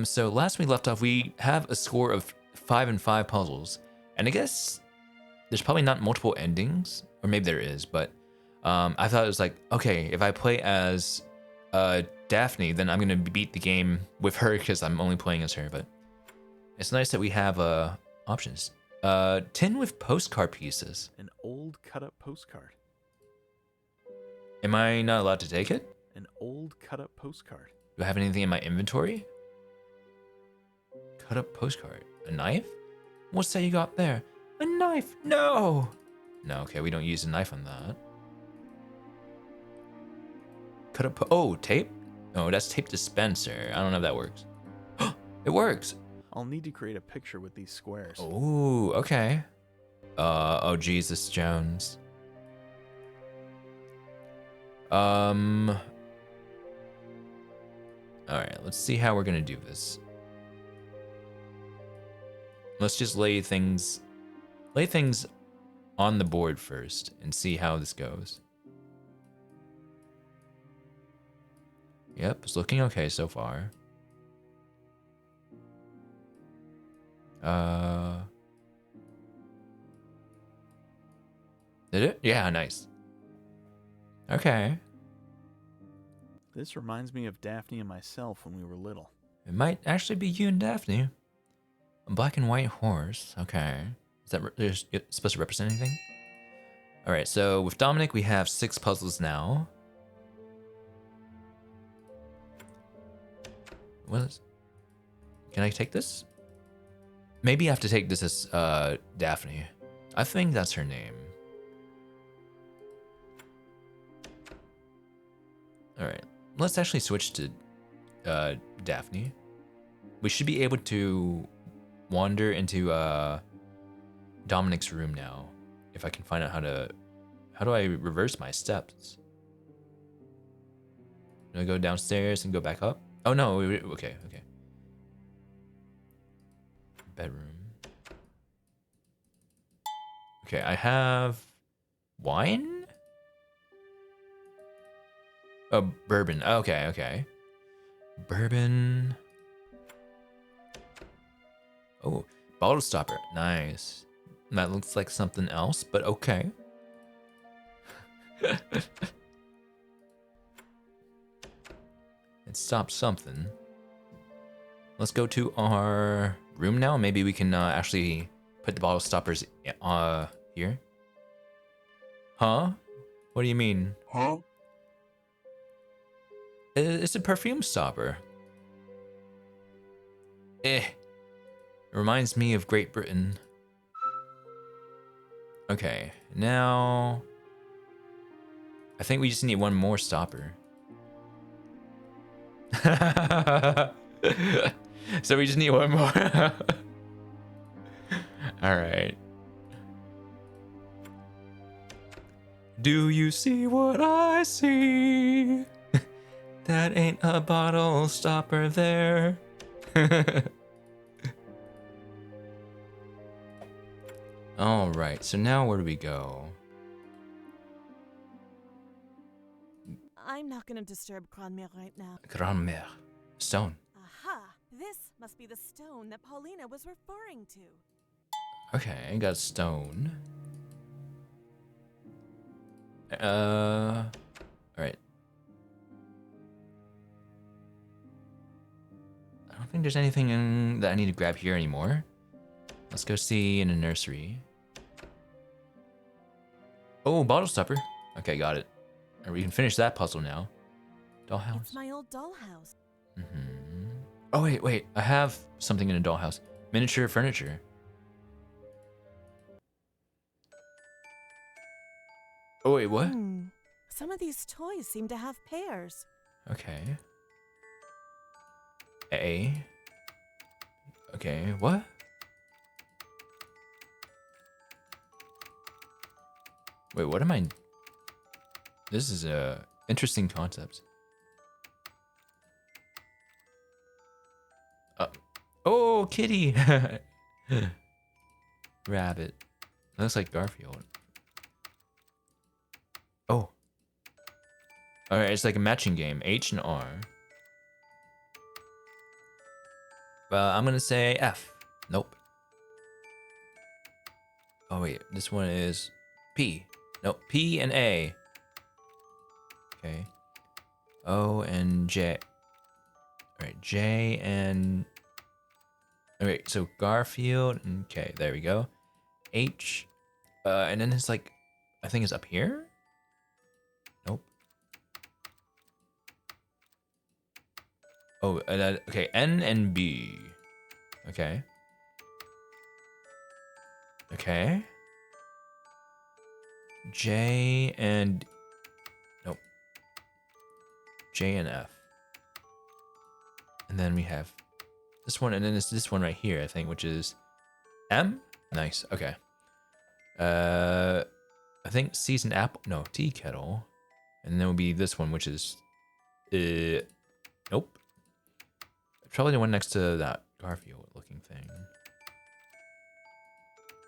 So last we left off, we have a score of 5 and 5 puzzles, and I guess there's probably not multiple endings, or maybe there is, but I thought it was like, okay, if I play as Daphne, then I'm gonna beat the game with her because I'm only playing as her. But it's nice that we have options. Tin with postcard pieces. An old cut-up postcard. Am I not allowed to take it? An old cut-up postcard. Do I have anything in my inventory? Cut up postcard. A knife? What's that you got there? A knife! No! No, okay, we don't use a knife on that. Cut up. Oh, tape? Oh, that's tape dispenser. I don't know if that works. It works! I'll need to create a picture with these squares. Oh, okay. Oh, Jesus Jones. Alright, let's see how we're gonna do this. Let's just lay things on the board first and see how this goes. Yep, it's looking okay so far. Did it? Yeah, nice. Okay. This reminds me of Daphne and myself when we were little. It might actually be you and Daphne. A black and white horse. Okay. Is that supposed to represent anything? All right. So with Dominic, we have 6 puzzles now. Can I take this? Maybe I have to take this as Daphne. I think that's her name. All right. Let's actually switch to Daphne. We should be able to wander into Dominic's room now. If I can find out how do I reverse my steps? Do I go downstairs and go back up? Oh no, okay. Bedroom. Okay, I have wine? Oh, bourbon. Okay. Bourbon. Oh, bottle stopper. Nice. That looks like something else, but okay. It stopped something. Let's go to our room now. Maybe we can actually put the bottle stoppers here. Huh? What do you mean? Huh? It's a perfume stopper. It reminds me of Great Britain. Okay, now I think we just need one more stopper. So we just need one more. All right. Do you see what I see? That ain't a bottle stopper there. All right, so now where do we go? I'm not gonna disturb Cranmere right now. Grand-mère. Stone. Aha! This must be the stone that Paulina was referring to. Okay, I got a stone. All right. I don't think there's anything that I need to grab here anymore. Let's go see in a nursery. Oh, bottle stopper. Okay, got it. All right, we can finish that puzzle now. Dollhouse. It's my old dollhouse. Oh, wait. I have something in a dollhouse. Miniature furniture. Oh, wait, what? Some of these toys seem to have pairs. Okay. Okay, what? Wait, what am I? This is a interesting concept. Oh, kitty. Rabbit. That looks like Garfield. Oh. Alright, it's like a matching game. H and R. I'm gonna say F. Nope. Oh wait, this one is P. Nope, P and A. Okay. O and J. All right, J and. All right, so Garfield. Okay, there we go. H. And then it's like, I think it's up here. Nope. Oh, okay. N and B. Okay. Okay. J and. Nope. J and F. And then we have this one, and then it's this one right here, I think, which is M. Nice. Okay. I think C's an apple. No, tea kettle. And then will be this one, which is. Nope. Probably the one next to that Garfield looking thing.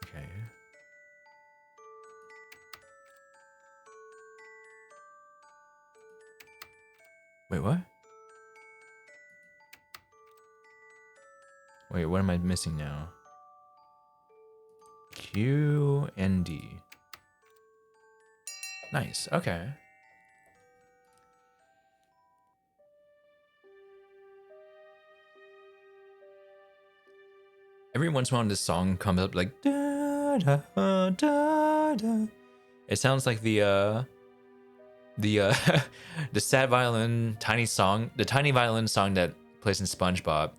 Okay. Wait, what? Wait, what am I missing now? Q and D. Nice, okay. Every once in a while this song comes up like da da da da. It sounds like the the sad violin tiny song, the tiny violin song that plays in SpongeBob.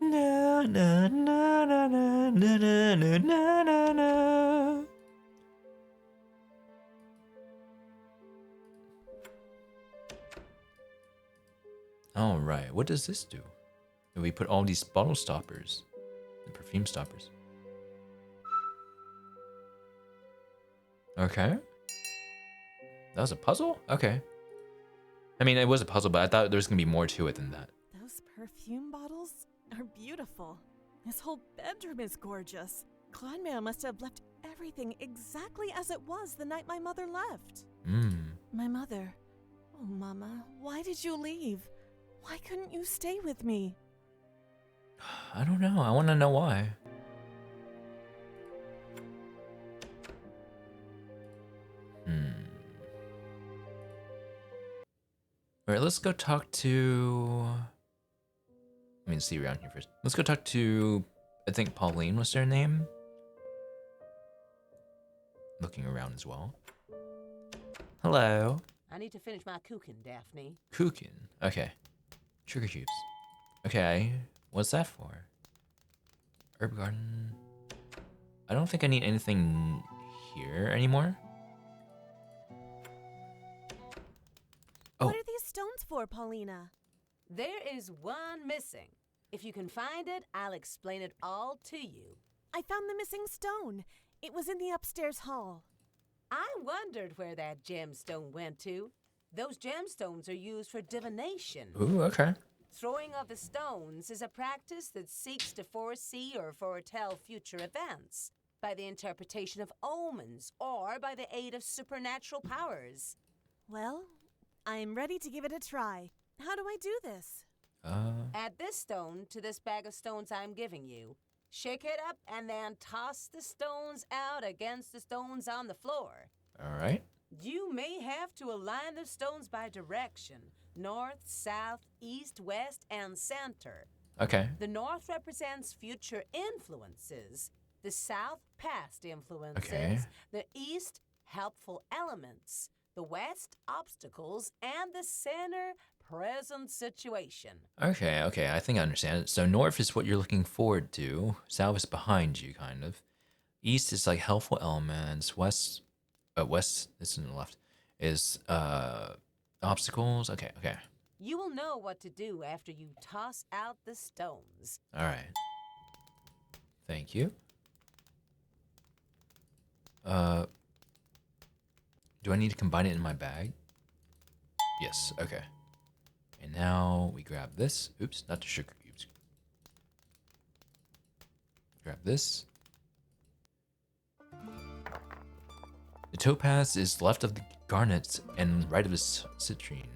Na na na na na na na na na na. All right, what does this do? We put all these bottle stoppers, the perfume stoppers. Okay. That was a puzzle? Okay. I mean, it was a puzzle, but I thought there was gonna be more to it than that. Those perfume bottles are beautiful. This whole bedroom is gorgeous. Clonmere must have left everything exactly as it was the night my mother left. My mother. Oh, Mama, why did you leave? Why couldn't you stay with me? I don't know. I want to know why. All right, let's go talk to. Let me see around here first. Let's go talk to. I think Pauline was their name. Looking around as well. Hello. I need to finish my cooking, Daphne. Cooking. Okay. Sugar cubes. Okay. What's that for? Herb garden. I don't think I need anything here anymore. Oh. What are these stones for, Paulina? There is one missing. If you can find it, I'll explain it all to you. I found the missing stone. It was in the upstairs hall. I wondered where that gemstone went to. Those gemstones are used for divination. Ooh, okay. Throwing of the stones is a practice that seeks to foresee or foretell future events by the interpretation of omens or by the aid of supernatural powers. Well, I'm ready to give it a try. How do I do this? Add this stone to this bag of stones I'm giving you. Shake it up and then toss the stones out against the stones on the floor. All right. You may have to align the stones by direction. North, south, east, west, and center. Okay. The north represents future influences. The south, past influences. Okay. The east, helpful elements. The west, obstacles. And the center, present situation. Okay, okay. I think I understand it. So north is what you're looking forward to. South is behind you, kind of. East is like helpful elements. West this is in the left, is obstacles. Okay, okay. You will know what to do after you toss out the stones. All right. Thank you. Do I need to combine it in my bag? Yes, okay. And now we grab this. Oops, not the sugar cubes. Grab this. The topaz is left of the garnet and right of the citrine.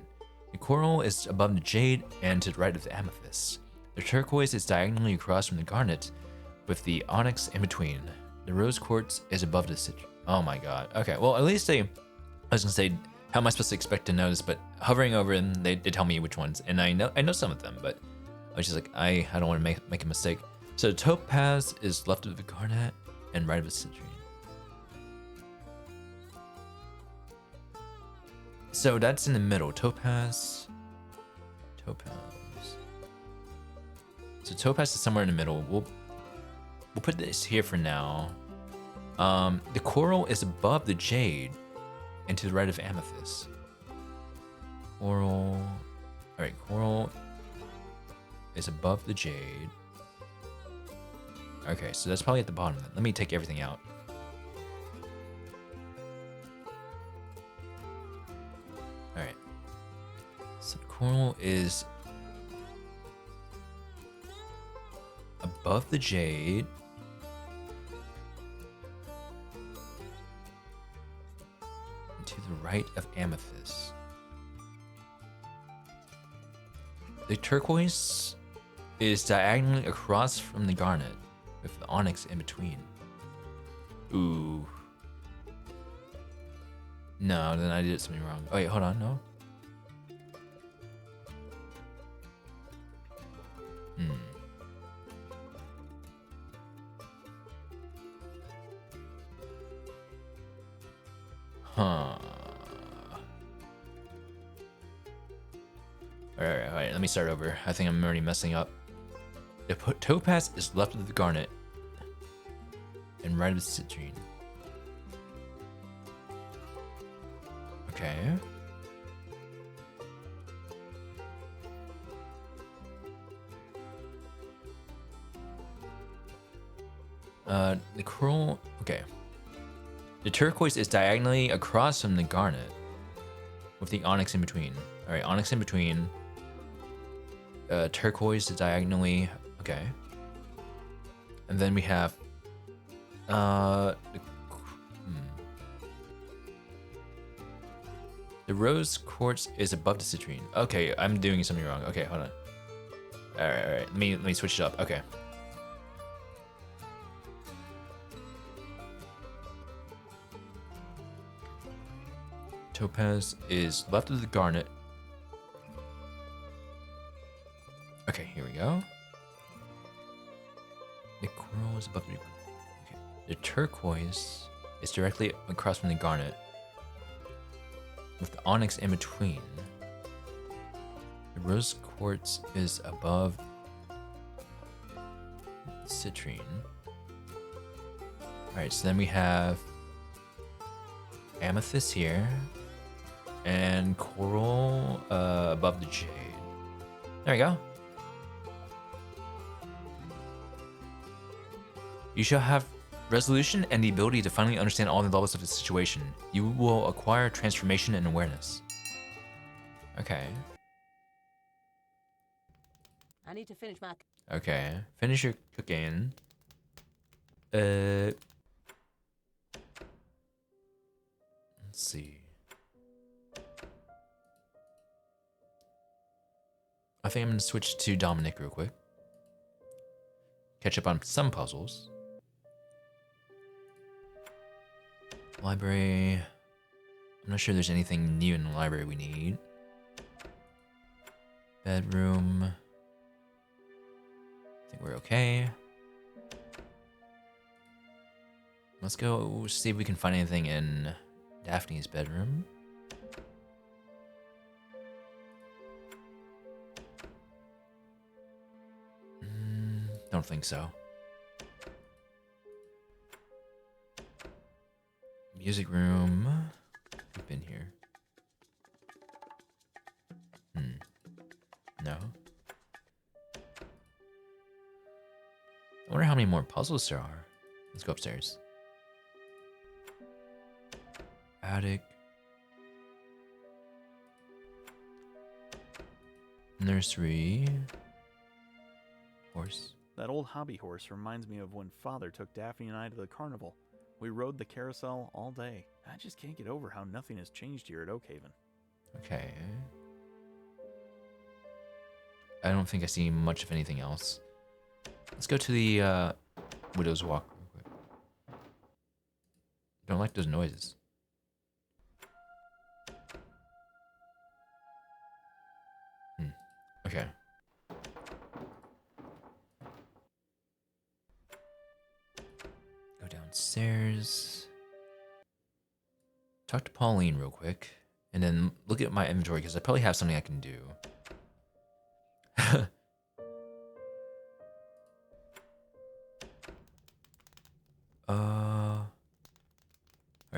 The coral is above the jade and to the right of the amethyst. The turquoise is diagonally across from the garnet, with the onyx in between. The rose quartz is above the citrus. Oh my god. Okay, well, at least I was gonna say, how am I supposed to expect to notice? But hovering over them, they tell me which ones, and I know some of them, but I was just like, I don't want to make a mistake. So the topaz is left of the garnet and right of the citrine. So that's in the middle. Topaz. So topaz is somewhere in the middle. We'll put this here for now. The coral is above the jade and to the right of amethyst. Coral. Alright, coral is above the jade. Okay, so that's probably at the bottom then. Let me take everything out. Alright. So coral is above the jade. And to the right of amethyst. The turquoise is diagonally across from the garnet, with the onyx in between. Ooh. No, then I did something wrong. Oh wait, hold on, no. Huh. Alright, let me start over. I think I'm already messing up. The topaz is left of the garnet and right of the citrine. Okay. The coral. Okay. The turquoise is diagonally across from the garnet, with the onyx in between. All right, onyx in between. Turquoise is diagonally. Okay. And then we have. The rose quartz is above the citrine. Okay, I'm doing something wrong. Okay, hold on. All right. Let me switch it up. Okay. Topaz is left of the garnet. Okay, here we go. The coral is above the. Okay. The turquoise is directly across from the garnet, with the onyx in between. The rose quartz is above citrine. Alright, so then we have amethyst here, and coral above the jade. There we go. You shall have resolution and the ability to finally understand all the levels of the situation. You will acquire transformation and awareness. Okay. I need to finish my... Okay. Finish your cooking. Let's see. I think I'm gonna switch to Dominic real quick. Catch up on some puzzles. Library. I'm not sure there's anything new in the library we need. Bedroom. I think we're okay. Let's go see if we can find anything in Daphne's bedroom. Don't think so. Music room. We've been here. No. I wonder how many more puzzles there are. Let's go upstairs. Attic. Nursery. Horse. That old hobby horse reminds me of when Father took Daphne and I to the carnival. We rode the carousel all day. I just can't get over how nothing has changed here at Oakhaven. Okay. I don't think I see much of anything else. Let's go to the Widow's Walk real quick. Don't like those noises. Okay. Go downstairs. Talk to Pauline real quick. And then look at my inventory because I probably have something I can do. Alright,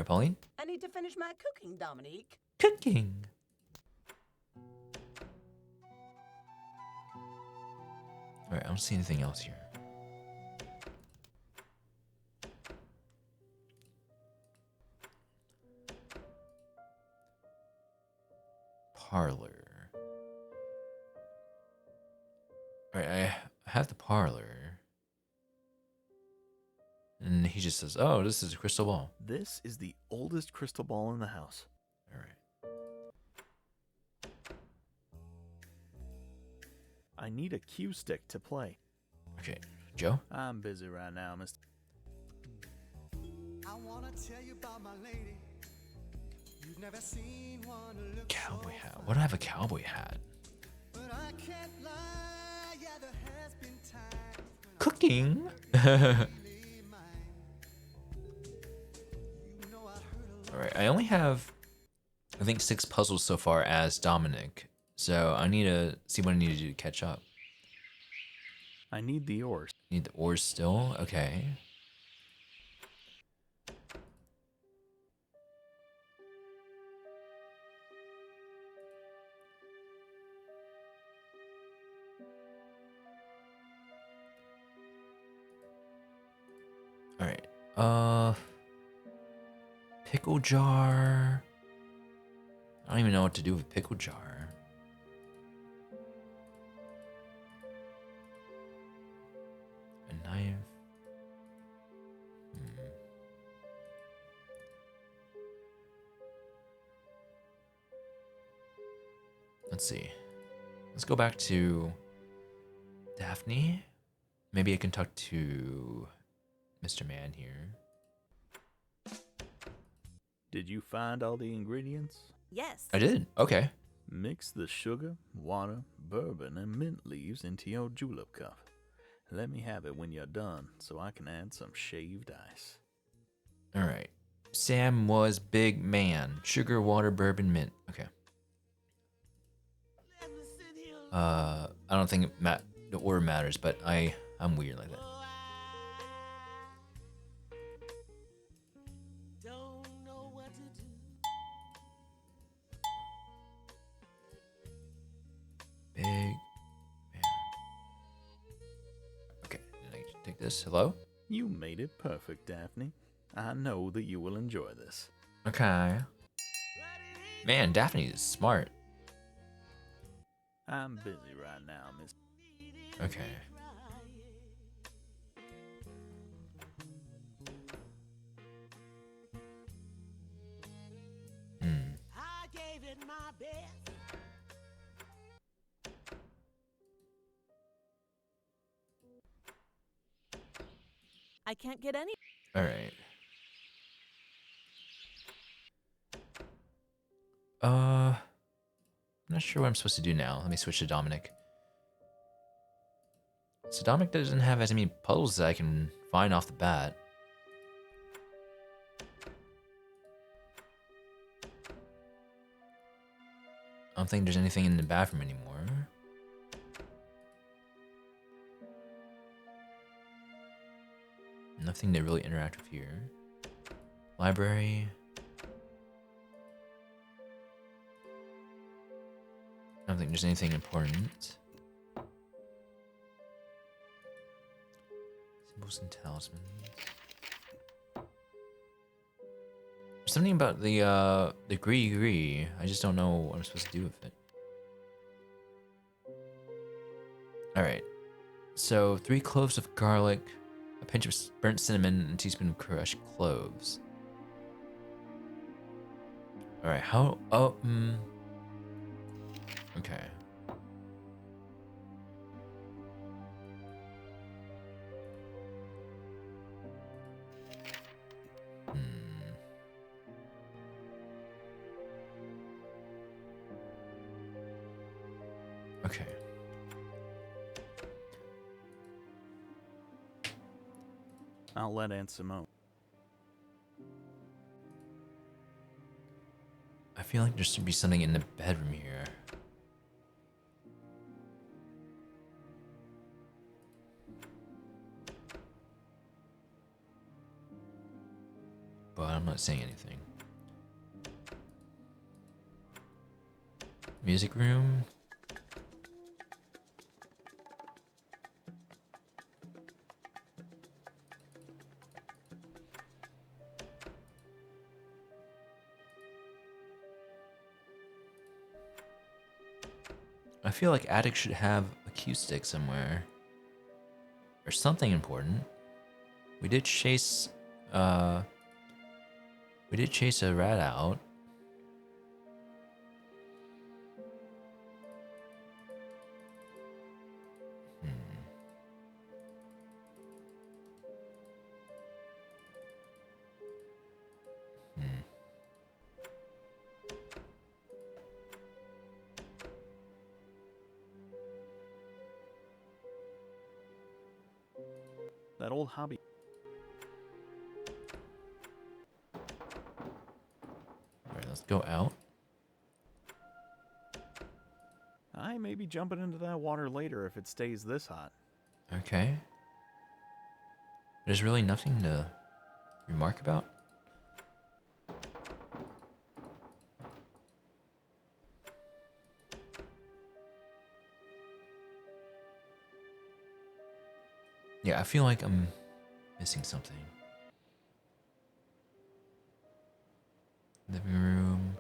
Pauline? I need to finish my cooking, Dominique. Cooking! Alright, I don't see anything else here. Parlor. Alright, I have the parlor. And he just says, oh, this is a crystal ball. This is the oldest crystal ball in the house. Alright. I need a cue stick to play. Okay, Joe? I'm busy right now, Mr. I wanna tell you about my lady. You've never seen one look Cowboy so hat. Why do I have a cowboy hat? But I can't lie, yeah, there has been times when Cooking? really mine. You know I heard a lot. Alright, I only have, I think, 6 puzzles so far as Dominic. So I need to see what I need to do to catch up. I need the oars. Need the oars still? Okay. Alright. Pickle jar. I don't even know what to do with pickle jar. A knife. Let's see. Let's go back to Daphne. Maybe I can talk to Mr. Man here. Did you find all the ingredients? Yes. I did. Okay. Mix the sugar, water, bourbon, and mint leaves into your julep cup. Let me have it when you're done so I can add some shaved ice. Alright. Sam was big man. Sugar, water, bourbon, mint. Okay. I don't think the order matters, but I'm weird like that. Big man. Okay, then I can take this. Hello? You made it perfect, Daphne. I know that you will enjoy this. Okay. Man, Daphne is smart. I'm busy right now, Miss. Okay. I gave it my best. I can't get any. Alright. I'm not sure what I'm supposed to do now. Let me switch to Dominic. So Dominic doesn't have as many puzzles that I can find off the bat. I don't think there's anything in the bathroom anymore. Nothing to really interact with here. Library. I don't think there's anything important. Symbols and talismans. There's something about the gree. I just don't know what I'm supposed to do with it. Alright. So 3 cloves of garlic, a pinch of burnt cinnamon, and a teaspoon of crushed cloves. Alright, how okay. Okay. I'll let Aunt Simone. I feel like there should be something in the bedroom here. But I'm not saying anything. Music room. I feel like attic should have a cue stick somewhere. Or something important. We did chase a rat out. That old hobby. Alright, let's go out. I may be jumping into that water later if it stays this hot. Okay. There's really nothing to remark about. Yeah, I feel like I'm missing something. Living room.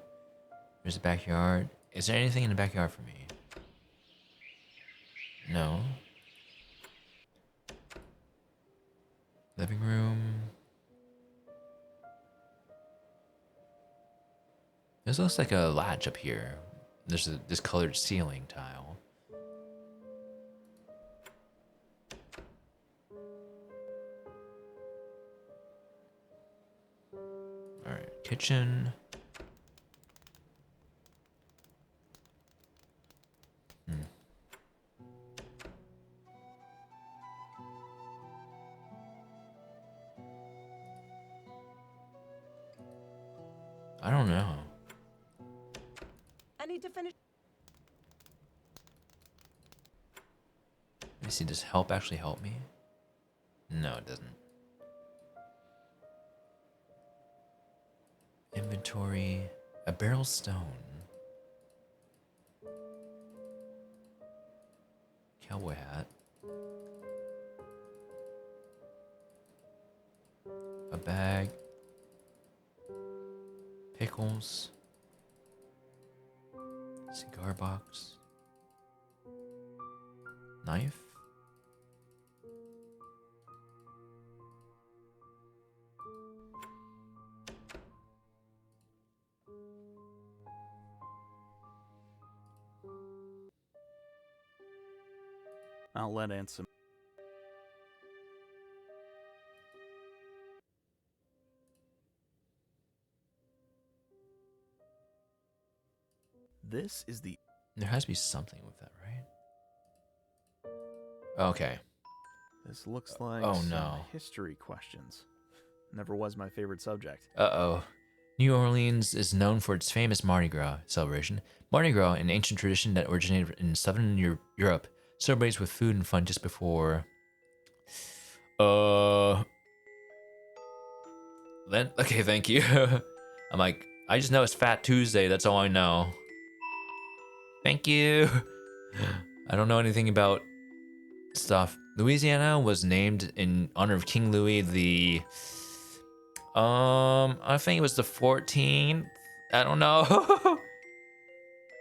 There's a backyard. Is there anything in the backyard for me? No. Living room. This looks like a latch up here. There's a discolored ceiling tile. Alright, kitchen. I don't know. I need to finish. Let me see, does help actually help me? No, it doesn't. Inventory, a barrel stone. Cowboy hat. A bag. Pickles. Cigar box. Knife. I'll let Aunt Simone. This is the. There has to be something with that, right? Okay. This looks like Oh, some no. history questions. Never was my favorite subject. Uh-oh. New Orleans is known for its famous Mardi Gras celebration. Mardi Gras, an ancient tradition that originated in southern Europe, celebrates with food and fun just before... Lent? Okay, thank you. I'm like, I just know it's Fat Tuesday, that's all I know. Thank you. I don't know anything about stuff. Louisiana was named in honor of King Louis the... I think it was the 14th. I don't know.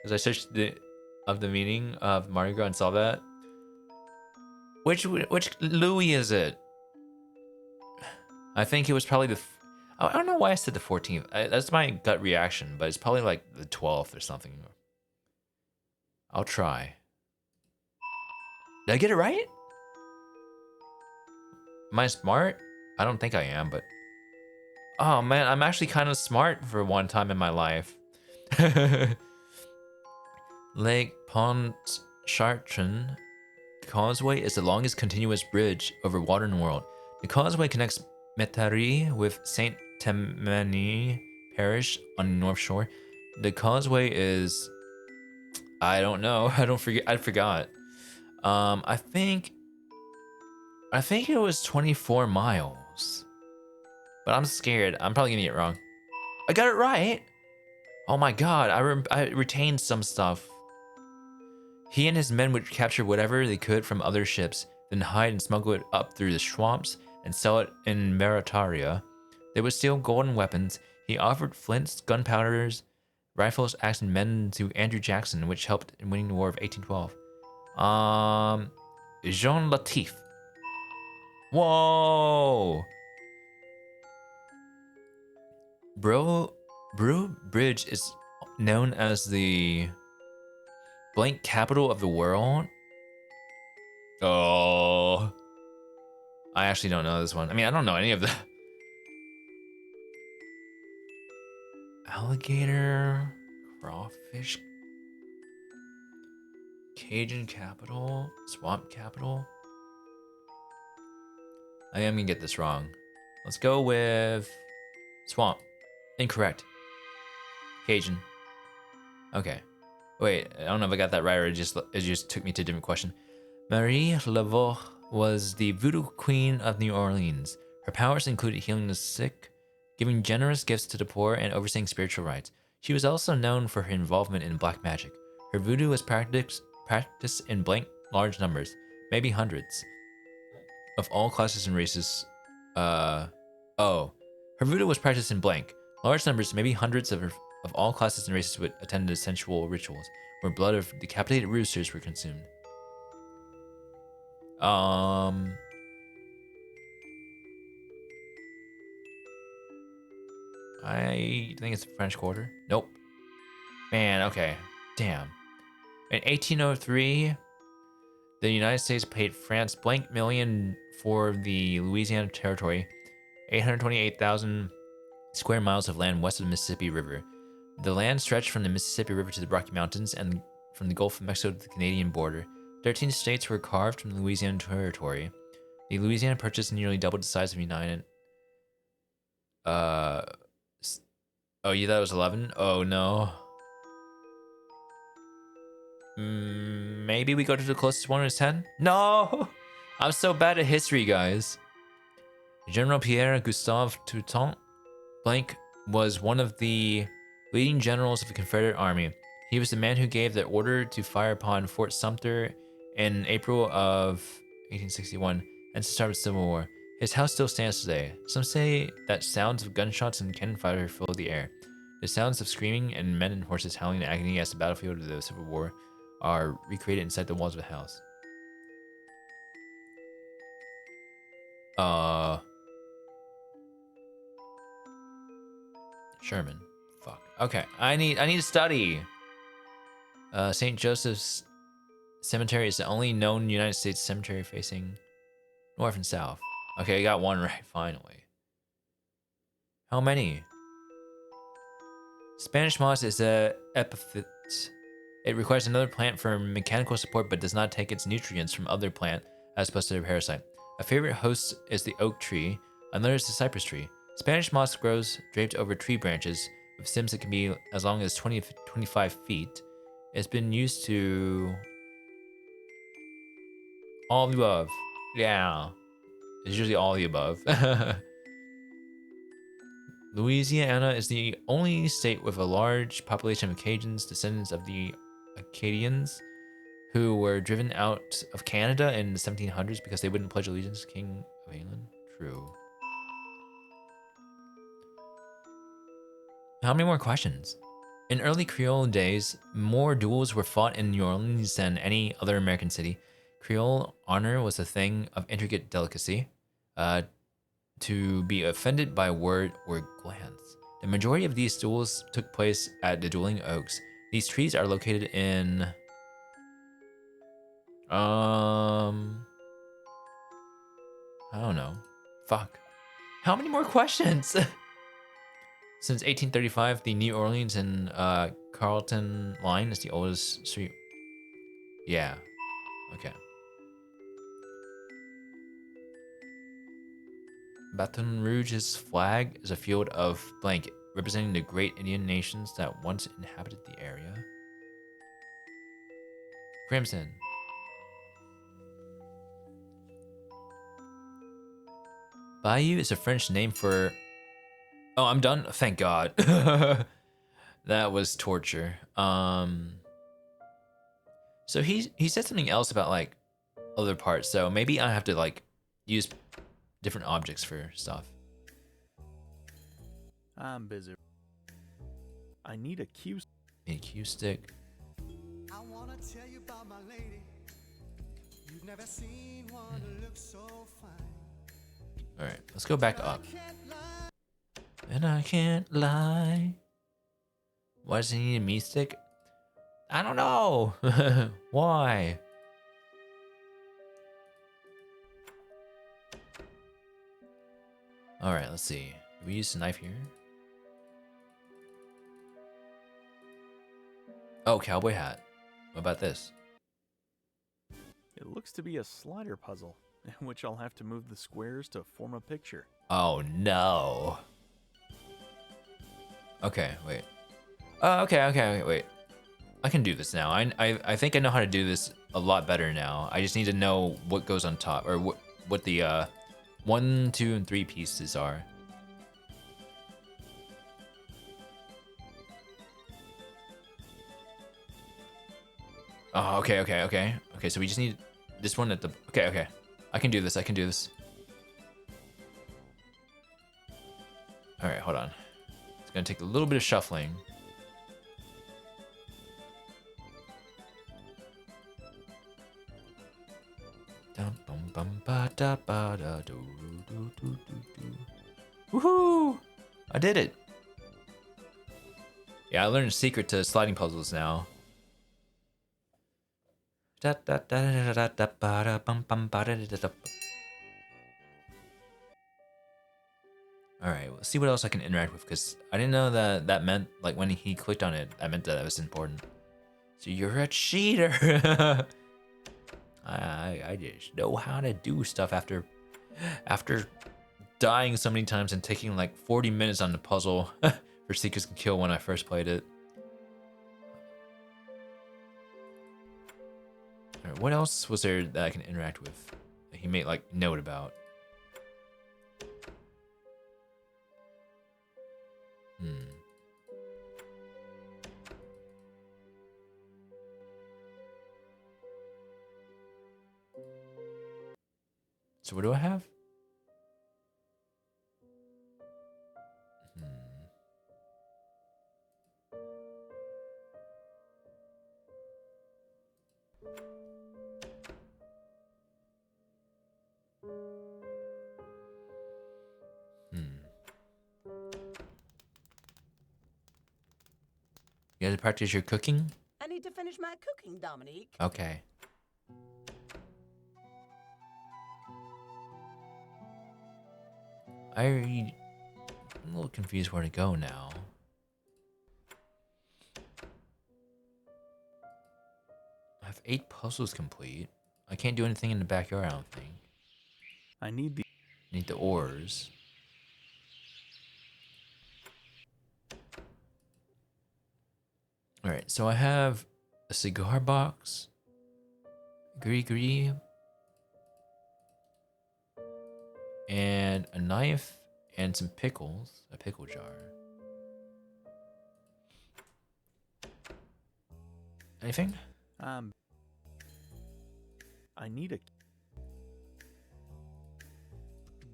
Because I searched the meaning of Mardi Gras and saw that. Which Louis is it? I think it was probably the... I don't know why I said the 14th. That's my gut reaction, but it's probably like the 12th or something. I'll try. Did I get it right? Am I smart? I don't think I am, but... Oh man, I'm actually kind of smart for one time in my life. Lake, pond, Chartrand Causeway is the longest continuous bridge over water in the world. The causeway connects Metairie with Saint Tammany Parish on the North Shore. The causeway is, I don't know. I forgot. I think it was 24 miles. But I'm scared. I'm probably getting it wrong. I got it right. Oh my god, I retained some stuff. He and his men would capture whatever they could from other ships, then hide and smuggle it up through the swamps and sell it in Maritaria. They would steal gold and weapons. He offered flints, gunpowders, rifles, axes, and men to Andrew Jackson, which helped in winning the War of 1812. Jean Latif. Whoa! Brew Bridge is known as the blank capital of the world. Oh, I actually don't know this one. I mean, I don't know any of the alligator, crawfish, Cajun capital, swamp capital. I am gonna get this wrong. Let's go with swamp. Incorrect. Cajun. Okay. Wait, I don't know if I got that right or it just took me to a different question. Marie Laveau was the voodoo queen of New Orleans. Her powers included healing the sick, giving generous gifts to the poor, and overseeing spiritual rites. She was also known for her involvement in black magic. Her voodoo was practiced in blank large numbers, maybe hundreds, of all classes and races. Her voodoo was practiced in blank large numbers, maybe hundreds of all classes and races would attend the sensual rituals, where blood of decapitated roosters were consumed. I think it's French Quarter. Nope. Man, okay. Damn. In 1803, the United States paid France blank million for the Louisiana Territory, 828,000 square miles of land west of the Mississippi River. The land stretched from the Mississippi River to the Rocky Mountains and from the Gulf of Mexico to the Canadian border. 13 states were carved from the Louisiana Territory. The Louisiana Purchase nearly doubled the size of the United. Oh, you thought it was 11? Oh, no. Maybe we go to the closest one is 10? No! I'm so bad at history, guys. General Pierre Gustave Toutant blank was one of the leading generals of the Confederate Army. He was the man who gave the order to fire upon Fort Sumter in April of 1861 and to start the Civil War. His house still stands today. Some say that sounds of gunshots and cannon fire filled the air. The sounds of screaming and men and horses howling in agony as the battlefield of the Civil War are recreated inside the walls of the house. Sherman. Fuck. Okay, I need to study. St. Joseph's Cemetery is the only known United States cemetery facing north and south. Okay, I got one right, finally. How many? Spanish moss is a epiphyte. It requires another plant for mechanical support but does not take its nutrients from other plant as opposed to a parasite. A favorite host is the oak tree, another is the cypress tree. Spanish moss grows draped over tree branches with stems that can be as long as 20 to 25 feet. It's been used to all the above. Yeah, it's usually all the above. Louisiana is the only state with a large population of Cajuns, descendants of the Acadians, who were driven out of Canada in the 1700s because they wouldn't pledge allegiance to King of England. True. How many more questions? In early Creole days, more duels were fought in New Orleans than any other American city. Creole honor was a thing of intricate delicacy. To be offended by a word or glance. The majority of these duels took place at the Dueling Oaks. These trees are located in I don't know. Fuck. How many more questions? Since 1835, the New Orleans and Carlton line is the oldest street Yeah. Okay. Baton Rouge's flag is a field of blank, representing the great Indian nations that once inhabited the area. Crimson. Bayou is a French name for... Oh, I'm done? Thank God. That was torture. So he said something else about like other parts. So maybe I have to like use different objects for stuff. I'm busy. I need a cue. A cue stick. I wanna tell you about my lady. You've never seen one who looks so fine. All right, let's go back up. Can't lie. And I can't lie. Why does he need a meat stick? I don't know. Why? All right, let's see. Do we use a knife here? Oh, cowboy hat. What about this? It looks to be a slider puzzle, in which I'll have to move the squares to form a picture. Oh no. Okay, wait. Okay, wait. I can do this now. I think I know how to do this a lot better now. I just need to know what goes on top, or what the 1, 2, and 3 pieces are. Oh, okay. Okay, so we just need this one at the... Okay. I can do this. All right, hold on. It's gonna take a little bit of shuffling. Woohoo! I did it. Yeah, I learned a secret to sliding puzzles now. Alright, let's see what else I can interact with, because I didn't know that meant, like, when he clicked on it, that meant that it was important. So you're a cheater! I just know how to do stuff after dying so many times and taking like 40 minutes on the puzzle for Seekers Can Kill when I first played it. Alright, what else was there that I can interact with that he made like note about? So what do I have? You guys practice your cooking? I need to finish my cooking, Dominique. Okay. I'm a little confused where to go now. I have 8 puzzles complete. I can't do anything in the backyard, I don't think. I need Need the ores. Alright, so I have a cigar box. Gree. And a knife and some pickles. A pickle jar. Anything? I need a...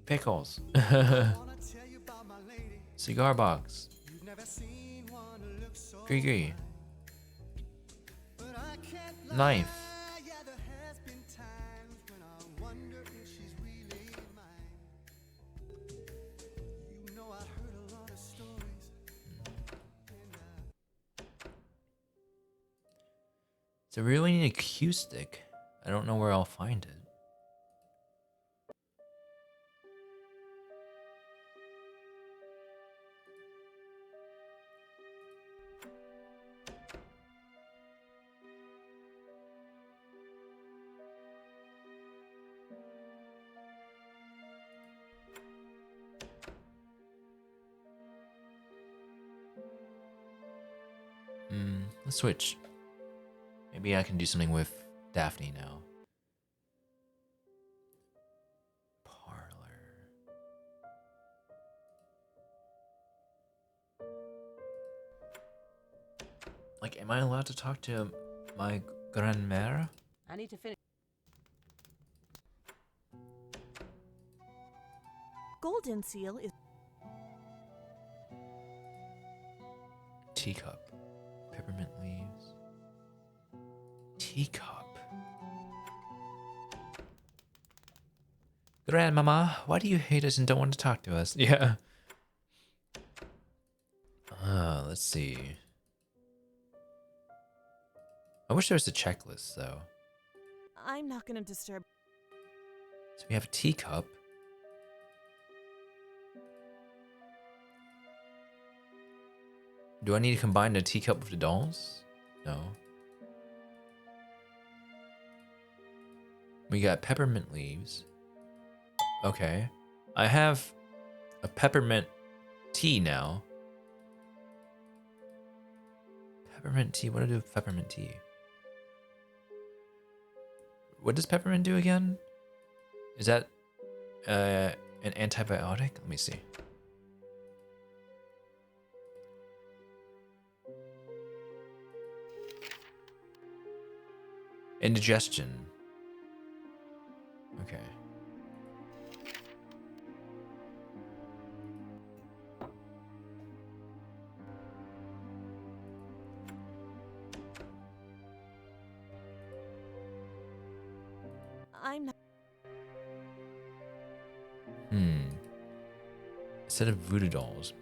Pickles. Wanna tell you about my lady. Cigar box. You've never seen one who looks so Gree. But I can't lie. Knife. Yeah, there has been times when I wonder if she's really mine. You know, I've heard a lot of stories. So I really need a cue stick. I don't know where I'll find it. Let's switch. Maybe I can do something with Daphne now. Parlor. Like, am I allowed to talk to my grandmère? I need to finish. Golden seal is Teacup. Peppermint leaves. Teacup. Grandmama, why do you hate us and don't want to talk to us? Yeah. Let's see. I wish there was a checklist, though. I'm not gonna disturb. So we have a teacup. Do I need to combine the teacup with the dolls? No. We got peppermint leaves. Okay. I have a peppermint tea now. Peppermint tea? What do I do with peppermint tea? What does peppermint do again? Is that an antibiotic? Let me see. Indigestion. Okay. I'm not. A set of voodoo dolls.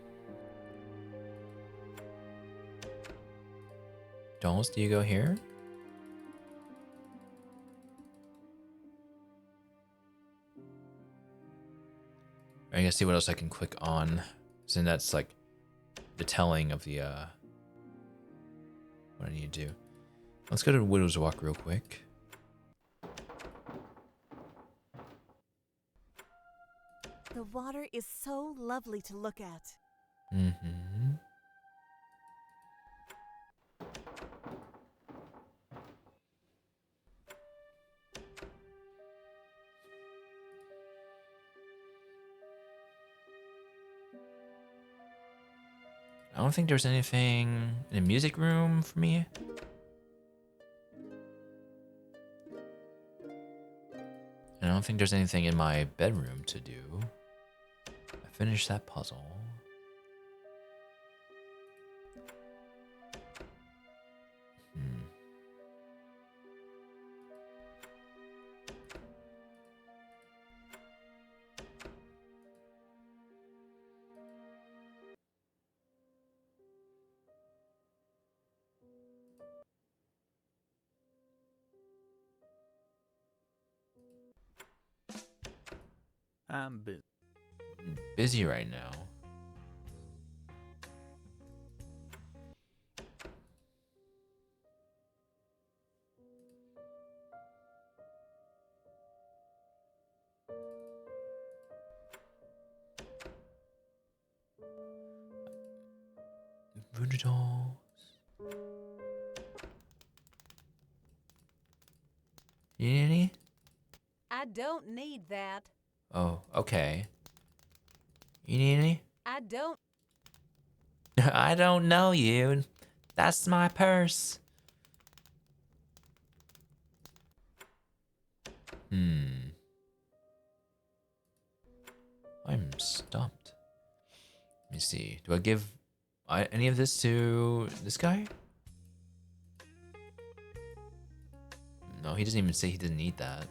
Dolls, do you go here? I gotta see what else I can click on. So that's like the telling of the what I need to do. Let's go to Widow's Walk real quick. The water is so lovely to look at. Mm-hmm. I don't think there's anything in the music room for me. I don't think there's anything in my bedroom to do. I finished that puzzle. I'm busy. Busy right now. Voodoo dolls. You need any? I don't need that. Oh, okay. You need any? I don't. I don't know you. That's my purse. I'm stumped. Let me see. Do I give any of this to this guy? No, he doesn't even say he didn't need that.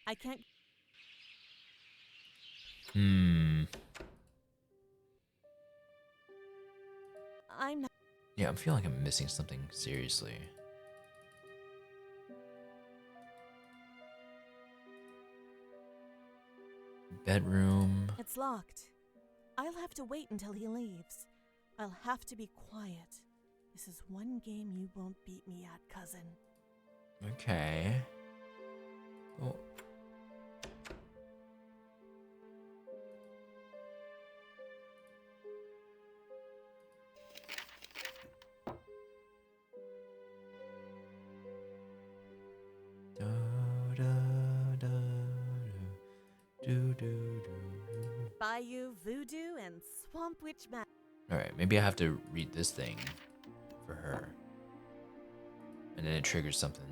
I can't. I'm not. Yeah, I'm feeling like I'm missing something seriously. Bedroom. It's locked. I'll have to wait until he leaves. I'll have to be quiet. This is one game you won't beat me at, cousin. Okay. Well, Bayou, voodoo, and swamp witch magic. Alright, maybe I have to read this thing for her. And then it triggers something.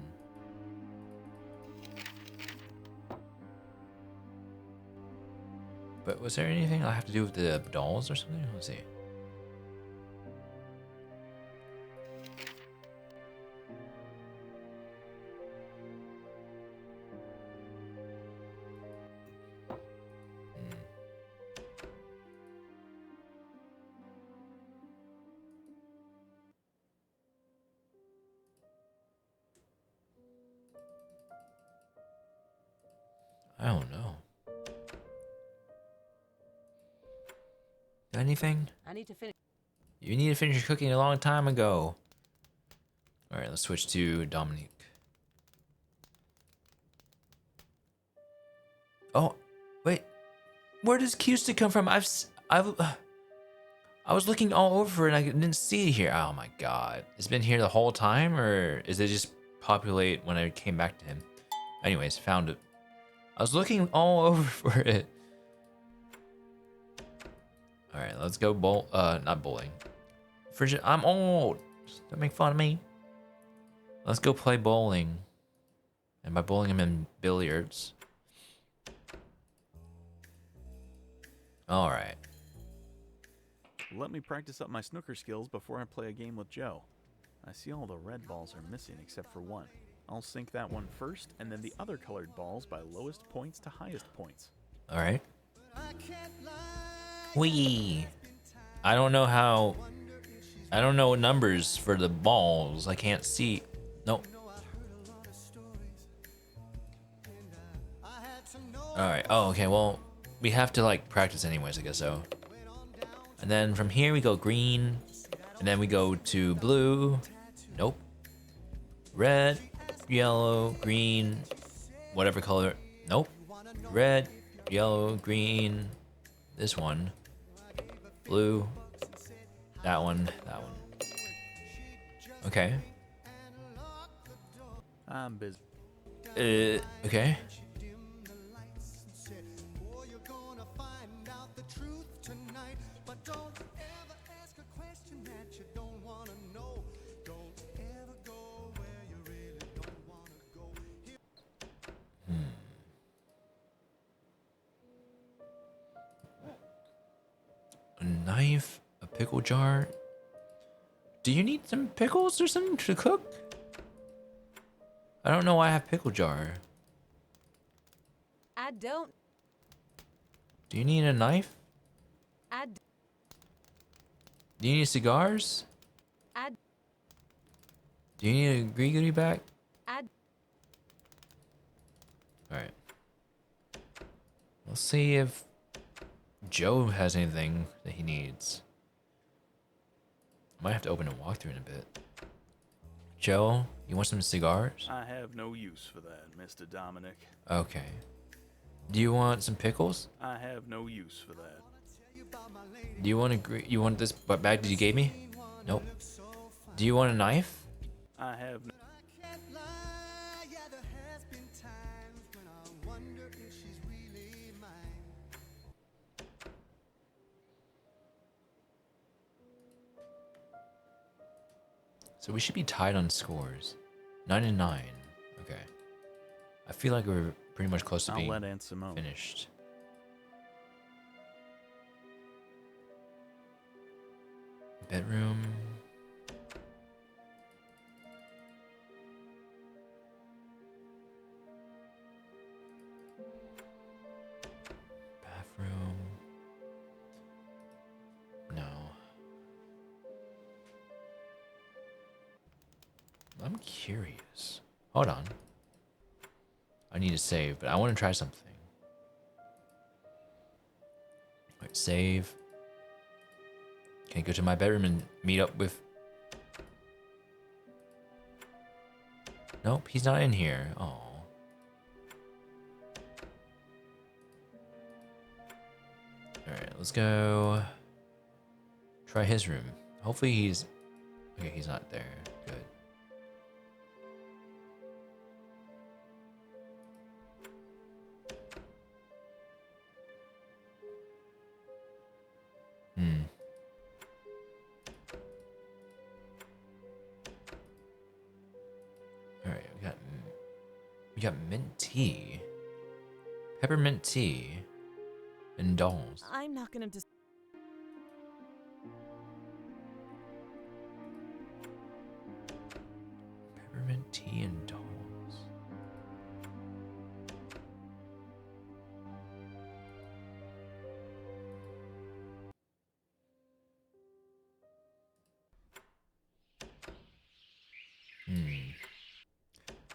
But was there anything I have to do with the dolls or something? Let's see. I don't know. Anything? I need to finish. You need to finish cooking a long time ago. Alright, let's switch to Dominique. Oh, wait. Where does Custa come from? I was looking all over and I didn't see it here. Oh my god. It's been here the whole time, or is it just populate when I came back to him? Anyways, found it. I was looking all over for it. Alright, let's go not bowling. Frigid, I'm old. Don't make fun of me. Let's go play bowling. And by bowling, I mean billiards. Alright. Let me practice up my snooker skills before I play a game with Joe. I see all the red balls are missing except for one. I'll sink that one first, and then the other colored balls by lowest points to highest points. Alright. Wee. I don't know numbers for the balls. I can't see. Nope. Alright. Oh, okay. Well, we have to like practice anyways, I guess so. And then from here we go green. And then we go to blue. Nope. Red, yellow, green, whatever color. Nope. Red, yellow, green. This one. Blue. That one. That one. Okay. I'm busy. Okay. A knife, a pickle jar. Do you need some pickles or something to cook? I don't know why I have pickle jar. I don't. Do you need a knife? Do you need cigars? Do you need a goody bag? Alright. Let's see if Joe has anything that he needs. I might have to open a walkthrough in a bit. Joe, you want some cigars? I have no use for that, Mr. Dominic. Okay. Do you want some pickles? I have no use for that. Do you want you want this bag that you gave me? Nope. Do you want a knife? I have no... So we should be tied on scores. 9 and 9. Okay. I feel like we're pretty much close to I'll being let Aunt Simone. finished. Bedroom. Bathroom. No. I'm curious. Hold on. I need to save, but I want to try something. Alright, save. Can I go to my bedroom and meet up with... Nope, he's not in here. Oh. Alright, let's go try his room. Hopefully he's... Okay, he's not there. Good. Alright, we got mint tea. Peppermint tea. And dolls. I'm not gonna dis- Peppermint tea and dolls.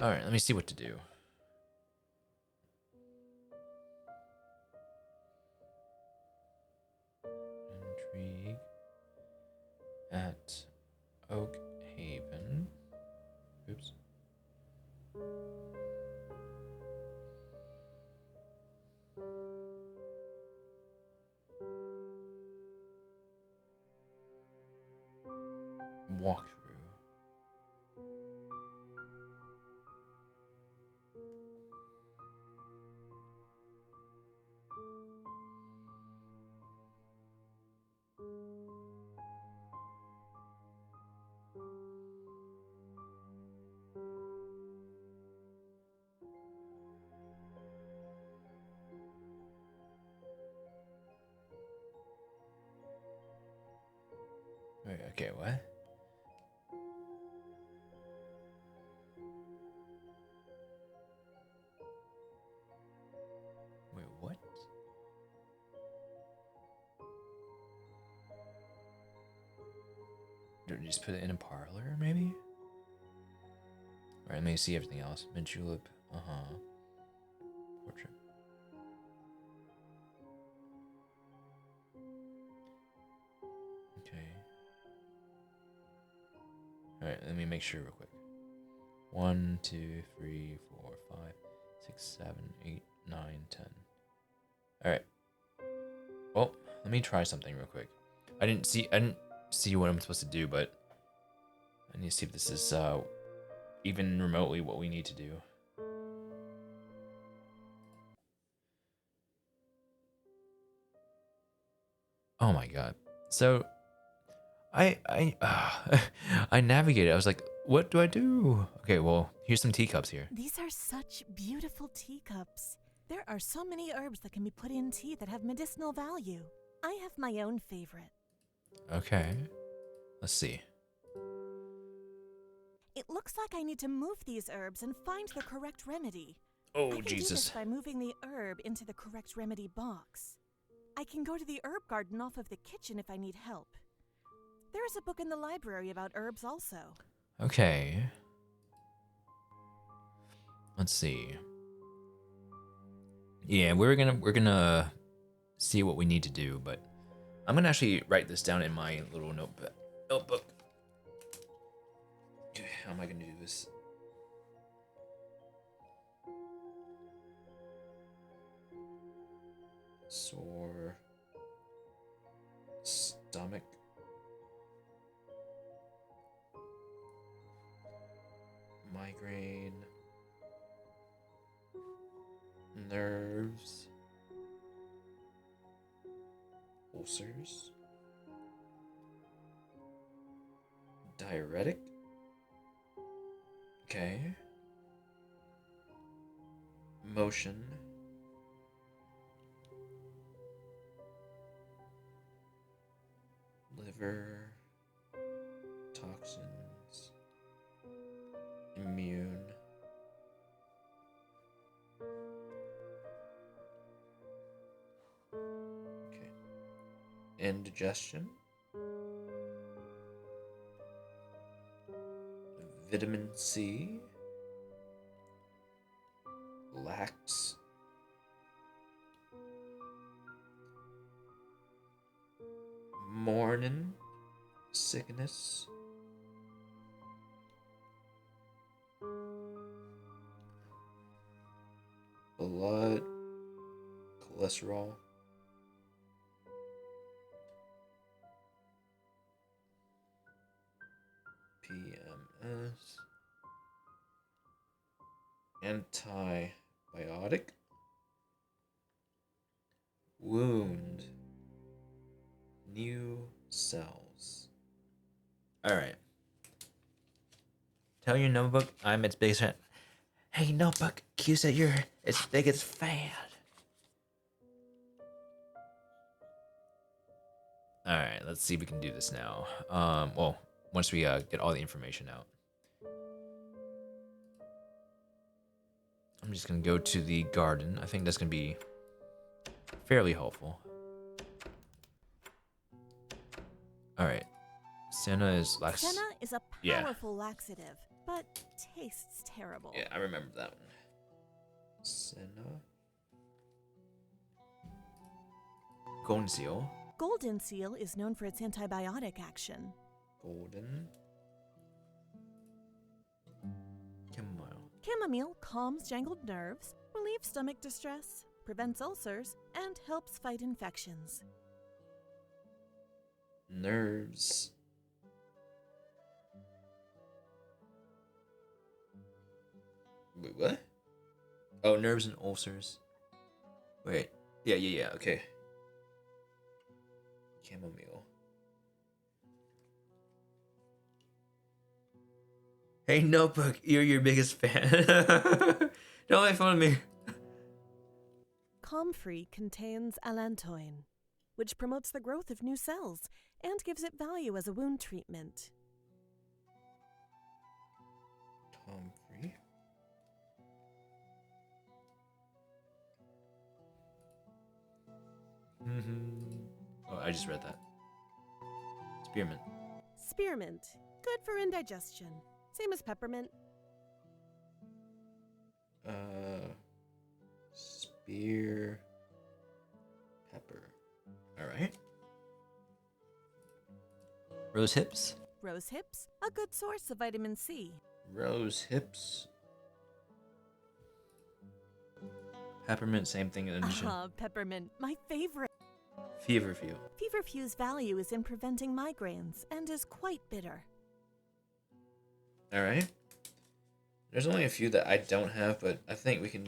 Alright, let me see what to do. Intrigue at Oakhaven. Oops. Walkthrough. Wait, okay, what? Wait, what? Don't you just put it in a parlor, maybe? Alright, let me see everything else. Mint julep, portrait. Okay. Alright, let me make sure real quick. 1, 2, 3, 4, 5, 6, 7, 8, 9, 10. Alright. Well, let me try something real quick. I didn't see what I'm supposed to do, but I need to see if this is even remotely what we need to do. Oh my god. So I I navigated. I was like, what do I do? Okay, well, here's some teacups here. These are such beautiful teacups. There are so many herbs that can be put in tea that have medicinal value. I have my own favorite. Okay. Let's see. It looks like I need to move these herbs and find the correct remedy. Oh, I can do Jesus. this by moving the herb into the correct remedy box. I can go to the herb garden off of the kitchen if I need help. There is a book in the library about herbs also. Okay. Let's see. Yeah, we're gonna see what we need to do, but I'm gonna actually write this down in my little notebook. Okay, how am I gonna do this? Sore stomach. Migraine. Nerves. Ulcers. Diuretic. Okay. Motion. Liver. Toxins. Immune. Okay. Indigestion. Vitamin C. Lax. Morning. sickness. Blood, cholesterol. PMS. Antibiotic. Wound. New cells. Alright. Tell your notebook I'm its biggest fan. Hey, notebook, Q said you're its biggest fan. Alright, let's see if we can do this now. Well, once we get all the information out. I'm just gonna go to the garden. I think that's gonna be fairly helpful. Alright. Senna is Senna is a powerful laxative, but tastes terrible. Yeah, I remember that one. Senna. Golden seal. Golden seal is known for its antibiotic action. Golden. Chamomile. Chamomile calms jangled nerves, relieves stomach distress, prevents ulcers, and helps fight infections. Nerves. Wait, what? Oh, nerves and ulcers. Wait. Yeah, okay. Chamomile. Hey, Notebook, you're your biggest fan. Don't make fun of me. Comfrey contains allantoin, which promotes the growth of new cells and gives it value as a wound treatment. Comfrey. Oh, I just read that. Spearmint. Spearmint, good for indigestion. Same as peppermint. Spear. Pepper. Alright. Rose hips. Rose hips, a good source of vitamin C. Rose hips. Peppermint, same thing in addition. Peppermint, my favorite. Feverfew. Feverfew's value is in preventing migraines and is quite bitter. Alright. There's only a few that I don't have, but I think we can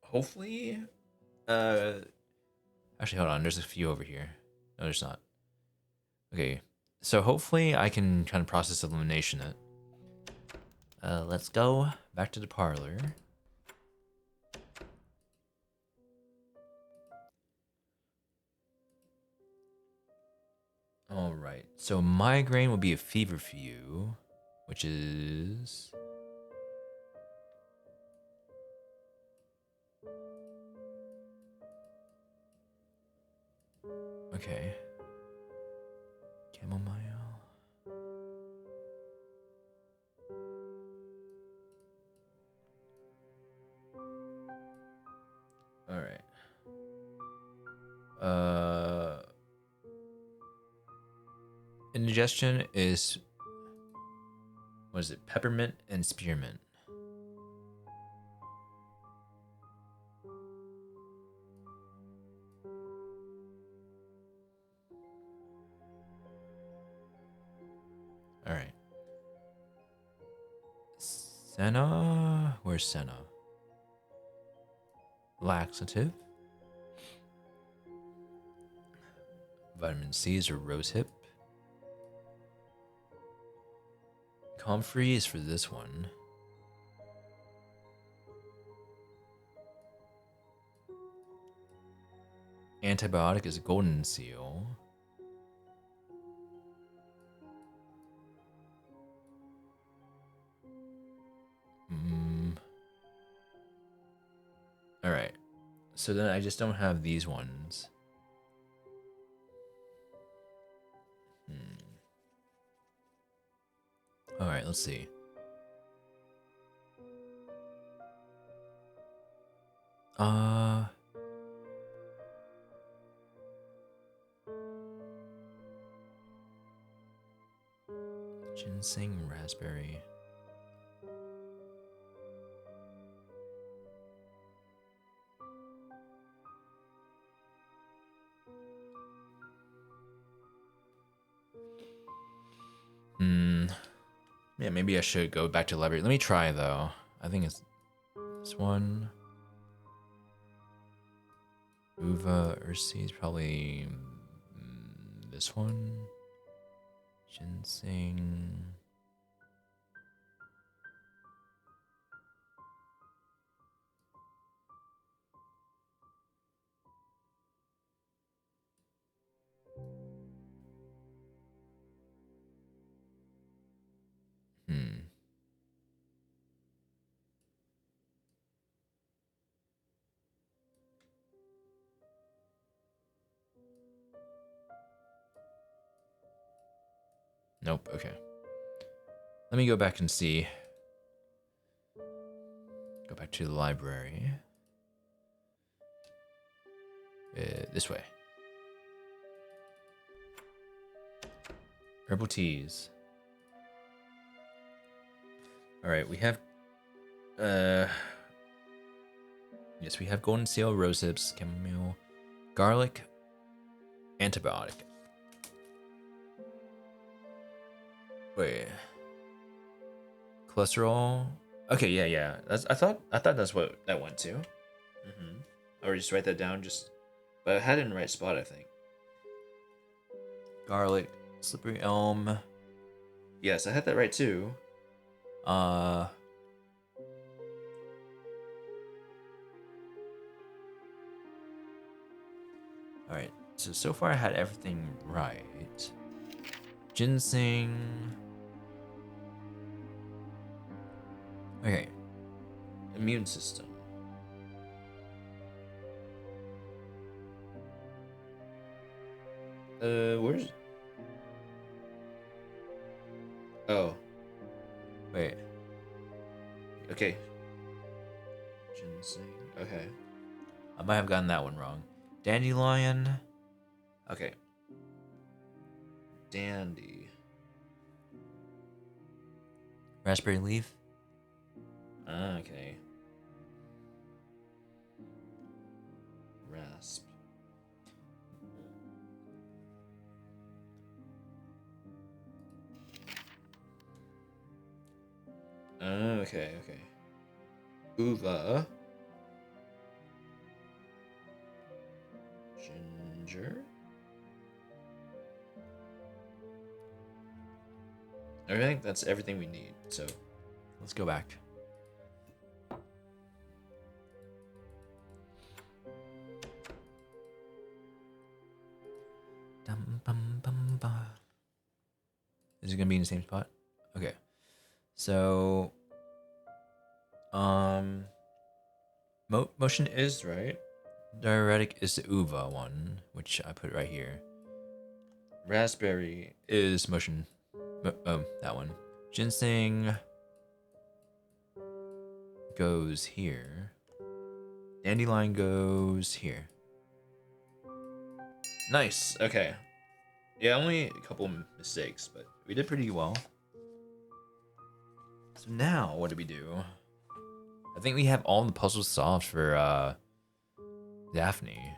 hopefully actually hold on, there's a few over here. No, there's not. Okay. So hopefully I can kind of process elimination it. Let's go back to the parlor. Alright, so migraine will be a feverfew, which is... Okay. Chamomile. Alright. Indigestion is, what is it? Peppermint and spearmint. All right. Senna, where's Senna? Laxative. Vitamin C is a rosehip. Comfrey is for this one. Antibiotic is golden seal. All right. So then I just don't have these ones. All right, let's see. Ginseng, raspberry. Yeah, maybe I should go back to the library. Let me try though. I think it's this one. Uva Ursi is probably this one. Ginseng. Nope, okay. Let me go back and see. Go back to the library. This way. Herbal teas. Alright, we have yes, we have golden seal, rosehips, chamomile, garlic, antibiotic. Wait. Cholesterol. Okay, yeah. I thought that's what that went to. Or just write that down, but I had it in the right spot, I think. Garlic, slippery elm. Yes, I had that right too. Alright. So far I had everything right. Ginseng. Okay. Immune system. Where's... Oh. Wait. Okay. Ginseng. Okay. I might have gotten that one wrong. Dandelion. Okay. Dandy. Raspberry leaf. Okay. Rasp. Okay. Uva. Ginger. I think that's everything we need, so let's go back. Is it gonna be in the same spot? Okay. So motion is right. Diuretic is the uva one, which I put right here. Raspberry is motion. That one. Ginseng goes here. Dandelion goes here. Nice. Okay. Yeah, only a couple mistakes, but we did pretty well. So now, what do we do? I think we have all the puzzles solved for Daphne.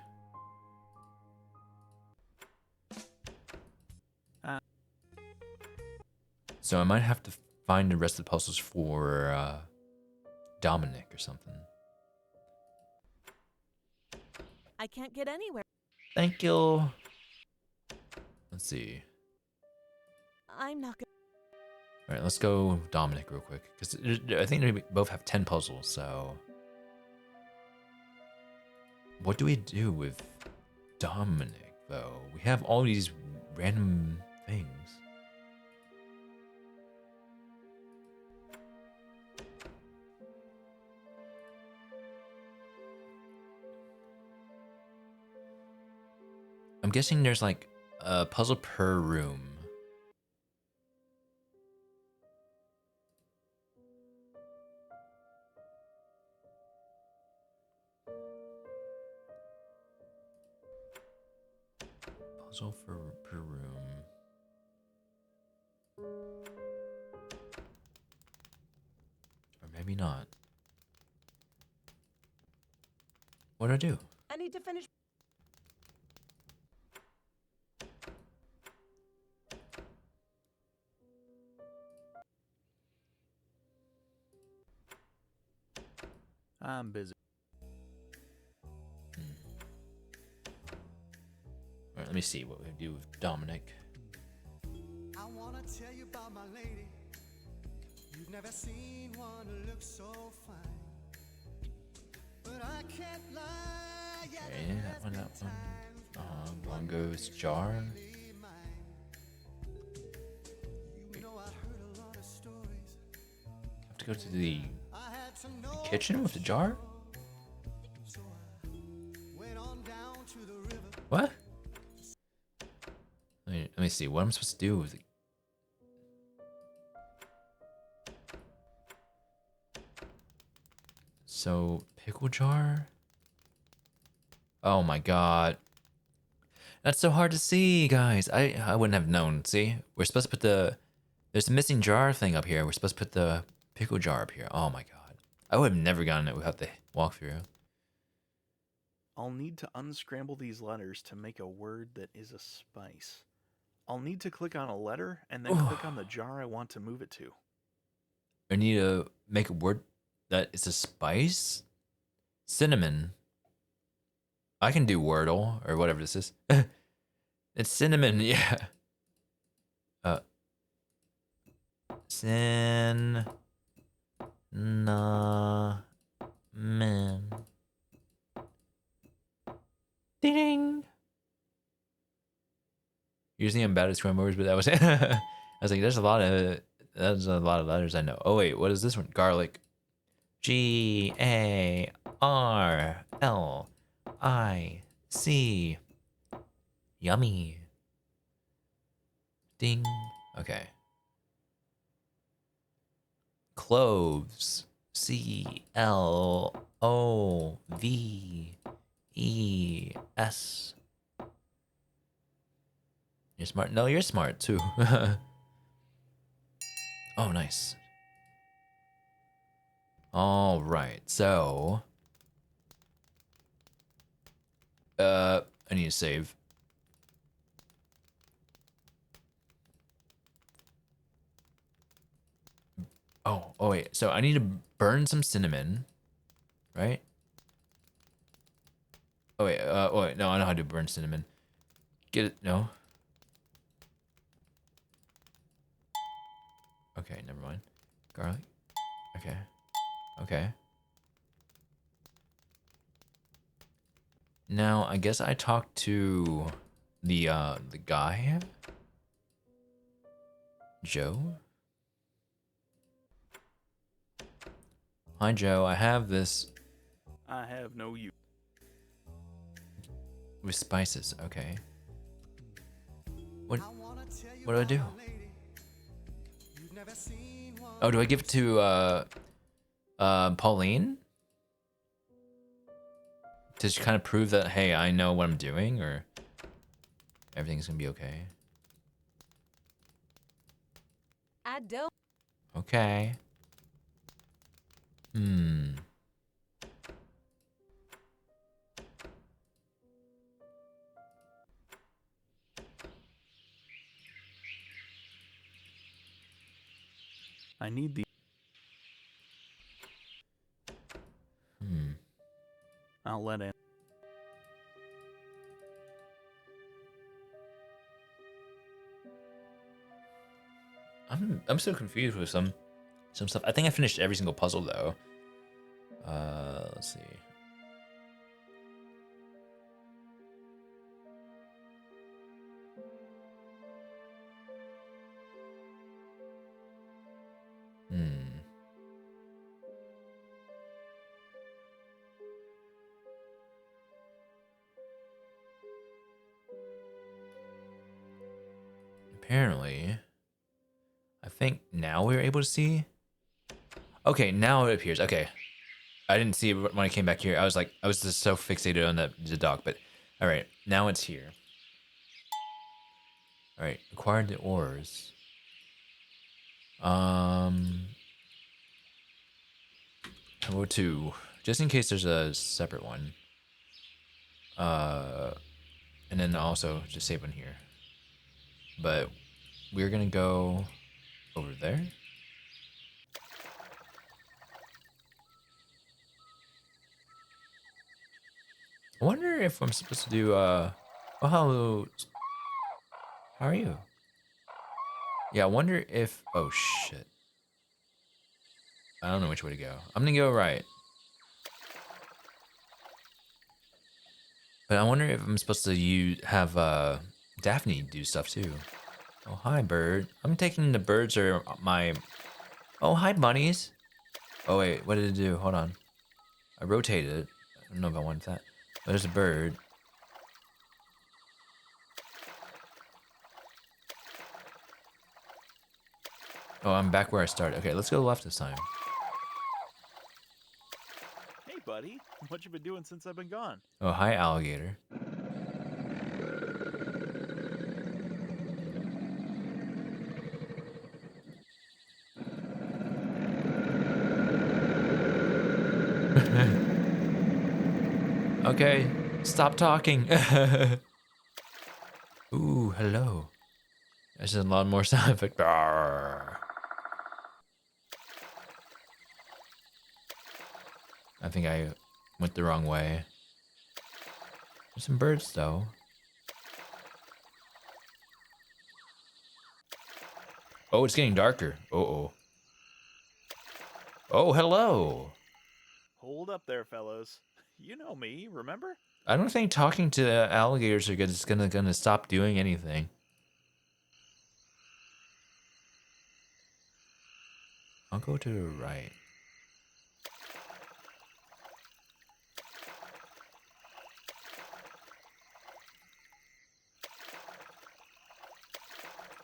So I might have to find the rest of the puzzles for Dominic or something. I can't get anywhere. Thank you. Let's see. I'm not gonna. All right, let's go Dominic real quick, because I think they both have 10 puzzles. So what do we do with Dominic though? We have all these random things. I'm guessing there's like a puzzle per room. Puzzle per room. maybe not. What do I do? I need to finish. I'm busy. All right, let me see what we do with Dominic. I wanna tell you about my lady. You've never seen one who looks so fine. But I can't lie. Yeah, Okay, that one. One goes jar. you know I heard a lot of stories. Have to go to the I had to know kitchen with the jar? went on down to the river. What? Let me see. What am I supposed to do with it? So, pickle jar? Oh my god. That's so hard to see, guys. I wouldn't have known. See? We're supposed to put the... There's a missing jar thing up here. We're supposed to put the pickle jar up here. Oh my god. I would have never gotten it without the walkthrough. I'll need to unscramble these letters to make a word that is a spice. I'll need to click on a letter and then click on the jar I want to move it to. I need to make a word that is a spice? Cinnamon. I can do Wordle or whatever this is. It's cinnamon, yeah. Cinnamon. Ding ding. Usually I'm bad at scramble words, but that was I was like, there's a lot of letters I know. Oh wait, what is this one? Garlic. Garlic. Yummy. Ding. Okay. Cloves. Cloves. You're smart. No, you're smart too. Oh, nice. All right, so I need to save. Oh wait. So I need to burn some cinnamon, right? Oh wait. No, I know how to burn cinnamon. Get it? No. Okay, never mind. Garlic. Okay. Okay. Now, I guess I talked to the guy. Joe? Hi, Joe. I have this I have no use. with spices. Okay. What do I do? Oh, do I give it to Pauline? To kind of prove that, hey, I know what I'm doing, or everything's gonna be okay? I don't. Okay. I need the. I'll let in. I'm so confused with some stuff. I think I finished every single puzzle though. Let's see. Apparently, I think now we're able to see. Okay, now it appears. Okay, I didn't see it when I came back here. I was just so fixated on the dock. But all right, now it's here. All right, acquired the ores. I'll go 2, just in case there's a separate one. And then also just save one here. But we're gonna go over there. I wonder if I'm supposed to do, oh, hello. How are you? Yeah, I wonder if, oh shit. I don't know which way to go. I'm gonna go right. But I wonder if I'm supposed to have Daphne do stuff too. Oh, hi, bird. I'm taking the birds or my... Oh, hi, bunnies. Oh, wait, what did it do? Hold on. I rotated it. I don't know if I wanted that. But there's a bird. Oh, I'm back where I started. Okay, let's go left this time. Hey, buddy. What you been doing since I've been gone? Oh, hi, alligator. Okay, stop talking. Ooh, hello. There's a lot more sound effect. I think I went the wrong way. There's some birds though. Oh, it's getting darker. Uh-oh. Oh, hello. Hold up there, fellows. You know me, remember? I don't think talking to alligators are gonna stop doing anything. I'll go to the right.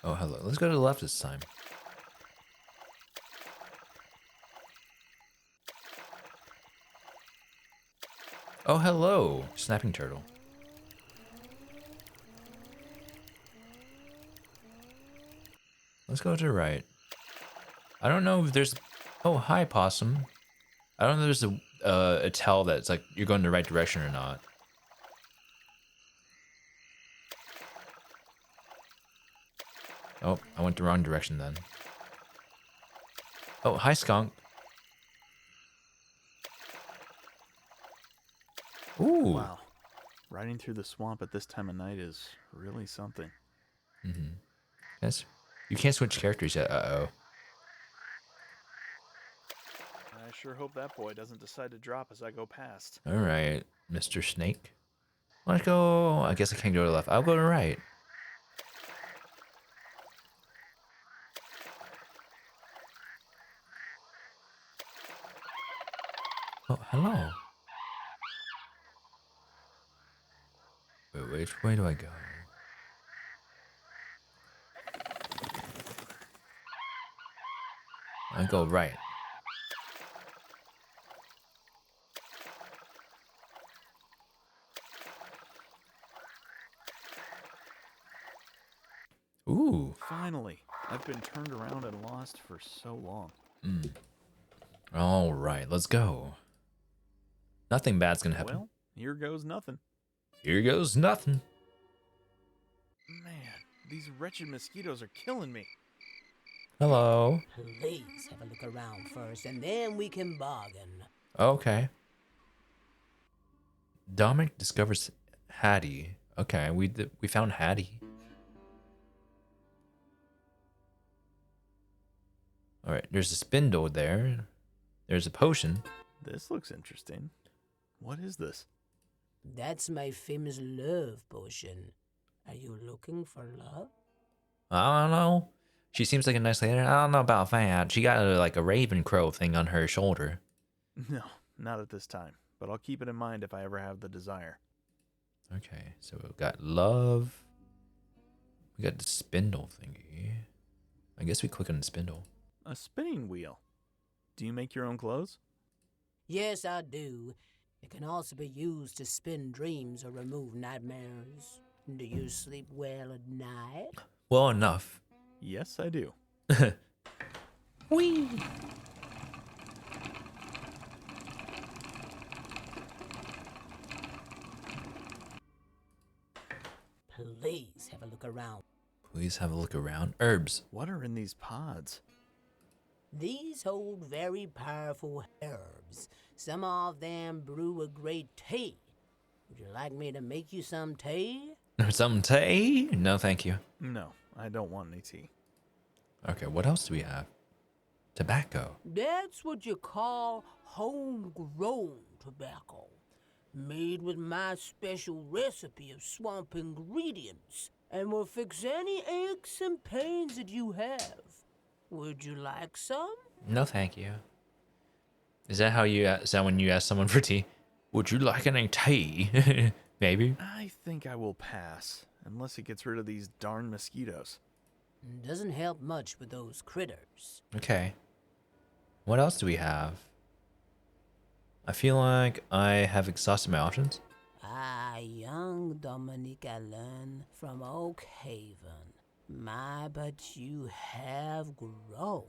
Oh, hello. Let's go to the left this time. Oh, hello. Snapping turtle. Let's go to the right. I don't know if there's... Oh, hi, possum. I don't know if there's a tell that's like you're going the right direction or not. Oh, I went the wrong direction then. Oh, hi, skunk. Ooh. Wow. Riding through the swamp at this time of night is really something. Mm-hmm. Yes. You can't switch characters yet. Uh-oh. I sure hope that boy doesn't decide to drop as I go past. All right, Mr. Snake. Let's go. I guess I can't go to the left. I'll go to the right. Oh, hello. Wait, which way do I go? I go right. Ooh. Finally. I've been turned around and lost for so long. All right, let's go. Nothing bad's gonna happen. Well, here goes nothing. Here goes nothing. Man, these wretched mosquitoes are killing me. Hello. Please have a look around first, and then we can bargain. Okay. Dominic discovers Hattie. Okay, we found Hattie. All right, there's a spindle there. There's a potion. This looks interesting. What is this? That's my famous love potion. Are you looking for love? I don't know. She seems like a nice lady. I don't know about that. She got like a raven crow thing on her shoulder. No, not at this time. But I'll keep it in mind if I ever have the desire. Okay, so we've got love. We got the spindle thingy. I guess we click on the spindle. A spinning wheel. Do you make your own clothes? Yes, I do. It can also be used to spin dreams or remove nightmares. Do you sleep well at night? Well enough. Yes, I do. Whee! look around. Please have a look around. Herbs. What are in these pods? These hold very powerful herbs. Some of them brew a great tea. Would you like me to make you some tea? Some tea? No, thank you. No, I don't want any tea. Okay, what else do we have? Tobacco. That's what you call homegrown tobacco. Made with my special recipe of swamp ingredients, and will fix any aches and pains that you have. Would you like some? No, thank you. Is that how you? Is that when you ask someone for tea? Would you like any tea? Maybe. I think I will pass, unless it gets rid of these darn mosquitoes. Doesn't help much with those critters. Okay. What else do we have? I feel like I have exhausted my options. Young Dominique Allen from Oakhaven. But you have grown.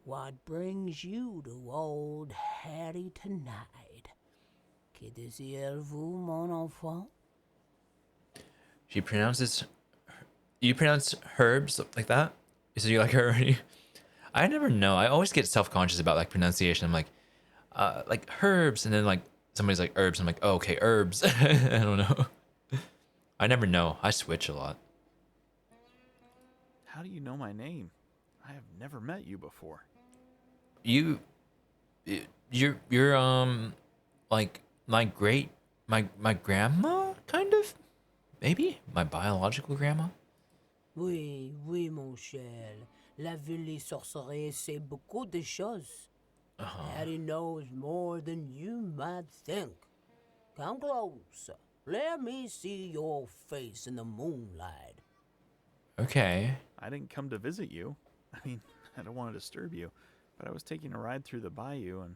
What brings you to old Harry tonight? Que désirez-vous, mon enfant? She pronounces. You pronounce herbs like that? So you like her already? I never know. I always get self-conscious about like pronunciation. I'm like herbs, and then like somebody's like herbs. I'm like, oh, okay, herbs. I don't know. I never know. I switch a lot. How do you know my name? I have never met you before. You're like my grandma, kind of, maybe my biological grandma. Oui, oui, mon cher. La ville des sorcières sait beaucoup de choses. Harry knows more than you might think. Come close. Let me see your face in the moonlight. Okay. I didn't come to visit you. I mean, I don't want to disturb you, but I was taking a ride through the bayou, and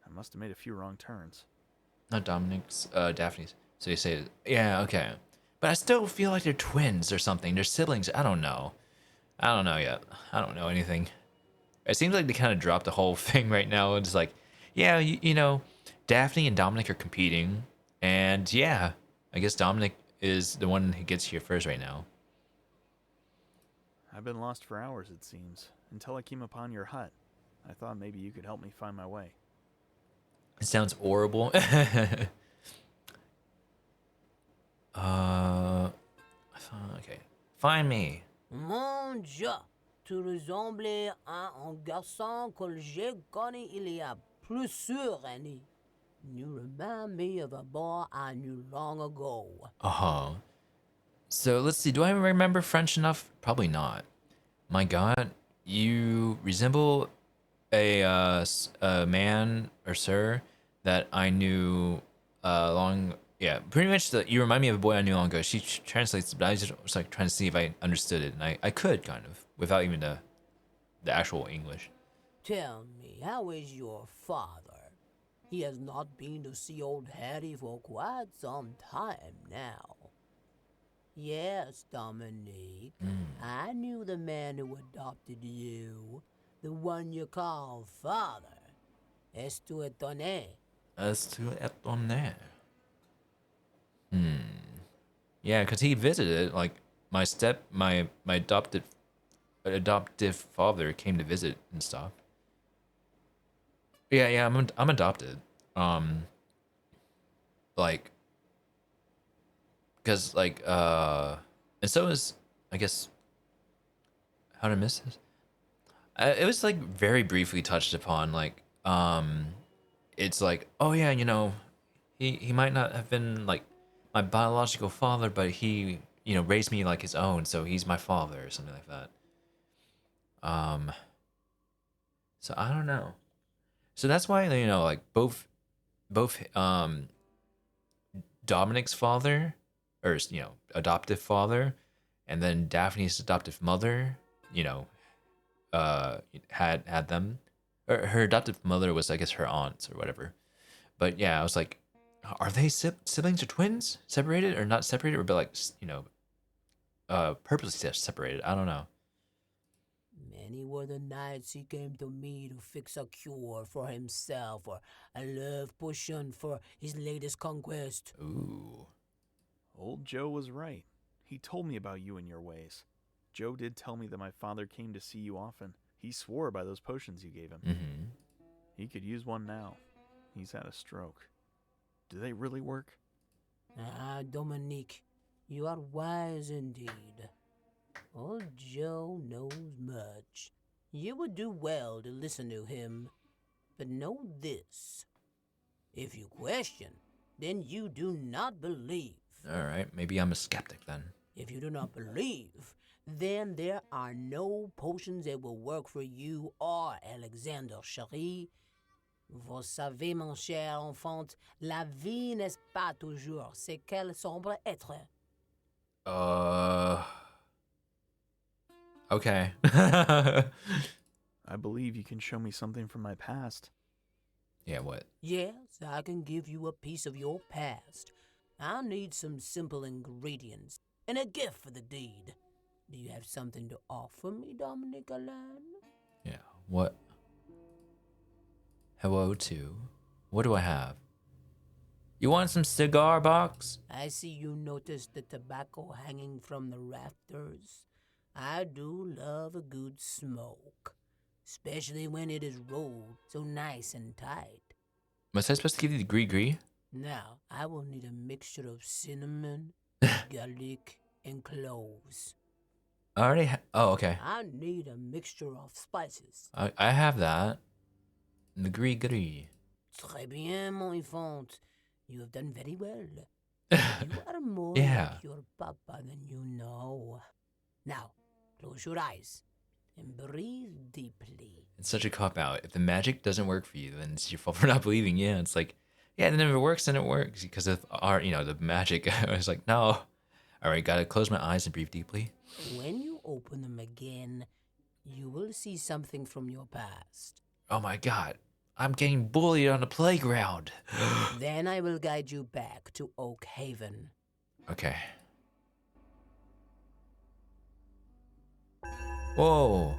I must have made a few wrong turns. Not Dominic's, Daphne's. So you say, yeah, okay. But I still feel like they're twins or something. They're siblings. I don't know. I don't know yet. I don't know anything. It seems like they kind of dropped the whole thing right now. It's like, yeah, you know, Daphne and Dominic are competing. And yeah, I guess Dominic is the one who gets here first right now. I've been lost for hours, it seems, until I came upon your hut. I thought maybe you could help me find my way. It sounds horrible. Okay. Find me. Mon Dieu, tu ressembles à un garçon que j'ai connu il y a plusieurs années. You remind me of a boy I knew long ago. Uh-huh. So let's see. Do I remember French enough? Probably not. My God, you resemble a man or sir that I knew long. Yeah, pretty much. You remind me of a boy I knew long ago. She translates, but I just was like trying to see if I understood it, and I could kind of without even the actual English. Tell me, how is your father? He has not been to see old Harry for quite some time now. Yes, Dominique. I knew the man who adopted you. The one you call father. Es-tu étonné? Est-tu étonné? Yeah, because he visited, like, my adoptive father came to visit and stuff. Yeah, I'm adopted. Like, because, like, and so is, I guess, how did I miss this? It was, like, very briefly touched upon, like, it's like, oh, yeah, you know, he might not have been, like, my biological father, but he, you know, raised me like his own, so he's my father, or something like that. So I don't know. So that's why, you know, like, both, Dominic's father, or, you know, adoptive father, and then Daphne's adoptive mother, you know, had them. Or her adoptive mother was, I guess, her aunt or whatever. But yeah, I was like, are they siblings or twins? Separated or not separated? Or, but like, you know, purposely separated? I don't know. Many were the nights he came to me to fix a cure for himself or a love potion for his latest conquest. Ooh. Old Joe was right. He told me about you and your ways. Joe did tell me that my father came to see you often. He swore by those potions you gave him. Mm-hmm. He could use one now. He's had a stroke. Do they really work? Ah, Dominique, you are wise indeed. Old Joe knows much. You would do well to listen to him. But know this. If you question, then you do not believe. All right, maybe I'm a skeptic then. If you do not believe, then there are no potions that will work for you or Alexander, chérie. Vous savez, mon cher enfant, la vie n'est pas toujours ce qu'elle semble être. Okay. I believe you can show me something from my past. Yeah, what? Yes, I can give you a piece of your past. I need some simple ingredients and a gift for the deed. Do you have something to offer me, Dominique Alain? Yeah, what? Hello, too. What do I have? You want some cigar box? I see you noticed the tobacco hanging from the rafters. I do love a good smoke, especially when it is rolled so nice and tight. Was I supposed to give you the gree? Now, I will need a mixture of cinnamon, garlic, and cloves. I already oh, okay. I need a mixture of spices. I have that. The gree. Très bien, mon enfant. You have done very well. You are more Yeah. like your papa than you know. Now, close your eyes and breathe deeply. It's such a cop-out. If the magic doesn't work for you, then it's your fault for not believing. Yeah, it's like, yeah, then if it works, then it works. Because of our, the magic, I was like, no. All right, gotta close my eyes and breathe deeply. When you open them again, you will see something from your past. Oh my god. I'm getting bullied on the playground. Then I will guide you back to Oakhaven. Okay. Whoa.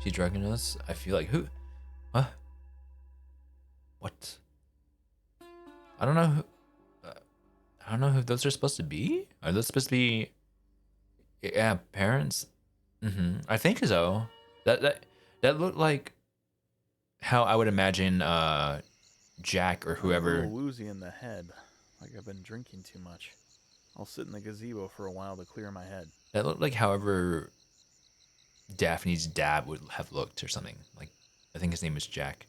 She's drugging us? I feel like who? Huh? What? I don't know who. I don't know who those are supposed to be. Are those supposed to be? Yeah, parents. I think so. That looked like how I would imagine Jack or I'm a whoever. little woozy in the head, like I've been drinking too much. I'll sit in the gazebo for a while to clear my head. That looked like however Daphne's dad would have looked or something. Like, I think his name was Jack.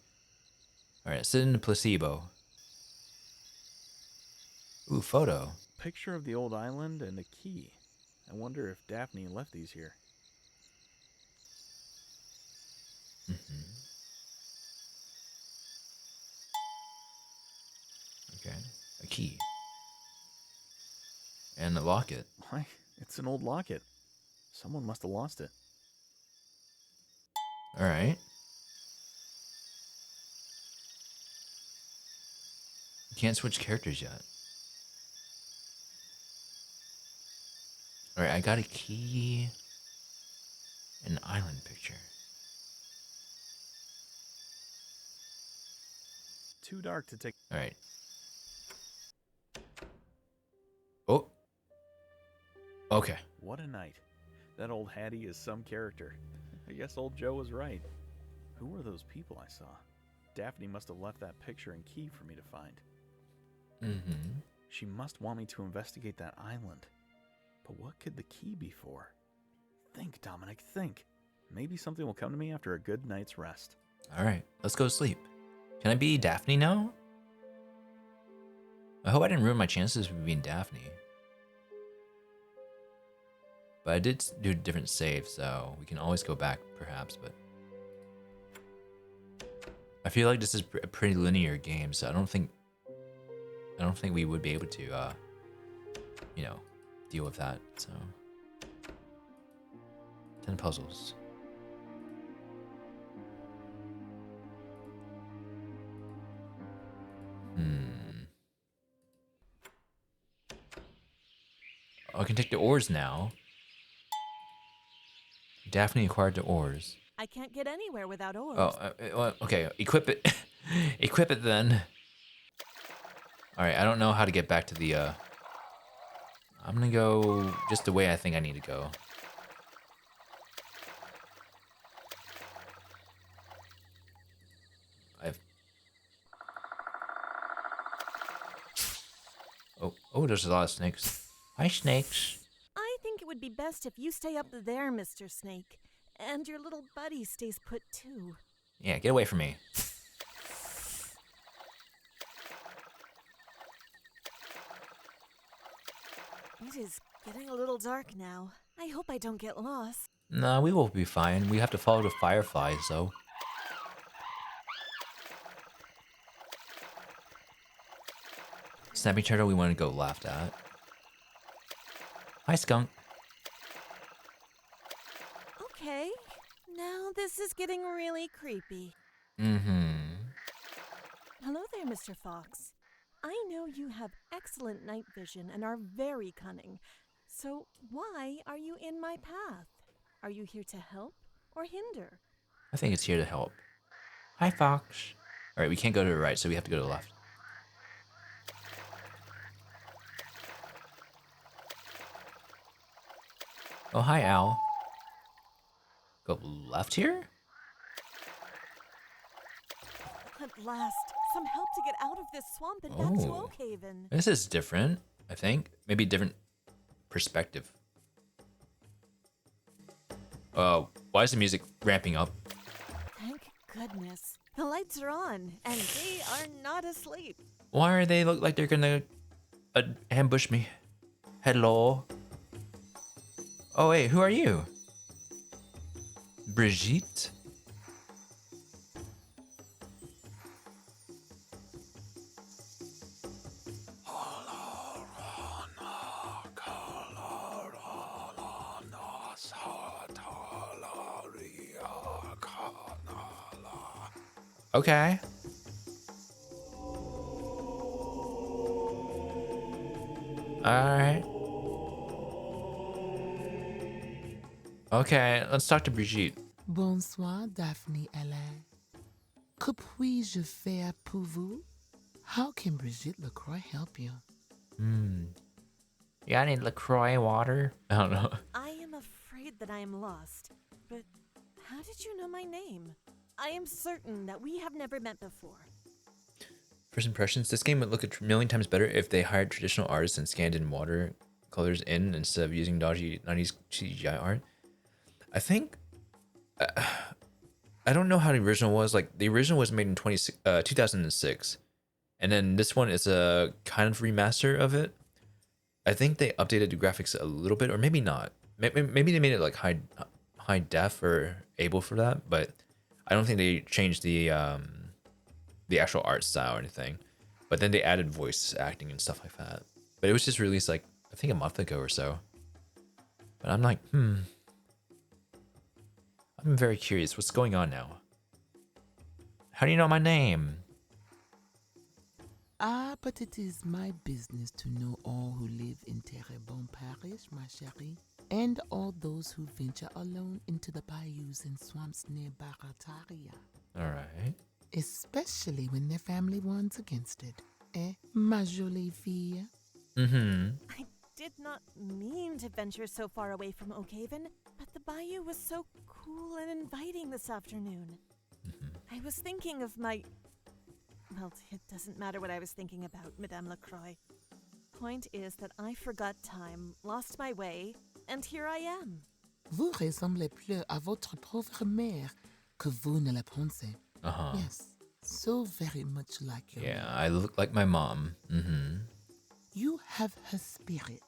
All right, sit in the placebo. Ooh, photo. Picture of the old island and a key. I wonder if Daphne left these here. Okay, a key. And a locket. Why? It's an old locket. Someone must have lost it. All right. You can't switch characters yet. All right, I got a key. An island picture. Too dark to take. All right. Oh. Okay. What a night. That old Hattie is some character. I guess old Joe was right. Who were those people I saw? Daphne must have left that picture and key for me to find. She must want me to investigate that island. But what could the key be for? Think, Dominic, think. Maybe something will come to me after a good night's rest. All right, let's go sleep. Can I be Daphne now? I hope I didn't ruin my chances of being Daphne. But I did do a different save, so we can always go back, perhaps, but... I feel like this is a pretty linear game, so I don't think we would be able to, deal with that, so... 10 puzzles. Oh, I can take the oars now. Daphne acquired the oars. I can't get anywhere without oars. Oh, well, okay. Equip it. Equip it then. All right, I don't know how to get back to the. I'm gonna go just the way I think I need to go. Oh, there's a lot of snakes. Hi, snakes. I think it would be best if you stay up there, Mr. Snake. And your little buddy stays put too. Yeah, get away from me. It is getting a little dark now. I hope I don't get lost. Nah, we will be fine. We have to follow the fireflies, though. Snappy turtle, we want to go left at. Hi, skunk. Okay, now this is getting really creepy. Mm-hmm. Hello there, Mr. Fox. I know you have excellent night vision and are very cunning. So why are you in my path? Are you here to help or hinder? I think it's here to help. Hi, Fox. All right, we can't go to the right, so we have to go to the left. Oh, hi, Owl. Go left here? At last, some help to get out of this swamp and back to Oh. Oakhaven. This is different, I think. Maybe different perspective. Why is the music ramping up? Thank goodness. The lights are on, and they are not asleep. Why are they look like they're gonna ambush me? Hello? Oh, wait, who are you? Brigitte? Okay. Alright. Okay, let's talk to Brigitte. Bonsoir, Daphne Ellen. Que puis-je faire pour vous? How can Brigitte LaCroix help you? Yeah, I need LaCroix water. I don't know. I am afraid that I am lost. But how did you know my name? I am certain that we have never met before. First impressions, this game would look a million times better if they hired traditional artists and scanned in watercolors in instead of using dodgy 90s CGI art. I think... I don't know how the original was. Like, the original was made in 2006. And then this one is a kind of remaster of it. I think they updated the graphics a little bit, or maybe not. Maybe they made it like high def or able for that, but I don't think they changed the actual art style or anything. But then they added voice acting and stuff like that. But it was just released like I think a month ago or so. But I'm like, I'm very curious. What's going on now? How do you know my name? Ah, but it is my business to know all who live in Terrebonne Parish, ma chérie, and all those who venture alone into the bayous and swamps near Barataria. All right. Especially when their family warns against it. Eh, ma jolie fille? Mm-hmm. I did not mean to venture so far away from Oakhaven, but the bayou was so cool and inviting this afternoon. I was thinking of my... Well, it doesn't matter what I was thinking about, Madame Lacroix. Point is that I forgot time, lost my way, and here I am. Vous ressemblez plus à votre pauvre mère que vous ne la pensez. Uh-huh. Yes, so very much like your Yeah, mother. I look like my mom. Mm-hmm. You have her spirit.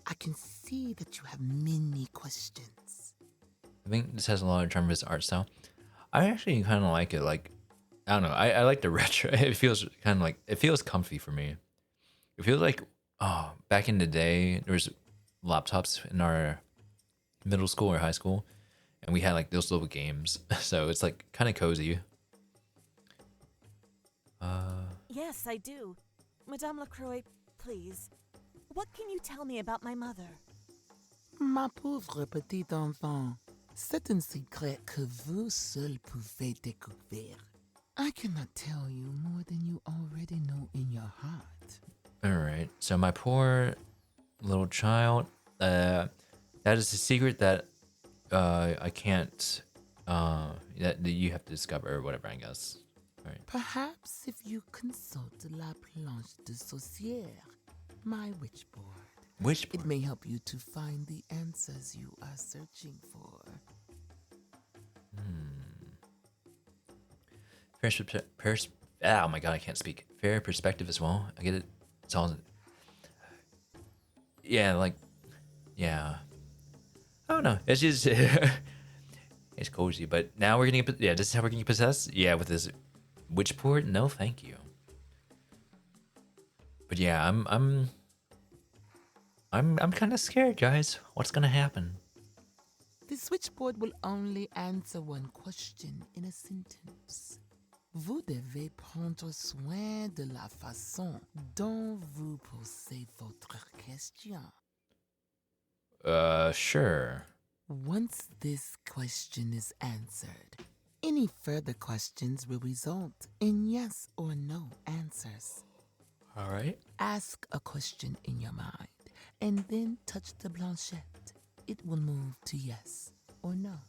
I can see that you have many questions. I think this has a lot of charm of his art style. I actually kind of like it. Like, I don't know. I like the retro. It feels kind of like, it feels comfy for me. It feels like, oh, back in the day, there was laptops in our middle school or high school, and we had like those little games. So it's like kind of cozy. Yes, I do. Madame Lacroix, please. What can you tell me about my mother? Ma pauvre petite enfant, c'est un secret que vous seul pouvez découvrir. I cannot tell you more than you already know in your heart. All right. So my poor little child. That is a secret that I can't. That you have to discover or whatever. I guess. All right. Perhaps if you consult La Planche de Sorcière, my witchboard, Which it may help you to find the answers you are searching for. Oh my god, I can't speak. Fair perspective as well. I get it. It's all. Yeah, like, yeah. I don't know. It's just it's cozy. But now we're getting this is how we're getting possessed. Yeah, with this witch board. No, thank you. But yeah, I'm kind of scared, guys. What's gonna happen? The switchboard will only answer one question in a sentence. Vous devez prendre soin de la façon dont vous posez votre question. Sure. Once this question is answered, any further questions will result in yes or no answers. All right. Ask a question in your mind and then touch the planchette. It will move to yes or no.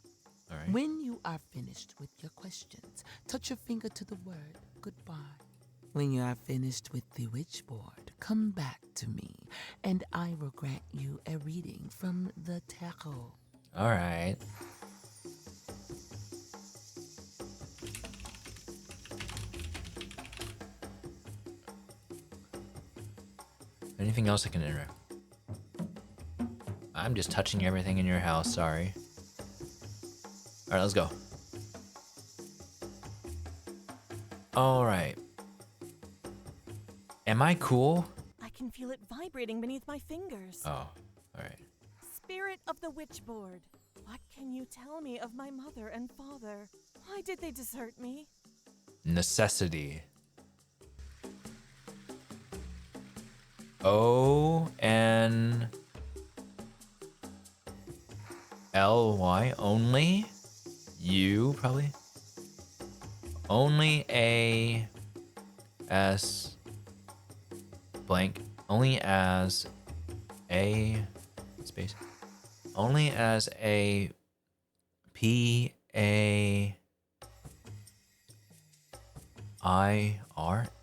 All right. When you are finished with your questions, touch your finger to the word goodbye. When you are finished with the witchboard, come back to me and I will grant you a reading from the tarot. All right. Anything else I can enter? I'm just touching everything in your house, sorry. Alright, let's go. Alright. Am I cool? I can feel it vibrating beneath my fingers. Oh, alright. Spirit of the witchboard, what can you tell me of my mother and father? Why did they desert me? Necessity. O-N-L-Y, only? You, probably? Only a S blank. Only as a space. Only as a P-A-I-R.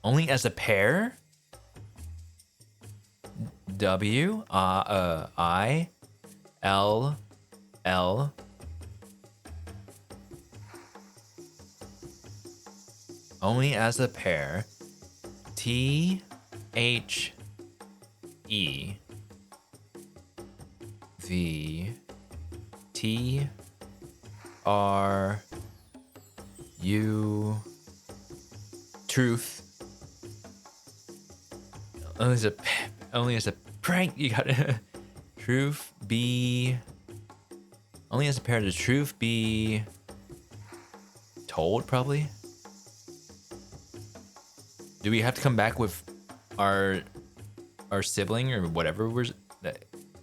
Only as a pair? W-I-L-L. Only as a pair. T-H-E-V-T-R-U. Truth. Only as a prank. You got it. Truth be. Only as a pair. Does truth be told? Probably. Do we have to come back with our sibling or whatever we're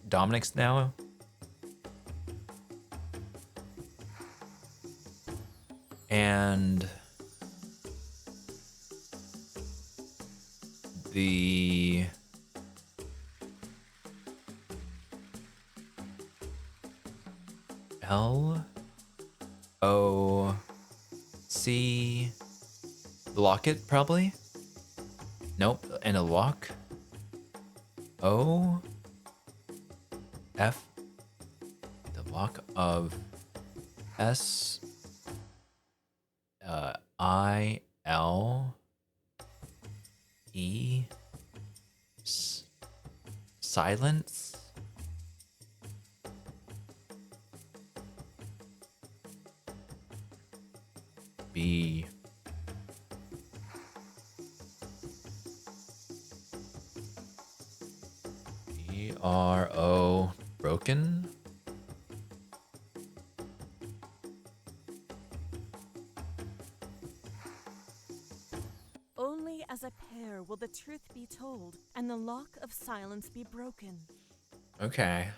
Dominic's now? And the L-O-C lock it probably? Nope, and a lock. O F the lock of S I L E silence. B B-R-O broken. Only as a pair will the truth be told and the lock of silence be broken. Okay.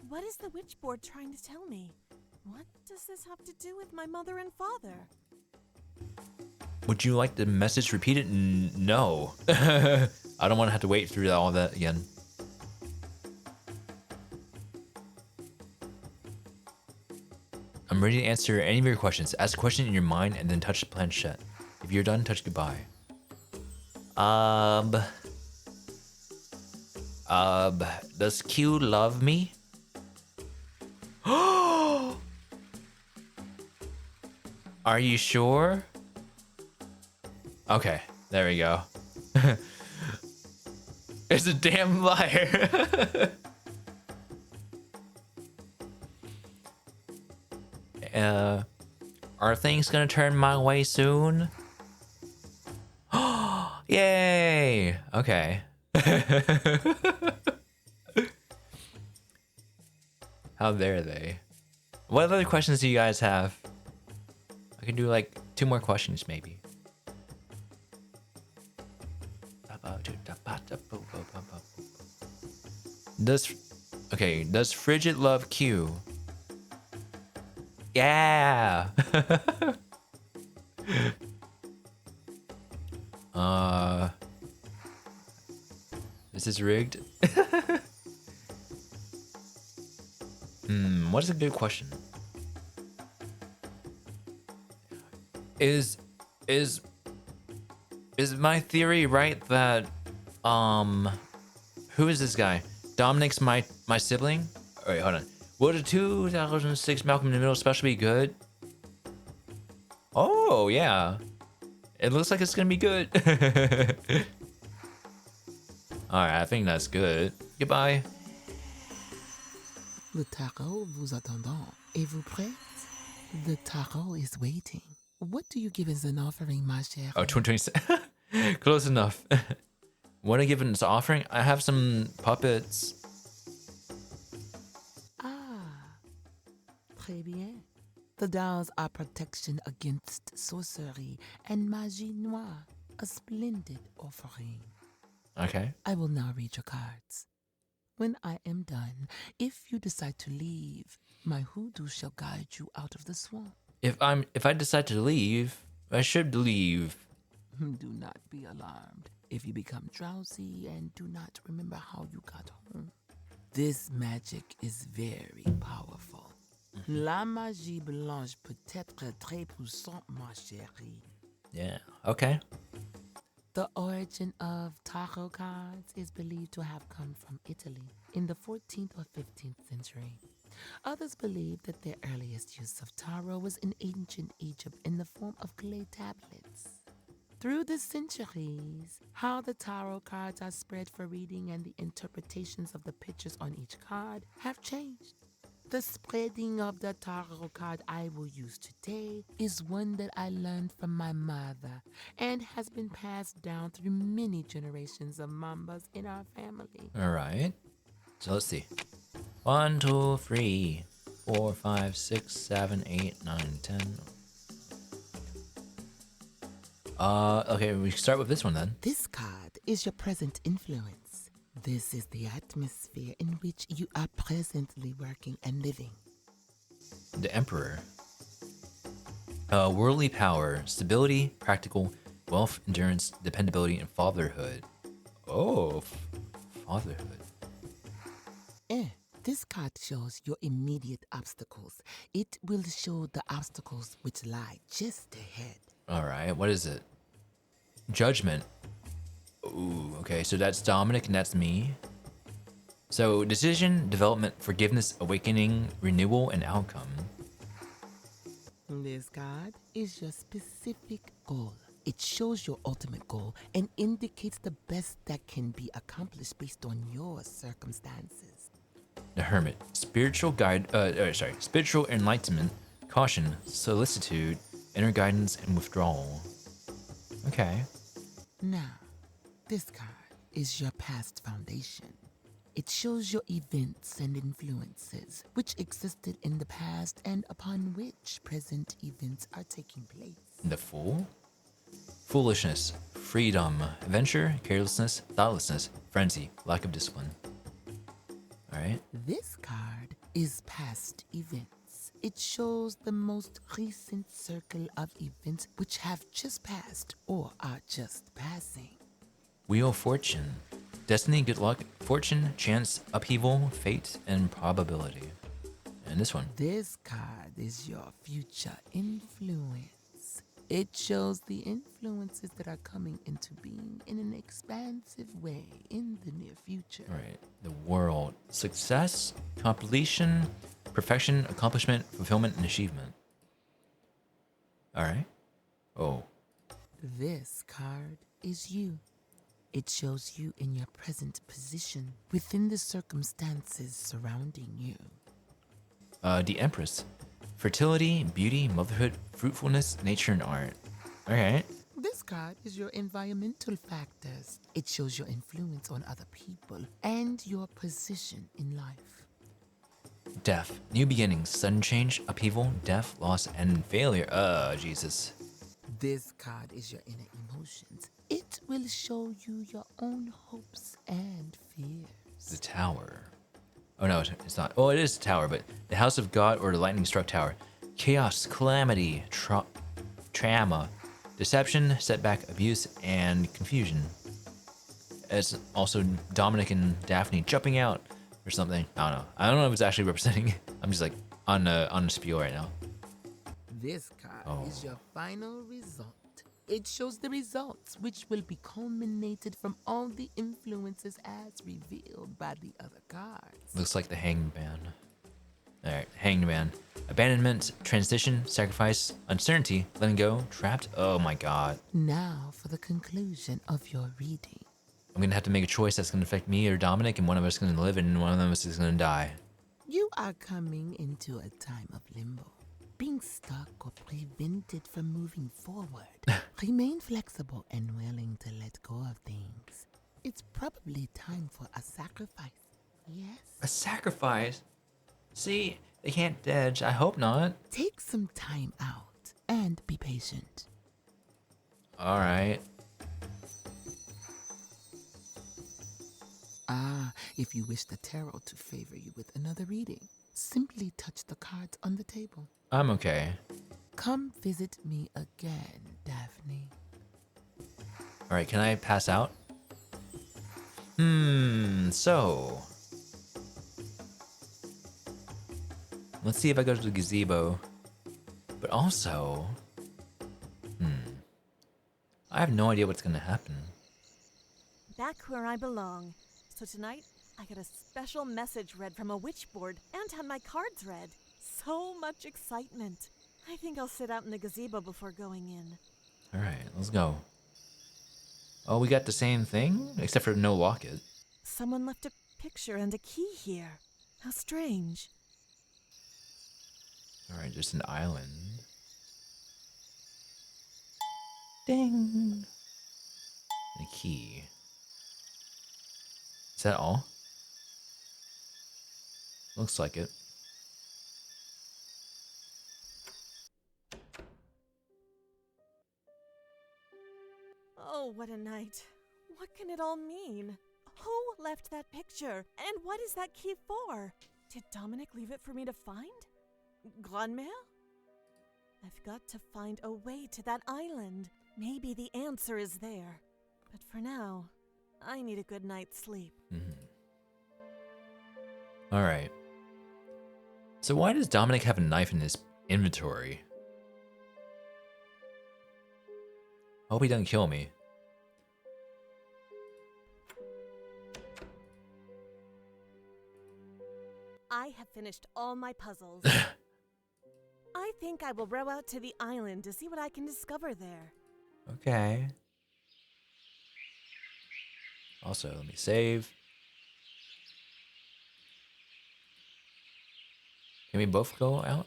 What is the witchboard trying to tell me? What does this have to do with my mother and father? Would you like the message repeated? No. I don't want to have to wait through all that again. I'm ready to answer any of your questions. Ask a question in your mind and then touch the planchette. If you're done, touch goodbye. Does Q love me? Are you sure? Okay, there we go. It's a damn liar. Are things gonna turn my way soon? Yay! Okay. How dare they? What other questions do you guys have? I can do like 2 more questions maybe. Does Frigid love Q? Yeah. This is rigged. What is a good question? Is my theory right that who is this guy? Dominic's my sibling? All right, hold on. Would a 2006 Malcolm in the Middle special be good? Oh yeah, it looks like it's gonna be good. All right, I think that's good. Goodbye. Le tarot vous attendant. Êtes-vous prête? The tarot is waiting. What do you give as an offering, ma chère? Oh, 2026. Close enough. What I give as an offering? I have some puppets. Très bien. The dolls are protection against sorcery and magie noire. A splendid offering. Okay. I will now read your cards. When I am done, if you decide to leave, my hoodoo shall guide you out of the swamp. If I decide to leave, I should leave. Do not be alarmed if you become drowsy and do not remember how you got home. This magic is very powerful. La magie blanche peut être très puissante, ma chérie. Yeah. Okay. The origin of tarot cards is believed to have come from Italy in the 14th or 15th century. Others believe that their earliest use of tarot was in ancient Egypt in the form of clay tablets. Through the centuries, how the tarot cards are spread for reading and the interpretations of the pictures on each card have changed. The spreading of the tarot card I will use today is one that I learned from my mother and has been passed down through many generations of mambas in our family. All right. So let's see. 1, 2, 3, 4, 5, 6, 7, 8, 9, 10. Okay, we start with this one then. This card is your present influence. This is the atmosphere in which you are presently working and living. The Emperor. Worldly power, stability, practical, wealth, endurance, dependability, and fatherhood. Oh, fatherhood. This card shows your immediate obstacles. It will show the obstacles which lie just ahead. All right, what is it? Judgment. Ooh, okay, so that's Dominic and that's me. So decision, development, forgiveness, awakening, renewal, and outcome. This card is your specific goal. It shows your ultimate goal and indicates the best that can be accomplished based on your circumstances. The Hermit. Spiritual spiritual enlightenment, caution, solicitude, inner guidance, and withdrawal. Okay. Now, this card is your past foundation. It shows your events and influences which existed in the past and upon which present events are taking place. The Fool. Foolishness, freedom, adventure, carelessness, thoughtlessness, frenzy, lack of discipline. All right. This card is past events. It shows the most recent circle of events which have just passed or are just passing. Wheel of Fortune. Destiny, good luck, fortune, chance, upheaval, fate, and probability. And this one. This card is your future influence. It shows the influences that are coming into being in an expansive way in the near future. All right. The world. Success, completion, perfection, accomplishment, fulfillment, and achievement. All right. Oh. This card is you. It shows you in your present position within the circumstances surrounding you. The Empress. Fertility, beauty, motherhood, fruitfulness, nature, and art. All right. This card is your environmental factors. It shows your influence on other people and your position in life. Death. New beginnings, sudden change, upheaval, death, loss, and failure. Jesus. This card is your inner emotions. It will show you your own hopes and fears. The Tower. Oh no, it's not. Oh, it is the Tower, but the House of God or the Lightning Struck Tower. Chaos, calamity, trauma, deception, setback, abuse, and confusion. It's also Dominic and Daphne jumping out or something. I don't know. I don't know if it's actually representing. I'm just like on a spiel right now. This card is your final result. It shows the results which will be culminated from all the influences as revealed by the other cards. Looks like the Hanged Man. All right, Hanged Man. Abandonment, transition, sacrifice, uncertainty, letting go, trapped. Oh my God. Now for the conclusion of your reading. I'm gonna have to make a choice that's gonna affect me or Dominic, and one of us is gonna live and one of us is gonna die. You are coming into a time of limbo. Being stuck or prevented from moving forward. Remain flexible and willing to let go of things. It's probably time for a sacrifice. Yes? A sacrifice? See, they can't dodge. I hope not. Take some time out and be patient. All right. If you wish the tarot to favor you with another reading, simply touch the cards on the table. I'm okay. Come visit me again, Daphne. All right, can I pass out? So. Let's see if I go to the gazebo. But also, I have no idea what's gonna happen. Back where I belong. So tonight, I got a special message read from a witchboard and had my cards read. So much excitement. I think I'll sit out in the gazebo before going in. All right, let's go. Oh, we got the same thing, except for no locket. Someone left a picture and a key here. How strange. All right, just an island. Ding. And a key. Is that all? Looks like it. Oh, what a night. What can it all mean? Who left that picture? And what is that key for? Did Dominic leave it for me to find? Grandmère? I've got to find a way to that island. Maybe the answer is there. But for now, I need a good night's sleep. All right. So why does Dominic have a knife in his inventory? Hope he doesn't kill me. I have finished all my puzzles. I think I will row out to the island to see what I can discover there. Okay. Also, let me save. Can we both go out?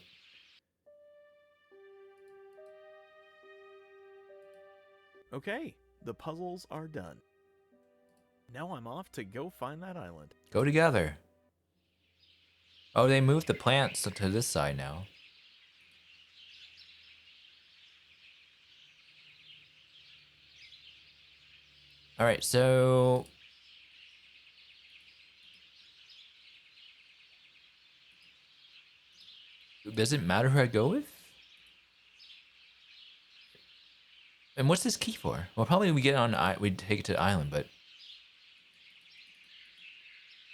Okay, the puzzles are done. Now I'm off to go find that island. Go together. Oh, they moved the plants to this side now. All right, so Does it matter who I go with? And what's this key for? Well, probably we get on. We take it to the island, but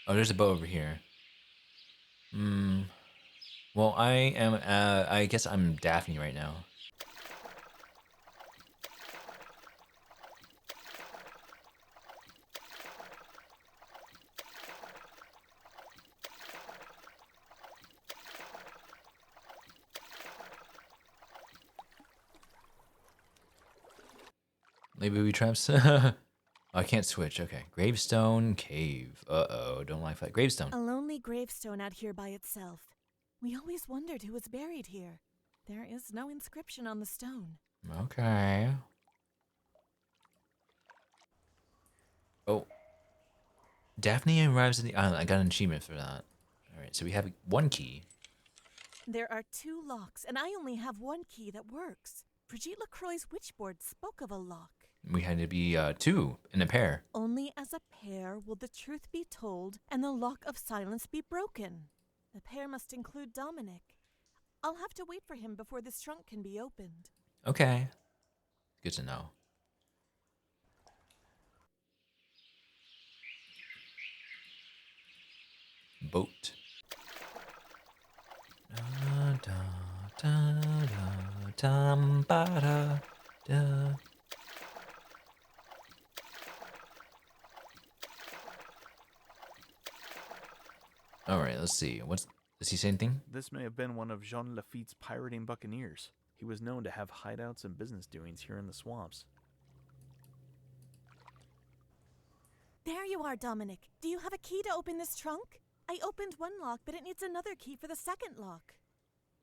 oh, there's a boat over here. Hmm. Well, I am. I guess I'm Daphne right now. Maybe we traps. Oh, I can't switch. Okay. Gravestone cave. Uh-oh. Don't like that. Gravestone. A lonely gravestone out here by itself. We always wondered who was buried here. There is no inscription on the stone. Okay. Oh. Daphne arrives at the island. I got an achievement for that. Alright, so we have one key. There are 2 locks, and I only have 1 key that works. Brigitte Lacroix's witchboard spoke of a lock. We had to be 2 in a pair. Only as a pair will the truth be told and the lock of silence be broken. The pair must include Dominic. I'll have to wait for him before this trunk can be opened. Okay. Good to know. Boat. Da, da, da, da, dum, ba, da, da. All right, let's see. Does he say anything? This may have been one of Jean Lafitte's pirating buccaneers. He was known to have hideouts and business doings here in the swamps. There you are, Dominic. Do you have a key to open this trunk? I opened 1 lock, but it needs another key for the 2nd lock.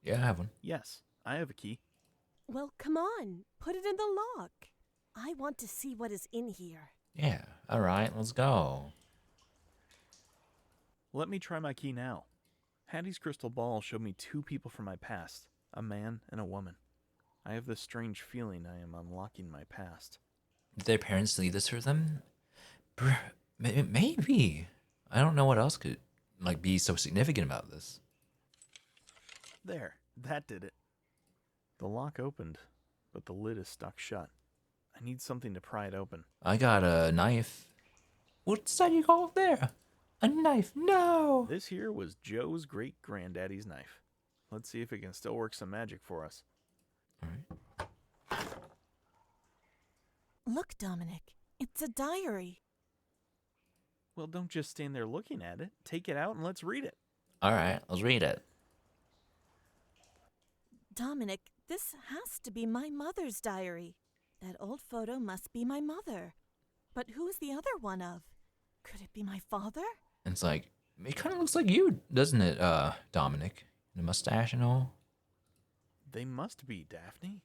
Yeah, I have one. Yes, I have a key. Well, come on. Put it in the lock. I want to see what is in here. Yeah, all right, let's go. Let me try my key now. Hattie's crystal ball showed me 2 people from my past, a man and a woman. I have this strange feeling I am unlocking my past. Did their parents leave this for them? Maybe. I don't know what else could be so significant about this. There, that did it. The lock opened, but the lid is stuck shut. I need something to pry it open. I got a knife. What's that you got there? A knife? No! This here was Joe's great-granddaddy's knife. Let's see if it can still work some magic for us. All right. Look, Dominic. It's a diary. Well, don't just stand there looking at it. Take it out and let's read it. All right, let's read it. Dominic, this has to be my mother's diary. That old photo must be my mother. But who's the other one of? Could it be my father? And it's like, it kind of looks like you, doesn't it, Dominic? The mustache and all. They must be, Daphne.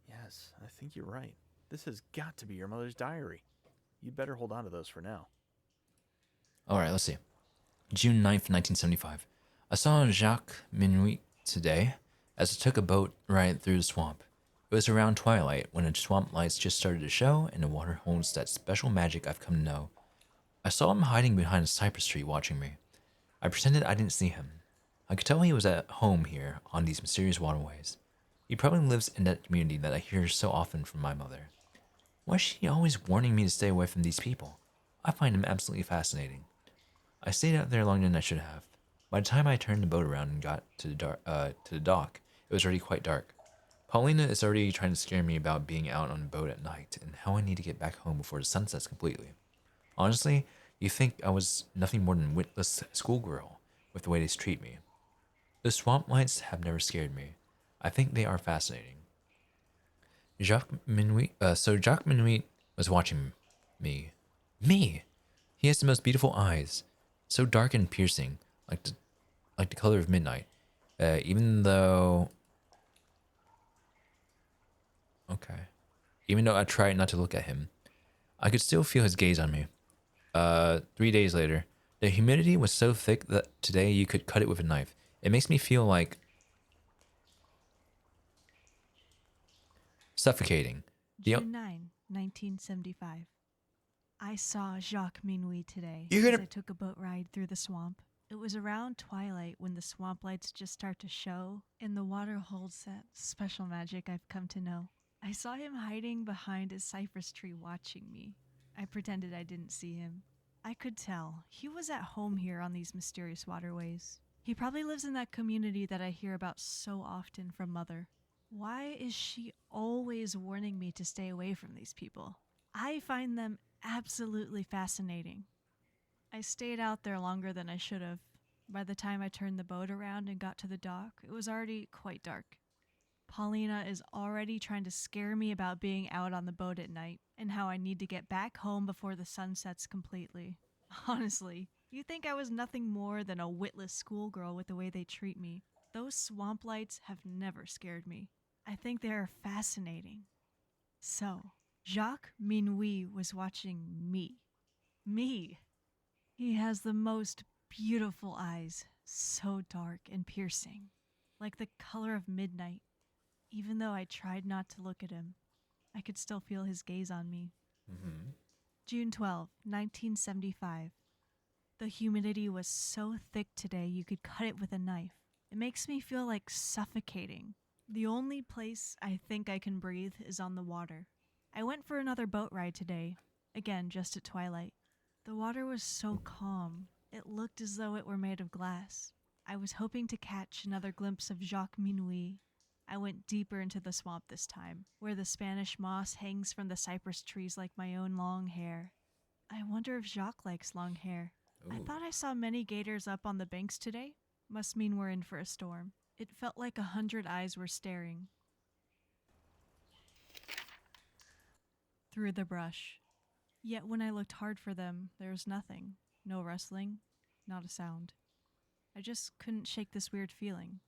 Yes, I think you're right. This has got to be your mother's diary. You'd better hold on to those for now. All right, let's see. June 9th, 1975. I saw Jacques Minuit today as I took a boat ride through the swamp. It was around twilight when the swamp lights just started to show and the water holds that special magic I've come to know. I saw him hiding behind a cypress tree watching me. I pretended I didn't see him. I could tell he was at home here on these mysterious waterways. He probably lives in that community that I hear so often from my mother. Why is she always warning me to stay away from these people? I find him absolutely fascinating. I stayed out there longer than I should have. By the time I turned the boat around and got to the dock, it was already quite dark. Paulina is already trying to scare me about being out on a boat at night and how I need to get back home before the sun sets completely. Honestly, you think I was nothing more than a witless schoolgirl with the way they treat me. The swamp lights have never scared me. I think they are fascinating. Jacques Minuit was watching me. Me! He has the most beautiful eyes, so dark and piercing, like the color of midnight. Even though I tried not to look at him, I could still feel his gaze on me. 3 days later, the humidity was so thick that today you could cut it with a knife. It makes me feel like suffocating. June 9, 1975. I saw Jacques Minuit today You're gonna- as I took a boat ride through the swamp. It was around twilight when the swamp lights just start to show, and the water holds that special magic I've come to know. I saw him hiding behind a cypress tree watching me. I pretended I didn't see him. I could tell he was at home here on these mysterious waterways. He probably lives in that community that I hear about so often from Mother. Why is she always warning me to stay away from these people? I find them absolutely fascinating. I stayed out there longer than I should have. By the time I turned the boat around and got to the dock, it was already quite dark. Paulina is already trying to scare me about being out on the boat at night and how I need to get back home before the sun sets completely. Honestly, you think I was nothing more than a witless schoolgirl with the way they treat me. Those swamp lights have never scared me. I think they are fascinating. So, Jacques Minuit was watching me. Me! He has the most beautiful eyes, so dark and piercing, like the color of midnight. Even though I tried not to look at him, I could still feel his gaze on me. June 12, 1975. The humidity was so thick today you could cut it with a knife. It makes me feel like suffocating. The only place I think I can breathe is on the water. I went for another boat ride today, again just at twilight. The water was so calm, it looked as though it were made of glass. I was hoping to catch another glimpse of Jacques Minuit. I went deeper into the swamp this time, where the Spanish moss hangs from the cypress trees like my own long hair. I wonder if Jacques likes long hair. Ooh. I thought I saw many gators up on the banks today. Must mean we're in for a storm. It felt like 100 eyes were staring through the brush. Yet when I looked hard for them, there was nothing. No rustling, not a sound. I just couldn't shake this weird feeling.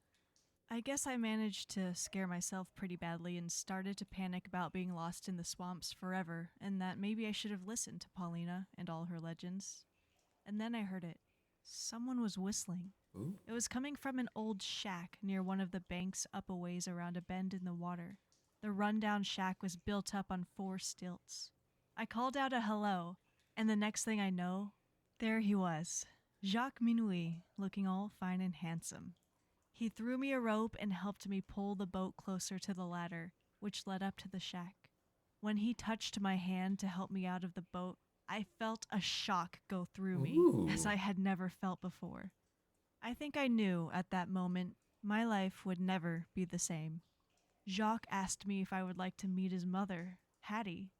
I guess I managed to scare myself pretty badly and started to panic about being lost in the swamps forever, and that maybe I should have listened to Paulina and all her legends. And then I heard it. Someone was whistling. Ooh. It was coming from an old shack near one of the banks up a ways around a bend in the water. The rundown shack was built up on 4 stilts. I called out a hello, and the next thing I know, there he was, Jacques Minuit, looking all fine and handsome. He threw me a rope and helped me pull the boat closer to the ladder, which led up to the shack. When he touched my hand to help me out of the boat, I felt a shock go through me, as I had never felt before. I think I knew at that moment my life would never be the same. Jacques asked me if I would like to meet his mother, Hattie.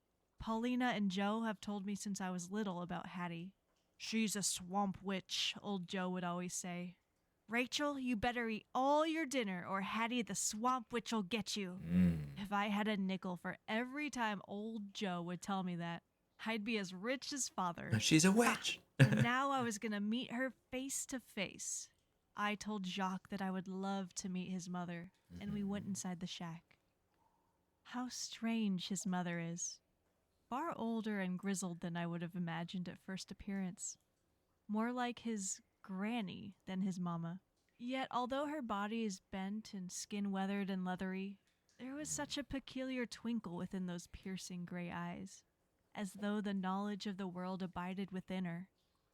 Paulina and Joe have told me since I was little about Hattie. She's a swamp witch, old Joe would always say. Rachel, you better eat all your dinner or Hattie the swamp witch will get you. If I had a nickel for every time old Joe would tell me that, I'd be as rich as father. She's a witch. And now I was going to meet her face to face. I told Jacques that I would love to meet his mother, and we went inside the shack. How strange his mother is. Far older and grizzled than I would have imagined at first appearance. More like his granny than his mama. Yet, although her body is bent and skin weathered and leathery, there was such a peculiar twinkle within those piercing gray eyes, as though the knowledge of the world abided within her.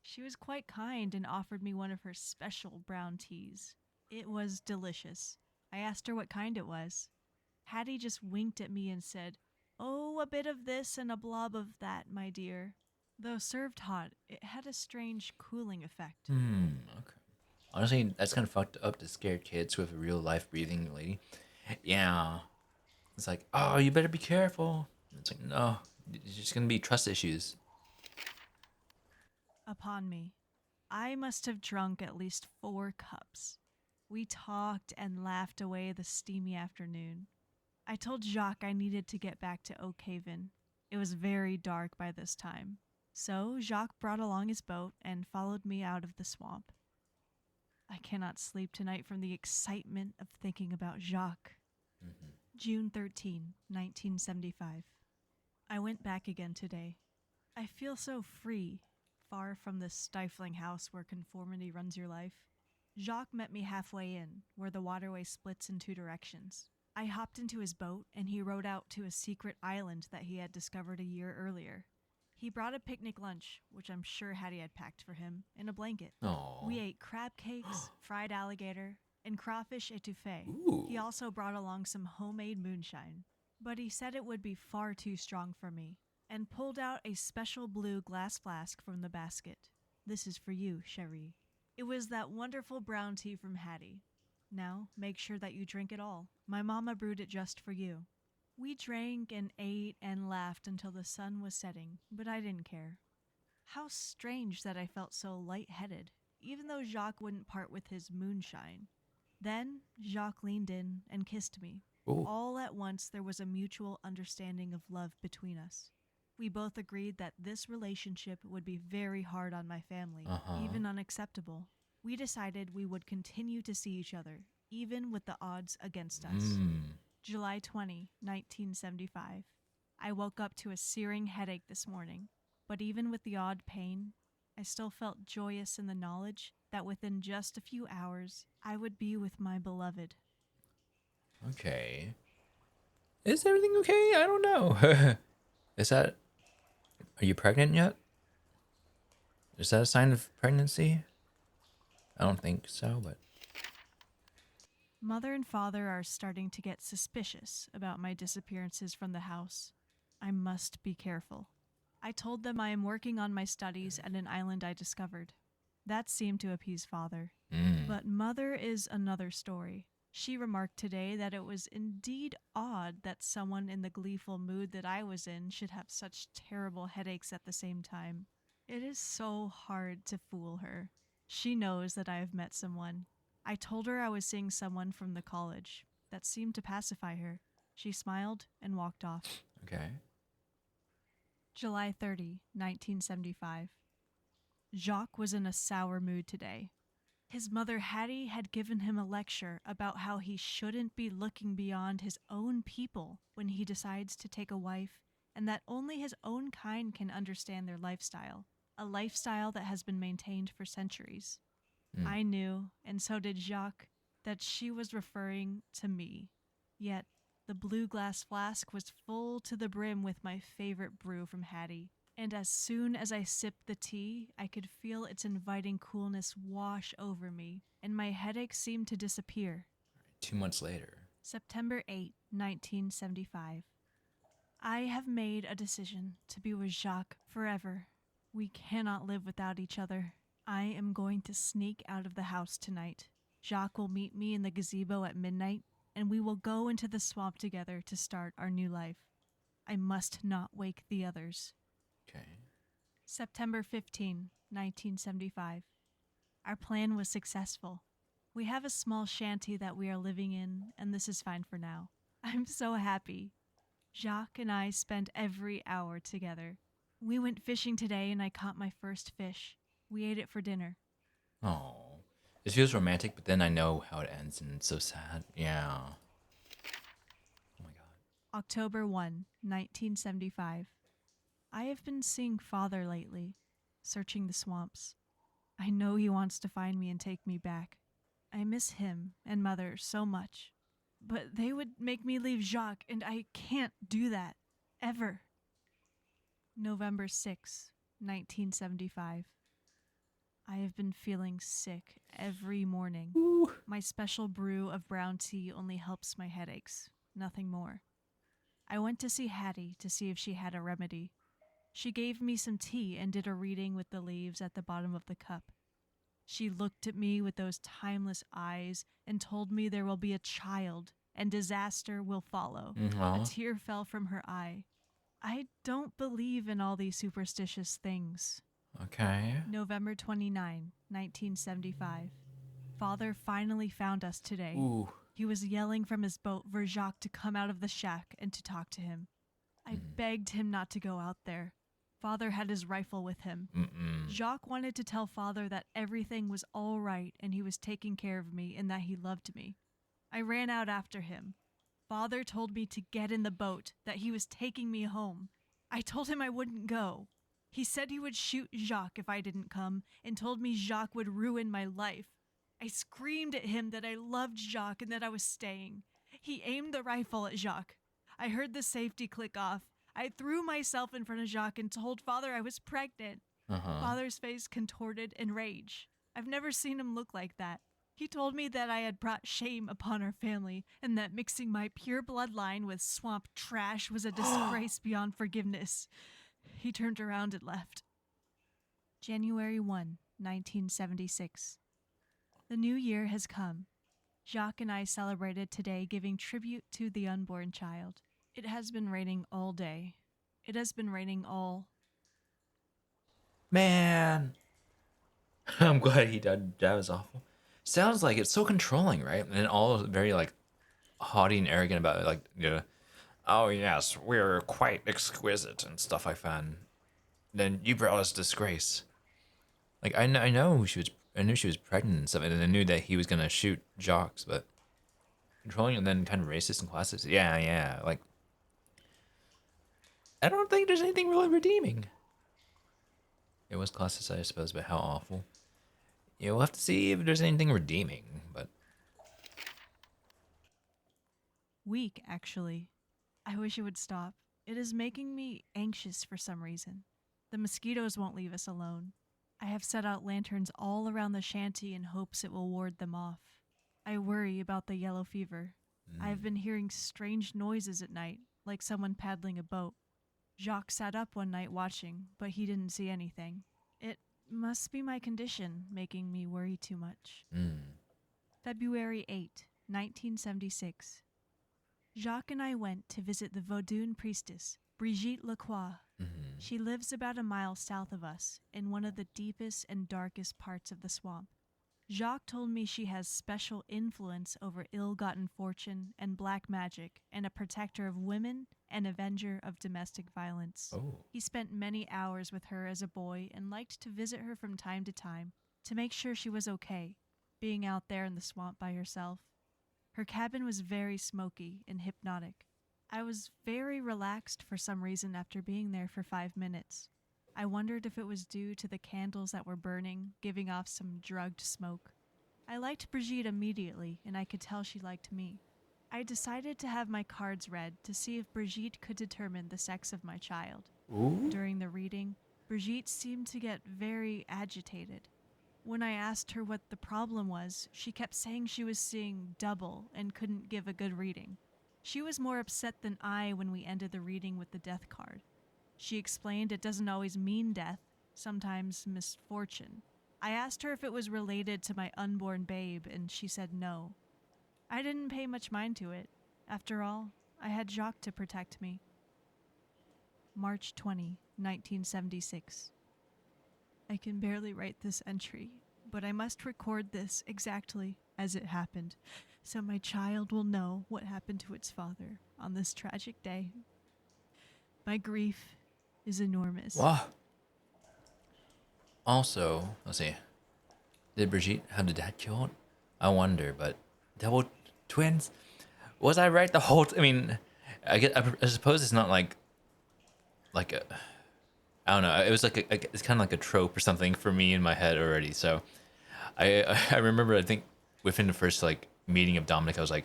She was quite kind and offered me one of her special brown teas. It was delicious. I asked her what kind it was. Hattie just winked at me and said, "Oh, a bit of this and a blob of that, my dear." Though served hot, it had a strange cooling effect. Okay. Honestly, that's kind of fucked up to scare kids with a real life breathing lady. Yeah. It's like, oh, you better be careful. It's like, no, it's just gonna be trust issues. Upon me, I must have drunk at least 4 cups. We talked and laughed away the steamy afternoon. I told Jacques I needed to get back to Oakhaven. It was very dark by this time. So Jacques brought along his boat and followed me out of the swamp. I cannot sleep tonight from the excitement of thinking about Jacques. June 13, 1975. I went back again today. I feel so free, far from this stifling house where conformity runs your life. Jacques met me halfway in, where the waterway splits in 2 directions. I hopped into his boat, and he rowed out to a secret island that he had discovered a year earlier. He brought a picnic lunch, which I'm sure Hattie had packed for him, in a blanket. Oh. We ate crab cakes, fried alligator, and crawfish etouffee. Ooh. He also brought along some homemade moonshine, but he said it would be far too strong for me, and pulled out a special blue glass flask from the basket. This is for you, Cherie. It was that wonderful brown tea from Hattie. Now, make sure that you drink it all. My mama brewed it just for you. We drank and ate and laughed until the sun was setting, but I didn't care. How strange that I felt so lightheaded, even though Jacques wouldn't part with his moonshine. Then, Jacques leaned in and kissed me. Ooh. All at once, there was a mutual understanding of love between us. We both agreed that this relationship would be very hard on my family, even unacceptable. We decided we would continue to see each other, even with the odds against us. July 20, 1975. I woke up to a searing headache this morning, but even with the odd pain, I still felt joyous in the knowledge that within just a few hours, I would be with my beloved. Okay. Is everything okay? I don't know. Are you pregnant yet? Is that a sign of pregnancy? I don't think so, but... Mother and father are starting to get suspicious about my disappearances from the house. I must be careful. I told them I am working on my studies at an island I discovered. That seemed to appease father. But mother is another story. She remarked today that it was indeed odd that someone in the gleeful mood that I was in should have such terrible headaches at the same time. It is so hard to fool her. She knows that I have met someone. I told her I was seeing someone from the college. That seemed to pacify her. She smiled and walked off. Okay. July 30, 1975. Jacques was in a sour mood today. His mother Hattie had given him a lecture about how he shouldn't be looking beyond his own people when he decides to take a wife, and that only his own kind can understand their lifestyle, a lifestyle that has been maintained for centuries. I knew, and so did Jacques, that she was referring to me. Yet, the blue glass flask was full to the brim with my favorite brew from Hattie, and as soon as I sipped the tea, I could feel its inviting coolness wash over me, and my headache seemed to disappear. 2 months later. September 8, 1975. I have made a decision to be with Jacques forever. We cannot live without each other. I am going to sneak out of the house tonight. Jacques will meet me in the gazebo at midnight, and we will go into the swamp together to start our new life. I must not wake the others. Okay. September 15, 1975. Our plan was successful. We have a small shanty that we are living in, and this is fine for now. I'm so happy. Jacques and I spent every hour together. We went fishing today, and I caught my first fish. We ate it for dinner. Oh. This feels romantic, but then I know how it ends, and it's so sad. Yeah. Oh my god. October 1, 1975. I have been seeing father lately, searching the swamps. I know he wants to find me and take me back. I miss him and mother so much. But they would make me leave Jacques, and I can't do that. Ever. November 6, 1975. I have been feeling sick every morning. Ooh. My special brew of brown tea only helps my headaches, nothing more. I went to see Hattie to see if she had a remedy. She gave me some tea and did a reading with the leaves at the bottom of the cup. She looked at me with those timeless eyes and told me there will be a child and disaster will follow. A tear fell from her eye. I don't believe in all these superstitious things. Okay. November 29, 1975. Father finally found us today. Ooh. He was yelling from his boat for Jacques to come out of the shack and to talk to him. I begged him not to go out there. Father had his rifle with him. Jacques wanted to tell Father that everything was all right and he was taking care of me and that he loved me. I ran out after him. Father told me to get in the boat, that he was taking me home. I told him I wouldn't go. He said he would shoot Jacques if I didn't come and told me Jacques would ruin my life. I screamed at him that I loved Jacques and that I was staying. He aimed the rifle at Jacques. I heard the safety click off. I threw myself in front of Jacques and told Father I was pregnant. Father's face contorted in rage. I've never seen him look like that. He told me that I had brought shame upon our family and that mixing my pure bloodline with swamp trash was a disgrace beyond forgiveness. He turned around and left. January 1, 1976. The new year has come. Jacques and I celebrated today, giving tribute to the unborn child. It has been raining all day. It has been raining all... Man. I'm glad he died. That was awful. Sounds like it's so controlling, right? And all very like haughty and arrogant about it. Like, you know, oh yes, we're quite exquisite and stuff like that. And then you brought us disgrace. Like I know she was. I knew she was pregnant and stuff, and I knew that he was gonna shoot Jocks, but controlling and then kind of racist and classist. Yeah. Like, I don't think there's anything really redeeming. It was classist, I suppose, but how awful. Yeah, we'll have to see if there's anything redeeming, but... Weak, actually. I wish it would stop. It is making me anxious for some reason. The mosquitoes won't leave us alone. I have set out lanterns all around the shanty in hopes it will ward them off. I worry about the yellow fever. I have been hearing strange noises at night, like someone paddling a boat. Jacques sat up one night watching, but he didn't see anything. It must be my condition making me worry too much. February 8, 1976. Jacques and I went to visit the Vaudoune priestess, Brigitte Lacroix. She lives about a mile south of us, in one of the deepest and darkest parts of the swamp. Jacques told me she has special influence over ill-gotten fortune and black magic, and a protector of women and avenger of domestic violence. He spent many hours with her as a boy and liked to visit her from time to time to make sure she was okay, being out there in the swamp by herself. Her cabin was very smoky and hypnotic. I was very relaxed for some reason after being there for 5 minutes. I wondered if it was due to the candles that were burning, giving off some drugged smoke. I liked Brigitte immediately, and I could tell she liked me. I decided to have my cards read to see if Brigitte could determine the sex of my child. During the reading, Brigitte seemed to get very agitated. When I asked her what the problem was, she kept saying she was seeing double and couldn't give a good reading. She was more upset than I when we ended the reading with the death card. She explained it doesn't always mean death, sometimes misfortune. I asked her if it was related to my unborn babe, and she said no. I didn't pay much mind to it. After all, I had Jacques to protect me. March 20, 1976. I can barely write this entry, but I must record this exactly as it happened, so my child will know what happened to its father on this tragic day. My grief is enormous. Wow. Also, let's see. Did Brigitte have the dad killed? I wonder, but double twins? Was I right the whole I mean, I suppose it's not like a, I don't know. It was like it's kind of like a trope or something for me in my head already. So I remember, I think within the first like meeting of Dominic, I was like,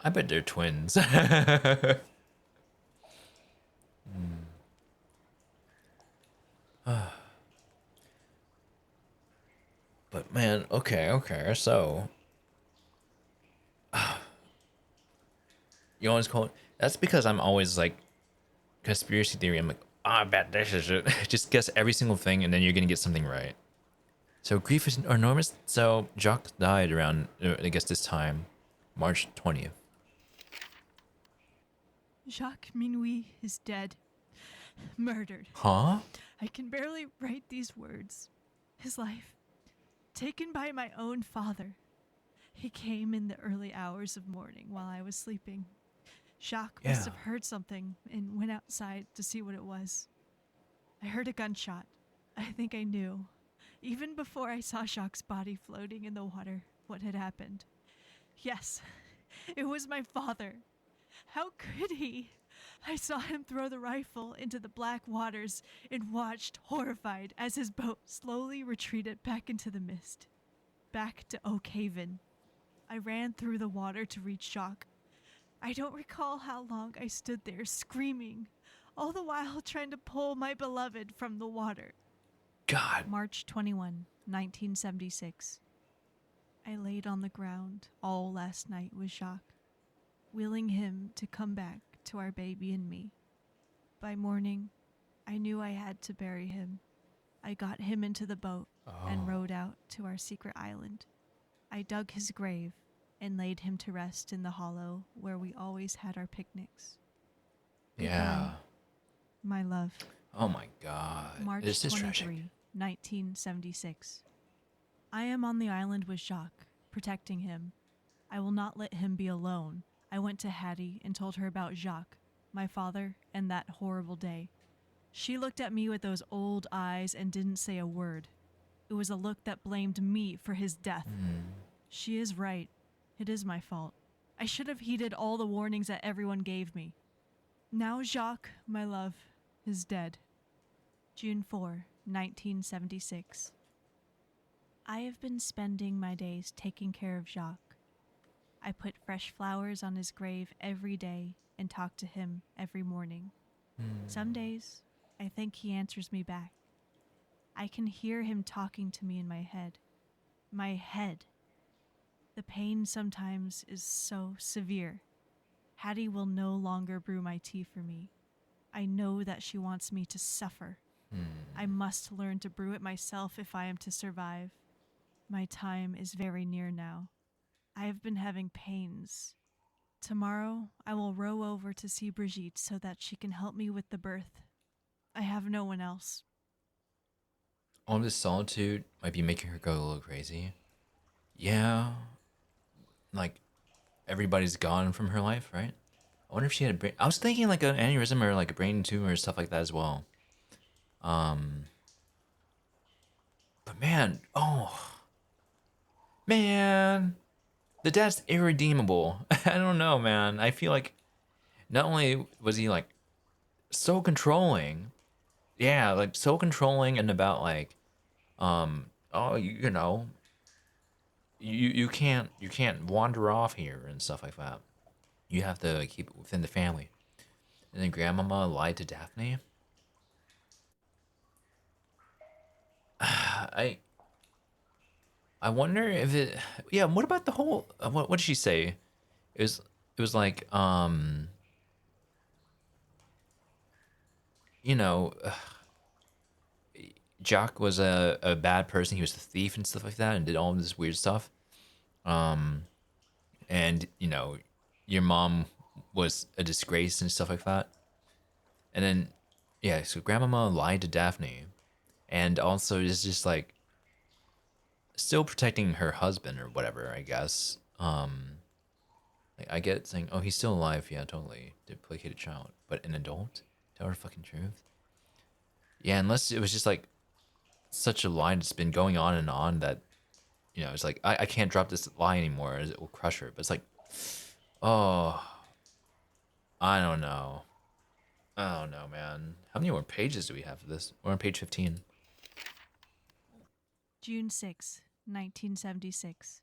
I bet they're twins. But man, okay. So you always call it. That's because I'm always like conspiracy theory. I'm like, oh, I bet this is it. Just guess every single thing, and then you're gonna get something right. So grief is enormous. So Jacques died around, I guess, this time, March 20th. Jacques Minuit is dead. Murdered. Huh? I can barely write these words. His life, taken by my own father. He came in the early hours of morning while I was sleeping. Jacques must have heard something and went outside to see what it was. I heard a gunshot. I think I knew, even before I saw Jacques' body floating in the water, what had happened. Yes, it was my father. How could he? I saw him throw the rifle into the black waters and watched, horrified, as his boat slowly retreated back into the mist. Back to Oakhaven. I ran through the water to reach Jacques. I don't recall how long I stood there screaming, all the while trying to pull my beloved from the water. God. March 21, 1976. I laid on the ground all last night with Jacques, willing him to come back to our baby and me. By morning, I knew I had to bury him. I got him into the boat and rowed out to our secret island. I dug his grave and laid him to rest in the hollow where we always had our picnics. Yeah. My love. Oh my God. March This is 23, tragic. 1976. I am on the island with Jacques, protecting him. I will not let him be alone. I went to Hattie and told her about Jacques, my father, and that horrible day. She looked at me with those old eyes and didn't say a word. It was a look that blamed me for his death. She is right. It is my fault. I should have heeded all the warnings that everyone gave me. Now Jacques, my love, is dead. June 4, 1976. I have been spending my days taking care of Jacques. I put fresh flowers on his grave every day and talk to him every morning. Some days, I think he answers me back. I can hear him talking to me in my head. My head. The pain sometimes is so severe. Hattie will no longer brew my tea for me. I know that she wants me to suffer. I must learn to brew it myself if I am to survive. My time is very near now. I have been having pains. Tomorrow, I will row over to see Brigitte so that she can help me with the birth. I have no one else. All this solitude might be making her go a little crazy. Yeah. Like, everybody's gone from her life, right? I wonder if she had a brain... I was thinking like an aneurysm or like a brain tumor or stuff like that as well. But man, man, the dad's irredeemable. I don't know, man. I feel like not only was he like so controlling, yeah, like so controlling and about like, you know, you can't wander off here and stuff like that. You have to keep it within the family. And then Grandmama lied to Daphne. I wonder if it. Yeah. What about the whole? What did she say? It was like you know, Jock was a bad person. He was a thief and stuff like that, and did all this weird stuff. And you know, your mom was a disgrace and stuff like that. And then, yeah, so Grandmama lied to Daphne, and also is just like still protecting her husband or whatever, I guess. Like I get saying, oh, he's still alive, yeah, totally, to placate a child, but an adult, tell her fucking truth. Yeah, unless it was just like such a lie that's been going on and on that, you know, it's like I can't drop this lie anymore, as it will crush her. But it's like, oh, I don't know. I don't know, man. How many more pages do we have for this? We're on page 15. June 6, 1976.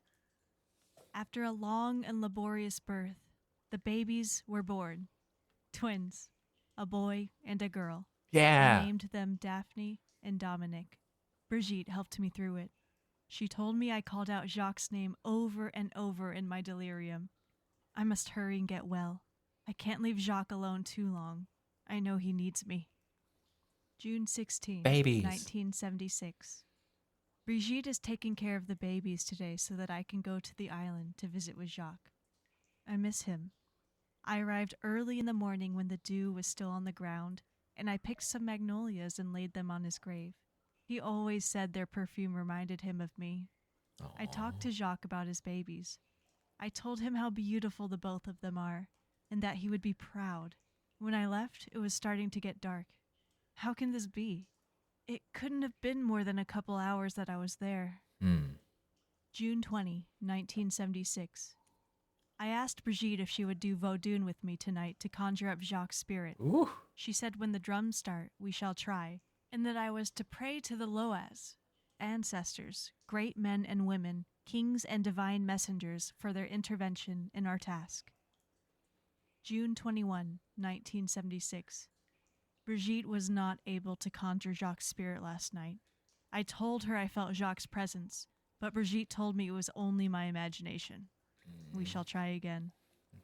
After a long and laborious birth, the babies were born. Twins, a boy and a girl. Yeah. I named them Daphne and Dominic. Brigitte helped me through it. She told me I called out Jacques' name over and over in my delirium. I must hurry and get well. I can't leave Jacques alone too long. I know he needs me. June 16, Babies. 1976. Brigitte is taking care of the babies today so that I can go to the island to visit with Jacques. I miss him. I arrived early in the morning when the dew was still on the ground, and I picked some magnolias and laid them on his grave. He always said their perfume reminded him of me. Aww. I talked to Jacques about his babies. I told him how beautiful the both of them are, and that he would be proud. When I left, it was starting to get dark. How can this be? It couldn't have been more than a couple hours that I was there. June 20, 1976. I asked Brigitte if she would do Vodun with me tonight to conjure up Jacques' spirit. Ooh. She said when the drums start, we shall try, and that I was to pray to the Loas, ancestors, great men and women, kings and divine messengers for their intervention in our task. June 21, 1976. Brigitte was not able to conjure Jacques' spirit last night. I told her I felt Jacques' presence, but Brigitte told me it was only my imagination. We shall try again.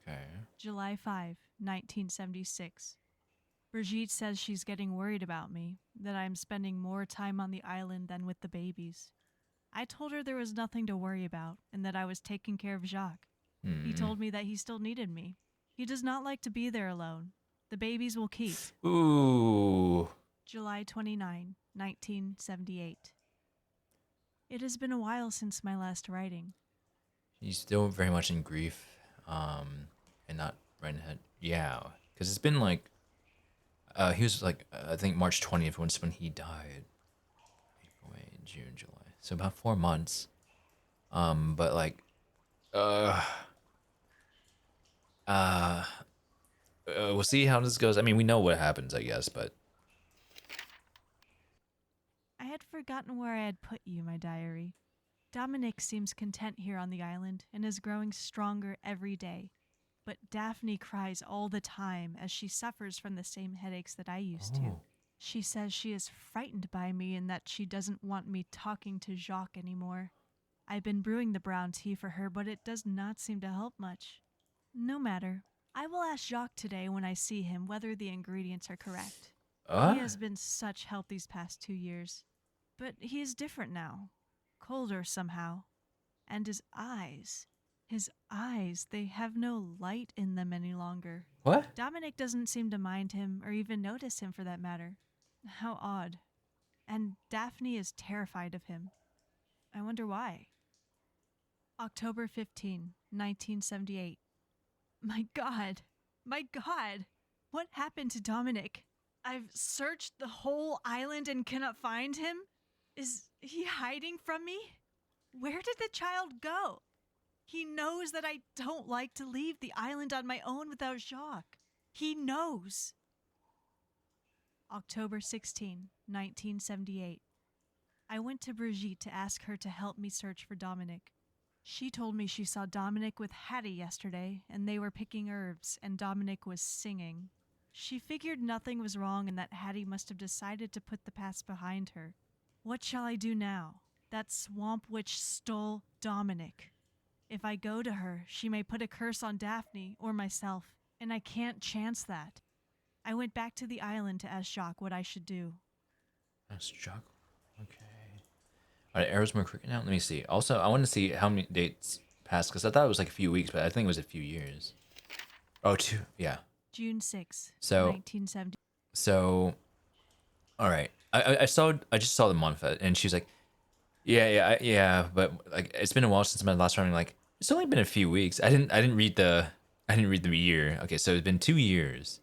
Okay. July 5, 1976. Brigitte says she's getting worried about me, that I'm spending more time on the island than with the babies. I told her there was nothing to worry about and that I was taking care of Jacques. He told me that he still needed me. He does not like to be there alone. The babies will keep. Ooh. July 29, 1978. It has been a while since my last writing. He's still very much in grief, and not right ahead. Yeah, because it's been like, he was like, I think March 20th was when he died. April, May, June, July. So about 4 months. But like, we'll see how this goes. I mean, we know what happens, I guess, but. I had forgotten where I had put you, my diary. Dominic seems content here on the island and is growing stronger every day. But Daphne cries all the time as she suffers from the same headaches that I used to. She says she is frightened by me and that she doesn't want me talking to Jacques anymore. I've been brewing the brown tea for her, but it does not seem to help much. No matter. I will ask Jacques today when I see him whether the ingredients are correct. He has been such help these past 2 years. But he is different now. Colder somehow. And his eyes, they have no light in them any longer. What? Dominic doesn't seem to mind him or even notice him for that matter. How odd. And Daphne is terrified of him. I wonder why. October 15, 1978. My God. What happened to Dominic? I've searched the whole island and cannot find him. Is he hiding from me? Where did the child go? He knows that I don't like to leave the island on my own without Jacques. He knows. October 16, 1978. I went to Brigitte to ask her to help me search for Dominic. She told me she saw Dominic with Hattie yesterday, and they were picking herbs, and Dominic was singing. She figured nothing was wrong and that Hattie must have decided to put the past behind her. What shall I do now? That swamp witch stole Dominic. If I go to her, she may put a curse on Daphne or myself, and I can't chance that. I went back to the island to ask Jacques what I should do. Ask Jacques? Okay. Alright, Arrow's more cricket now? Let me see. Also, I want to see how many dates passed, because I thought it was like a few weeks, but I think it was a few years. Oh, 2. Yeah. June 6, So, 1970. So, alright. I just saw the month, and she's like, yeah, but like it's been a while since my last round. Like it's only been a few weeks. I didn't read the year. Okay, so it's been 2 years.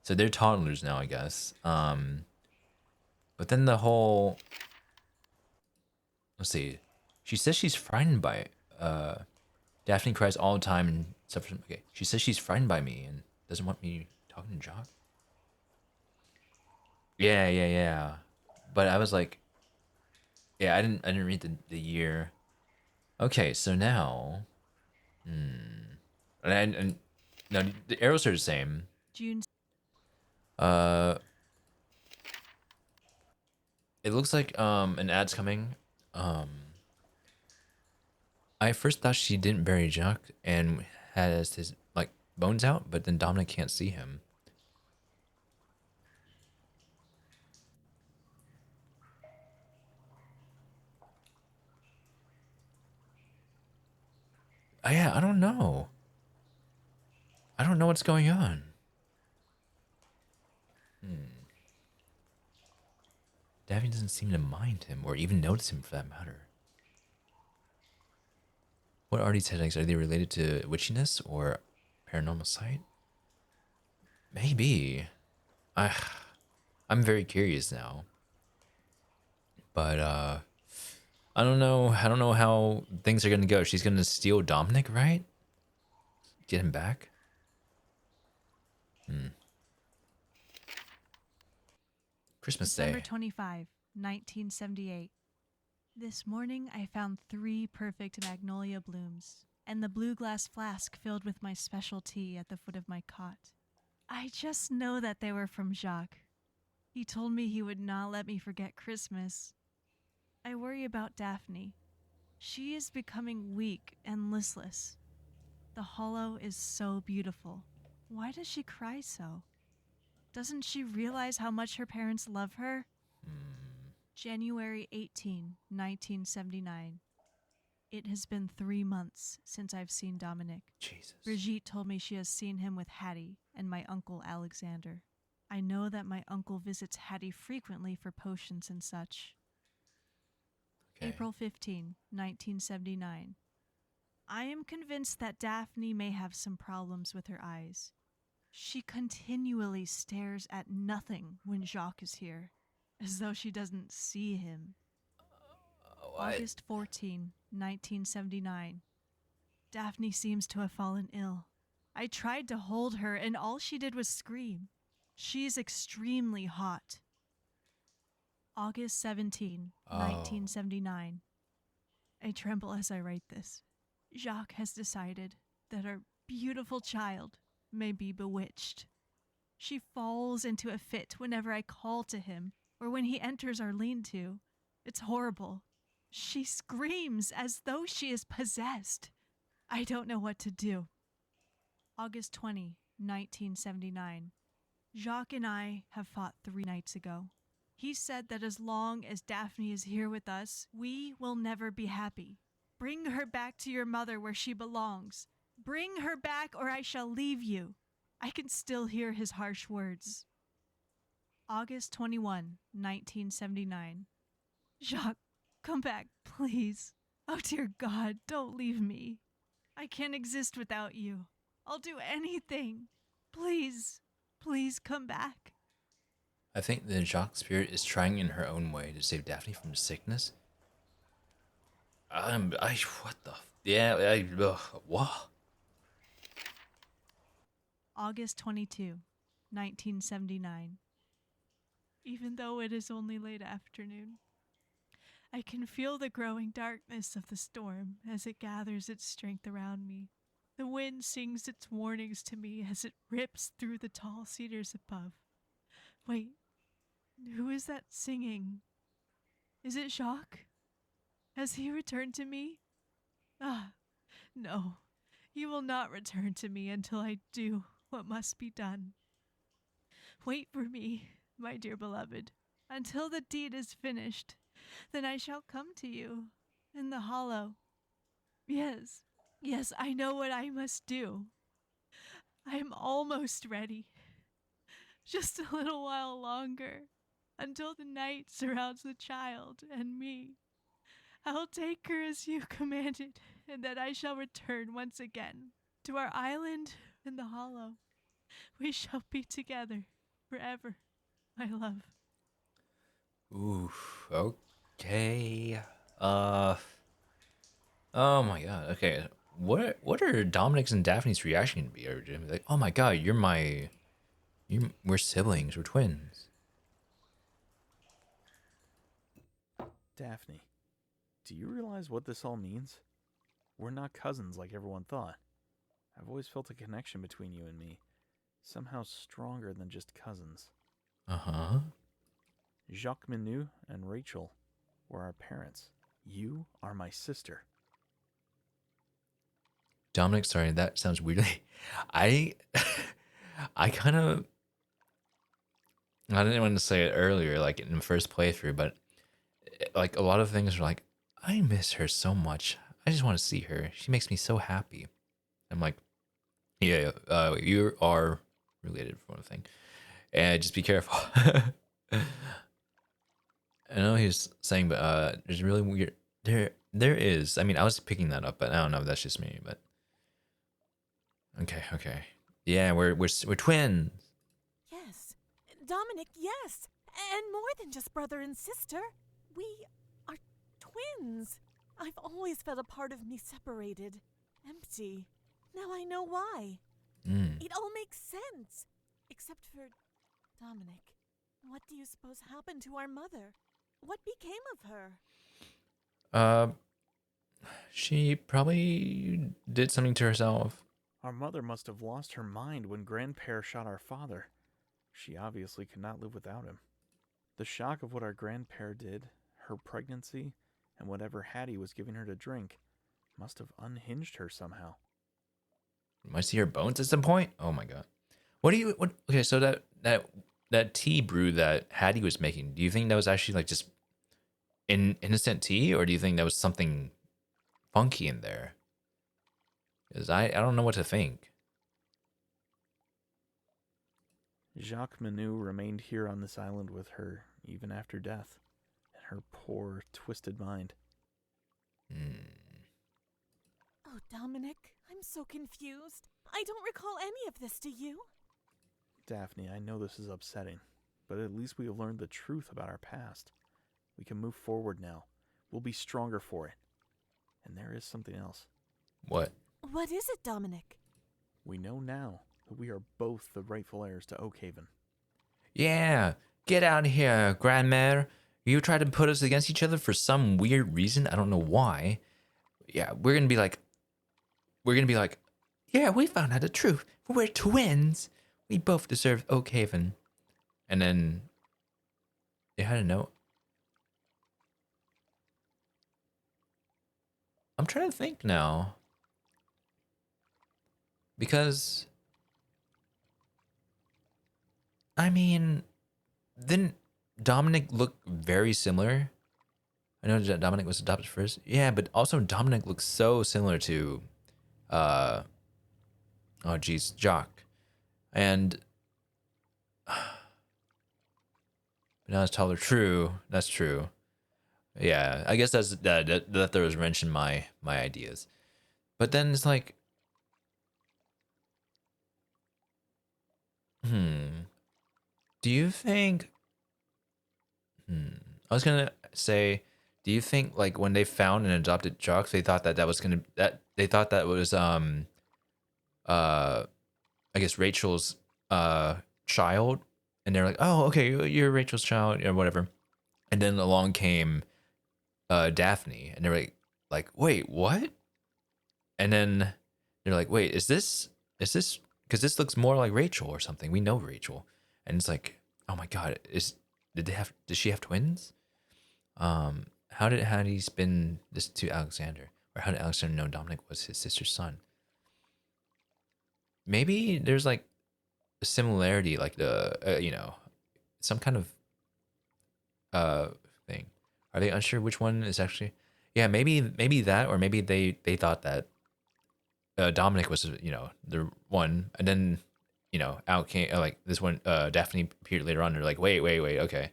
So they're toddlers now, I guess. But then the whole, let's see. She says she's frightened by Daphne cries all the time and suffers. Okay, she says she's frightened by me and doesn't want me talking to Jacques. Yeah. But I was like, yeah, I didn't read the year. Okay, so now, and no, the arrows are the same. June. It looks like an ad's coming. I first thought she didn't bury Jacques and has his like bones out, but then Dominic can't see him. Yeah, I don't know. I don't know what's going on. Daphne doesn't seem to mind him or even notice him for that matter. What are these headaches? Are they related to witchiness or paranormal sight? Maybe. I'm very curious now. But I don't know how things are gonna go. She's gonna steal Dominic, right? Get him back? Christmas December Day. 25, 1978. This morning I found 3 perfect magnolia blooms and the blue glass flask filled with my special tea at the foot of my cot. I just know that they were from Jacques. He told me he would not let me forget Christmas. I worry about Daphne. She is becoming weak and listless. The hollow is so beautiful. Why does she cry so? Doesn't she realize how much her parents love her? January 18, 1979. It has been 3 months since I've seen Dominic. Jesus. Brigitte told me she has seen him with Hattie and my uncle Alexander. I know that my uncle visits Hattie frequently for potions and such. Okay. April 15, 1979. I am convinced that Daphne may have some problems with her eyes. She continually stares at nothing when Jacques is here, as though she doesn't see him. August 14, 1979. Daphne seems to have fallen ill. I tried to hold her, and all she did was scream. She's extremely hot. August 17, 1979. I tremble as I write this. Jacques has decided that our beautiful child may be bewitched. She falls into a fit whenever I call to him or when he enters our lean-to. It's horrible. She screams as though she is possessed. I don't know what to do. August 20, 1979. Jacques and I have fought 3 nights ago. He said that as long as Daphne is here with us, we will never be happy. Bring her back to your mother where she belongs. Bring her back or I shall leave you. I can still hear his harsh words. August 21, 1979. Jacques, come back, please. Oh, dear God, don't leave me. I can't exist without you. I'll do anything. Please, please come back. I think the Jacques spirit is trying in her own way to save Daphne from sickness. What the? What? August 22, 1979. Even though it is only late afternoon, I can feel the growing darkness of the storm as it gathers its strength around me. The wind sings its warnings to me as it rips through the tall cedars above. Wait, who is that singing? Is it Jacques? Has he returned to me? Ah, no, he will not return to me until I do what must be done. Wait for me, my dear beloved, until the deed is finished. Then I shall come to you in the hollow. Yes, I know what I must do. I am almost ready. Just a little while longer, until the night surrounds the child and me. I'll take her as you commanded, and then I shall return once again to our island in the hollow. We shall be together forever, my love. Oof. Okay. Oh my God. Okay. What are Dominic's and Daphne's reaction gonna be? Are they gonna be like, oh my God, we're siblings, we're twins. Daphne, do you realize what this all means? We're not cousins like everyone thought. I've always felt a connection between you and me, somehow stronger than just cousins. Uh-huh. Jacques Menu and Rachel were our parents. You are my sister. Dominic, sorry, that sounds weirdly. I kind of, I didn't want to say it earlier, like in the first playthrough, but like a lot of things are like, I miss her so much. I just want to see her. She makes me so happy. I'm like, yeah, you are related for one thing, and just be careful. I know he was saying, but there's really weird. There is. I mean, I was picking that up, but I don't know if that's just me. But okay. Yeah, we're twins. Yes, Dominic, yes. And more than just brother and sister. We are twins. I've always felt a part of me separated, empty. Now I know why. It all makes sense. Except for Dominic. What do you suppose happened to our mother? What became of her? She probably did something to herself. Our mother must have lost her mind when grandpère shot our father. She obviously could not live without him. The shock of what our grandpère did, her pregnancy, and whatever Hattie was giving her to drink must have unhinged her somehow. Might see her bones at some point. Oh my god. What? Okay, so that tea brew that Hattie was making. Do you think that was actually like just innocent tea, or do you think that was something funky in there? Because I don't know what to think. Jacques Manu remained here on this island with her even after death, and her poor, twisted mind. Oh, Dominic, I'm so confused. I don't recall any of this, do you? Daphne, I know this is upsetting, but at least we have learned the truth about our past. We can move forward now. We'll be stronger for it. And there is something else. What? What is it, Dominic? We know now that we are both the rightful heirs to Oakhaven. Yeah, get out of here, Grandmère. You tried to put us against each other for some weird reason. I don't know why. Yeah, we're gonna be like, yeah, we found out the truth. We're twins. We both deserve Oakhaven. And then they had a note. I'm trying to think now. Because, I mean, didn't Dominic look very similar? I know that Dominic was adopted first. Yeah, but also Dominic looks so similar to, Jacques. And, but now it's taller. True, that's true. Yeah, I guess that there was wrench in my ideas. But then it's like, do you think, I was gonna say, do you think like when they found and adopted Jacques, they thought that was I guess Rachel's child, and they're like, oh, okay, you're Rachel's child or whatever, and then along came Daphne, and they're like, wait, what? And then they're like, wait, is this because this looks more like Rachel or something? We know Rachel, and it's like, oh my god, did she have twins? How did Hattie spin this to Alexander, or how did Alexander know Dominic was his sister's son? Maybe there's like a similarity, like some kind of thing. Are they unsure which one is actually? Yeah, maybe that, or maybe they thought that Dominic was the one, and then out came like this one. Daphne appeared later on. They're like, wait, okay,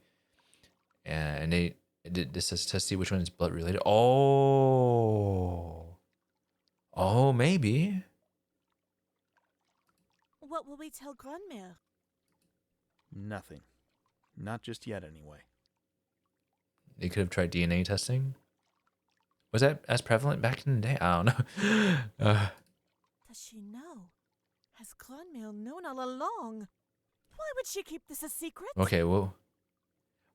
and they did this to see which one is blood related. Oh, maybe. What will we tell Grandmère? Nothing. Not just yet, anyway. They could have tried DNA testing. Was that as prevalent back in the day? I don't know. Does she know? Has Grandmère known all along? Why would she keep this a secret? Okay, well,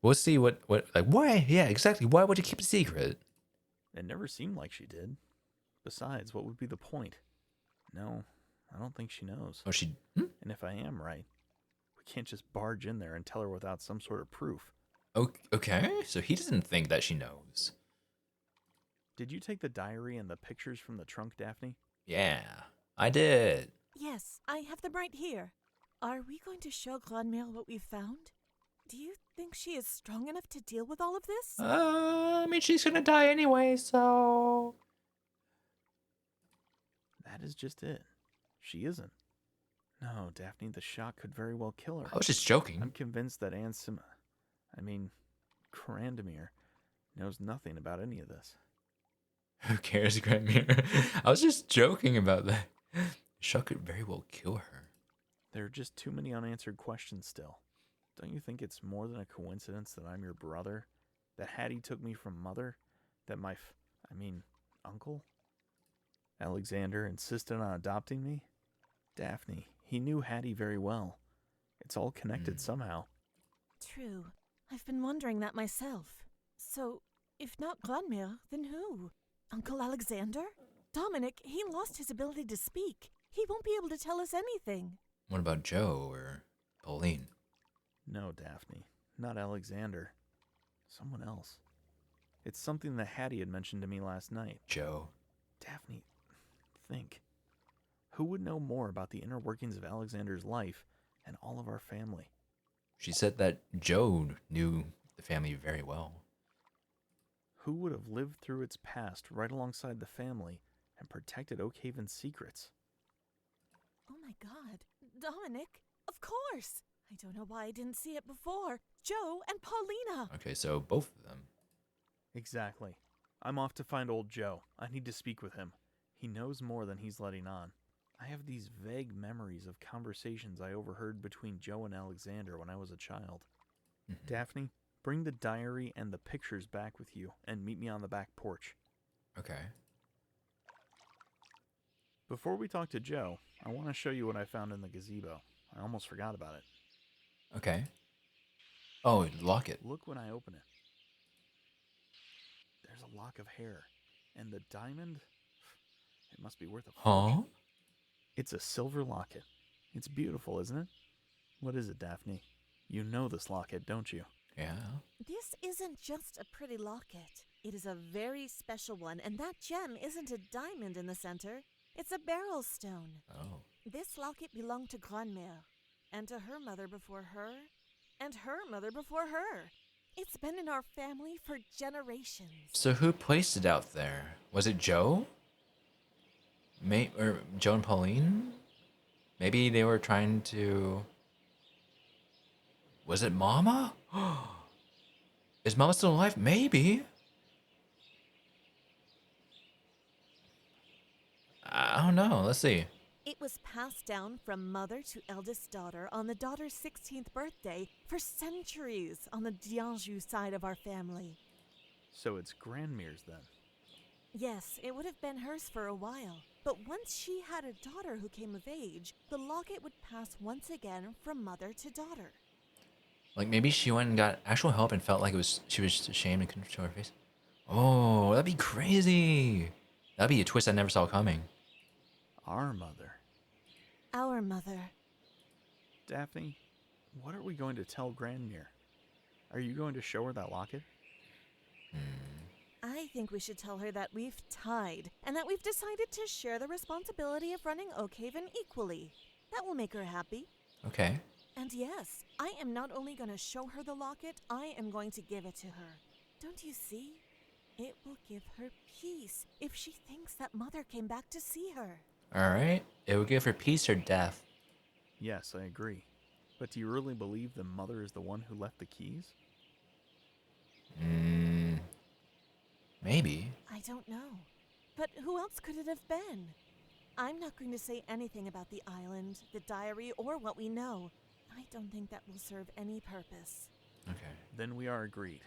we'll see what like why? Yeah, exactly. Why would you keep it secret? It never seemed like she did. Besides, what would be the point? No, I don't think she knows. Oh, she. And if I am right, we can't just barge in there and tell her without some sort of proof. Okay, so he doesn't think that she knows. Did you take the diary and the pictures from the trunk, Daphne? Yeah, I did. Yes, I have them right here. Are we going to show Grandmère what we found? Do you think she is strong enough to deal with all of this? I mean, she's gonna die anyway, so. That is just it. She isn't. No, Daphne, the shock could very well kill her. I was just joking. I'm convinced that Grandmère knows nothing about any of this. Who cares, Grandmere? I was just joking about that. Shock could very well kill her. There are just too many unanswered questions still. Don't you think it's more than a coincidence that I'm your brother? That Hattie took me from mother? That my uncle? Alexander insisted on adopting me? Daphne, he knew Hattie very well. It's all connected somehow. True. I've been wondering that myself. So, if not Grandmère, then who? Uncle Alexander? Dominic, he lost his ability to speak. He won't be able to tell us anything. What about Joe or Pauline? No, Daphne. Not Alexander. Someone else. It's something that Hattie had mentioned to me last night. Joe. Daphne, think. Who would know more about the inner workings of Alexander's life and all of our family? She said that Joe knew the family very well. Who would have lived through its past right alongside the family and protected Oakhaven's secrets? Oh my god. Dominic, of course! I don't know why I didn't see it before. Joe and Paulina! Okay, so both of them. Exactly. I'm off to find old Joe. I need to speak with him. He knows more than he's letting on. I have these vague memories of conversations I overheard between Joe and Alexander when I was a child. Daphne, bring the diary and the pictures back with you and meet me on the back porch. Okay. Before we talk to Joe, I want to show you what I found in the gazebo. I almost forgot about it. Okay. Oh, lock it. Look when I open it. There's a lock of hair. And the diamond? It must be worth a fortune. Huh? It's a silver locket. It's beautiful, isn't it? What is it, Daphne? You know this locket, don't you? Yeah. This isn't just a pretty locket. It is a very special one, and that gem isn't a diamond in the center. It's a beryl stone. Oh. This locket belonged to Grandmère, and to her mother before her, and her mother before her. It's been in our family for generations. So who placed it out there? Was it Joe? Or Joe and Pauline? Maybe they were trying to... Was it Mama? Is Mama still alive? Maybe. I don't know. Let's see. It was passed down from mother to eldest daughter on the daughter's 16th birthday for centuries on the D'Anjou side of our family. So it's Grandmere's then. Yes, it would have been hers for a while. But once she had a daughter who came of age, the locket would pass once again from mother to daughter. Like maybe she went and got actual help and felt like she was just ashamed and couldn't show her face. Oh, that'd be crazy. That'd be a twist I never saw coming. Our mother. Our mother. Daphne, what are we going to tell Grandmere? Are you going to show her that locket? I think we should tell her that we've tied, and that we've decided to share the responsibility of running Oakhaven equally. That will make her happy. Okay. And yes, I am not only going to show her the locket, I am going to give it to her. Don't you see? It will give her peace if she thinks that mother came back to see her. All right. It would give her peace or death. Yes, I agree. But do you really believe the mother is the one who left the keys? Maybe. I don't know. But who else could it have been? I'm not going to say anything about the island, the diary, or what we know. I don't think that will serve any purpose. Okay. Then we are agreed.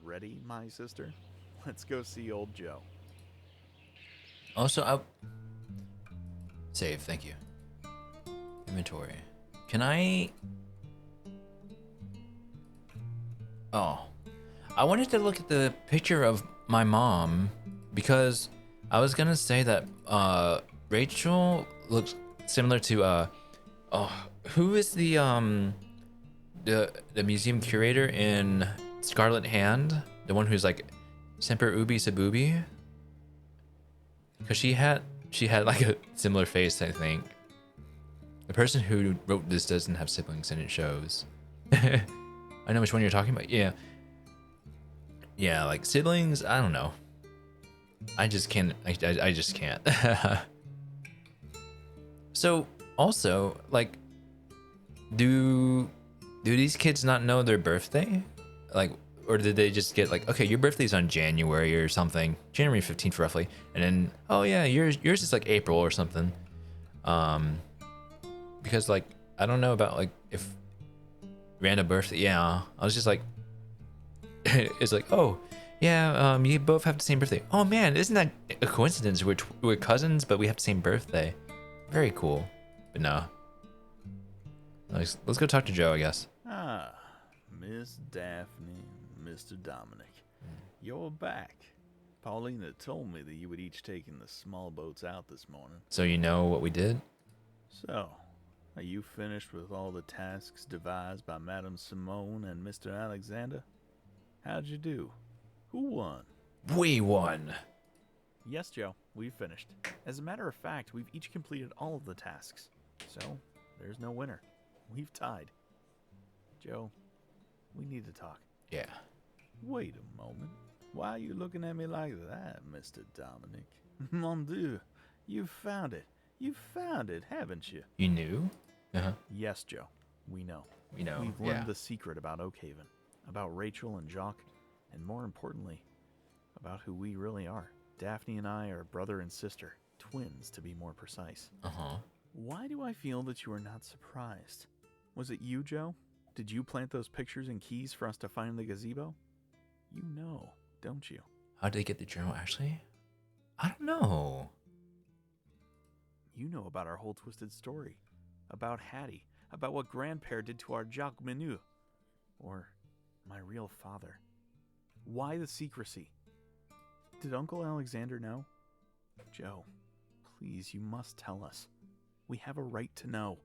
Ready, my sister? Let's go see old Joe. Also, save, thank you. Inventory. Can I... Oh. I wanted to look at the picture of my mom because I was gonna say that Rachel looks similar to who is the museum curator in Scarlet Hand? The one who's like Semper Ubi Sabubi? Because she had like a similar face, I think. The person who wrote this doesn't have siblings and it shows. I know which one you're talking about. Yeah. Yeah, like siblings, I don't know. I just can't. I just can't. So, also, like, do these kids not know their birthday? Like, or did they just get like, okay, your birthday's on January or something, January 15th roughly, and then, oh yeah, yours is like April or something. Because like, I don't know about like if random birthday. Yeah, I was just like, it's like, oh yeah, you both have the same birthday. Oh man, isn't that a coincidence? We're cousins, but we have the same birthday. Very cool. But no. Let's go talk to Joe, I guess. Ah, Miss Daphne, Mr. Dominic. You're back. Paulina told me that you had each taken the small boats out this morning. So you know what we did? So, Are you finished with all the tasks devised by Madame Simone and Mr. Alexander? How'd you do? Who won? We won. Yes, Joe, we've finished. As a matter of fact, we've each completed all of the tasks. So, there's no winner. We've tied. Joe, we need to talk. Yeah. Wait a moment. Why are you looking at me like that, Mr. Dominic? Mon Dieu, you found it. You found it, haven't you? You knew? Uh-huh. Yes, Joe. We know. We know. We've learned Yeah. the secret about Oakhaven, about Rachel and Jacques, and more importantly, about who we really are. Daphne and I are brother and sister, twins to be more precise. Uh-huh. Why do I feel that you are not surprised? Was it you, Joe? Did you plant those pictures and keys for us to find the gazebo? You know, don't you? How did they get the journal, actually? I don't know. You know about our whole twisted story. About Hattie. About what grandpère did to our Jacques Menu. Or my real father. Why the secrecy? Did Uncle Alexander know? Joe, please, you must tell us. We have a right to know.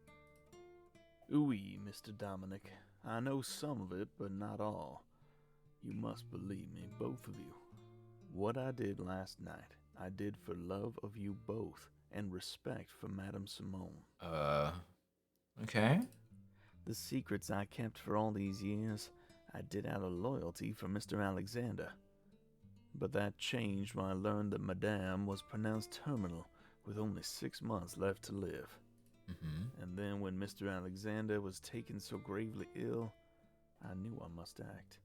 Oui, Mr. Dominic. I know some of it, but not all. You must believe me, both of you. What I did last night, I did for love of you both and respect for Madame Simone. Okay. The secrets I kept for all these years, I did out of loyalty for Mr. Alexander. But that changed when I learned that Madame was pronounced terminal with only 6 months left to live. Mm-hmm. And then when Mr. Alexander was taken so gravely ill, I knew I must act.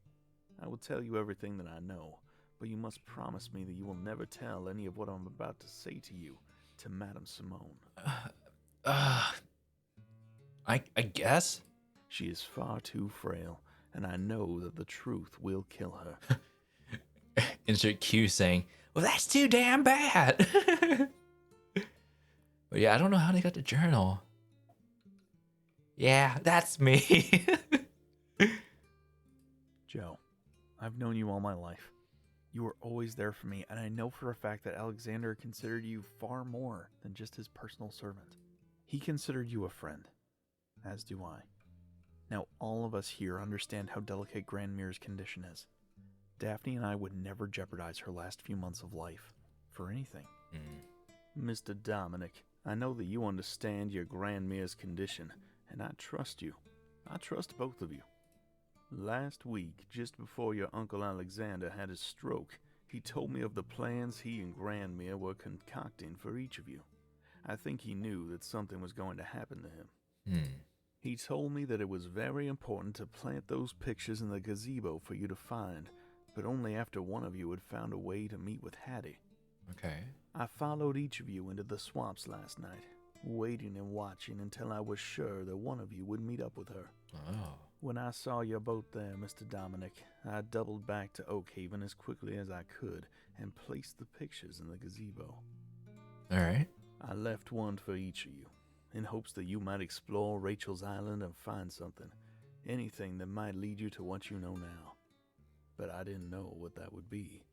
I will tell you everything that I know, but you must promise me that you will never tell any of what I'm about to say to you, to Madame Simone. I guess? She is far too frail, and I know that the truth will kill her. Insert Q saying, well, that's too damn bad. But yeah, I don't know how they got the journal. Yeah, that's me. Joe, I've known you all my life. You were always there for me, and I know for a fact that Alexander considered you far more than just his personal servant. He considered you a friend, as do I. Now, all of us here understand how delicate Grandmere's condition is. Daphne and I would never jeopardize her last few months of life for anything. Mr. Dominic, I know that you understand your Grandmere's condition, and I trust you. I trust both of you. Last week, just before your Uncle Alexander had his stroke, he told me of the plans he and Grandmere were concocting for each of you. I think he knew that something was going to happen to him. He told me that it was very important to plant those pictures in the gazebo for you to find, but only after one of you had found a way to meet with Hattie. Okay. I followed each of you into the swamps last night, waiting and watching until I was sure that one of you would meet up with her. Oh. When I saw your boat there, Mr. Dominic, I doubled back to Oakhaven as quickly as I could and placed the pictures in the gazebo. All right. I left one for each of you, in hopes that you might explore Rachel's Island and find something, anything that might lead you to what you know now. But I didn't know what that would be.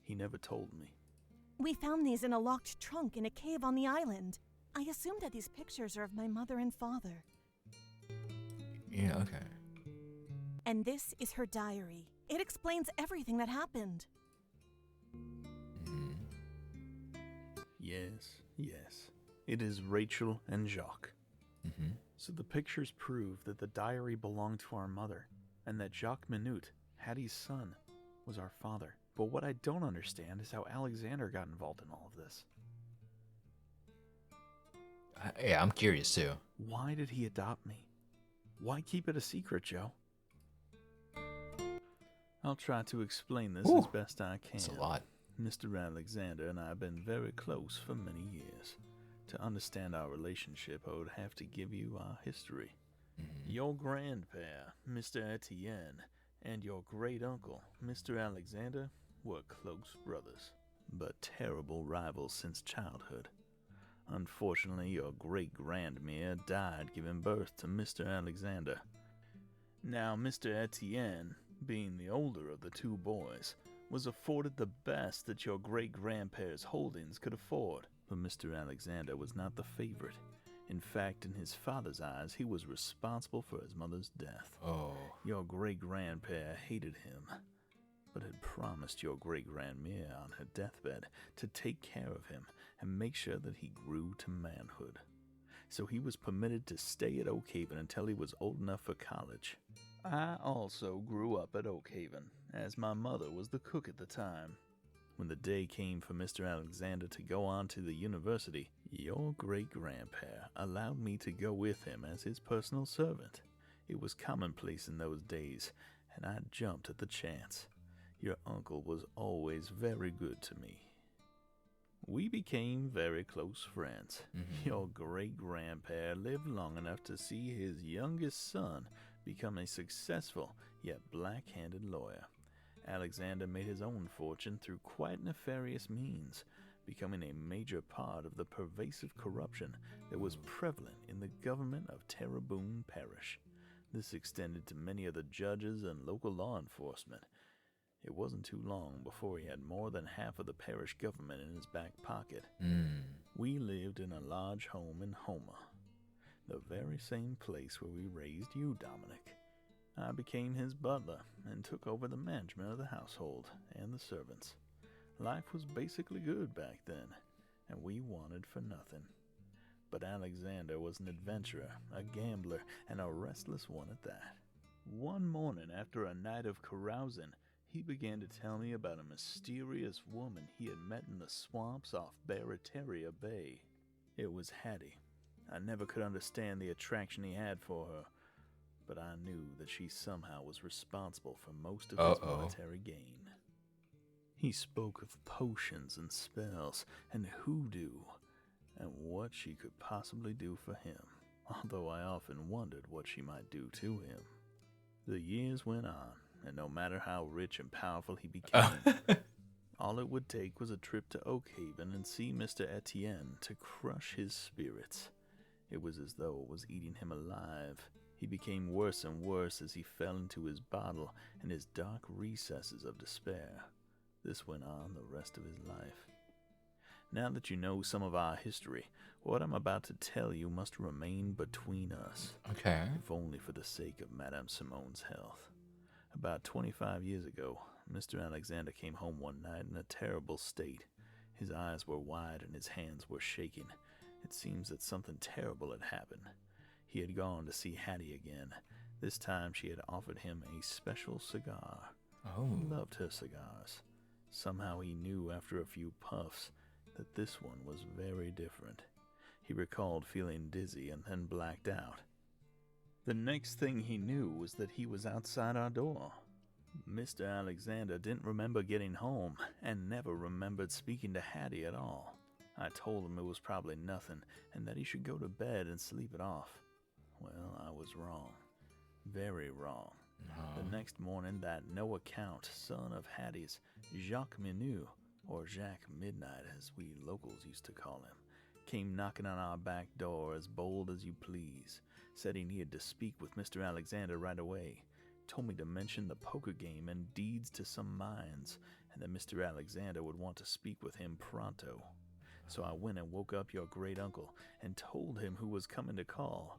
He never told me. We found these in a locked trunk in a cave on the island. I assumed that these pictures are of my mother and father. Yeah, okay. And this is her diary. It explains everything that happened. Yes. It is Rachel and Jacques. So the pictures prove that the diary belonged to our mother, and that Jacques Minute, Hattie's son, was our father. But what I don't understand is how Alexander got involved in all of this. Yeah, I'm curious too. Why did he adopt me? Why keep it a secret, Joe? I'll try to explain this as best I can. That's a lot. Mr. Alexander and I have been very close for many years. To understand our relationship, I would have to give you our history. Your grandpère, Mr. Etienne, and your great-uncle, Mr. Alexander, were close brothers, but terrible rivals since childhood. Unfortunately, your great-grandmere died giving birth to Mr. Alexander. Now, Mr. Etienne, being the older of the two boys, was afforded the best that your great-grandpare's holdings could afford. But Mr. Alexander was not the favorite. In fact, in his father's eyes, he was responsible for his mother's death. Oh. Your great-grandpa hated him, but had promised your great-grandmere on her deathbed to take care of him and make sure that he grew to manhood. So he was permitted to stay at Oakhaven until he was old enough for college. I also grew up at Oakhaven, as my mother was the cook at the time. When the day came for Mr. Alexander to go on to the university, your great-grandpa allowed me to go with him as his personal servant. It was commonplace in those days, and I jumped at the chance. Your uncle was always very good to me. We became very close friends. Your great-grandpa lived long enough to see his youngest son become a successful yet black-handed lawyer. Alexander made his own fortune through quite nefarious means, becoming a major part of the pervasive corruption that was prevalent in the government of Terrebonne Parish. This extended to many of the judges and local law enforcement. It wasn't too long before he had more than half of the parish government in his back pocket. We lived in a large home in Houma, the very same place where we raised you, Dominic. I became his butler and took over the management of the household and the servants. Life was basically good back then, and we wanted for nothing. But Alexander was an adventurer, a gambler, and a restless one at that. One morning after a night of carousing, he began to tell me about a mysterious woman he had met in the swamps off Barataria Bay. It was Hattie. I never could understand the attraction he had for her, but I knew that she somehow was responsible for most of his monetary gain. He spoke of potions and spells and hoodoo and what she could possibly do for him, although I often wondered what she might do to him. The years went on, and no matter how rich and powerful he became, all it would take was a trip to Oakhaven and see Mr. Etienne to crush his spirits. It was as though it was eating him alive. He became worse and worse as he fell into his bottle and his dark recesses of despair. This went on the rest of his life. Now that you know some of our history, what I'm about to tell you must remain between us. Okay. If only for the sake of Madame Simone's health. About 25 years ago, Mr. Alexander came home one night in a terrible state. His eyes were wide and his hands were shaking. It seems that something terrible had happened. He had gone to see Hattie again. This time she had offered him a special cigar. He loved her cigars. Somehow he knew after a few puffs that this one was very different. He recalled feeling dizzy and then blacked out. The next thing he knew was that he was outside our door. Mr. Alexander didn't remember getting home and never remembered speaking to Hattie at all. I told him it was probably nothing and that he should go to bed and sleep it off. Well, I was wrong. Very wrong. The next morning, that no-account son of Hattie's, Jacques Minuit, or Jacques Midnight as we locals used to call him, came knocking on our back door as bold as you please, said he needed to speak with Mr. Alexander right away, told me to mention the poker game and deeds to some mines, and that Mr. Alexander would want to speak with him pronto. So I went and woke up your great-uncle and told him who was coming to call.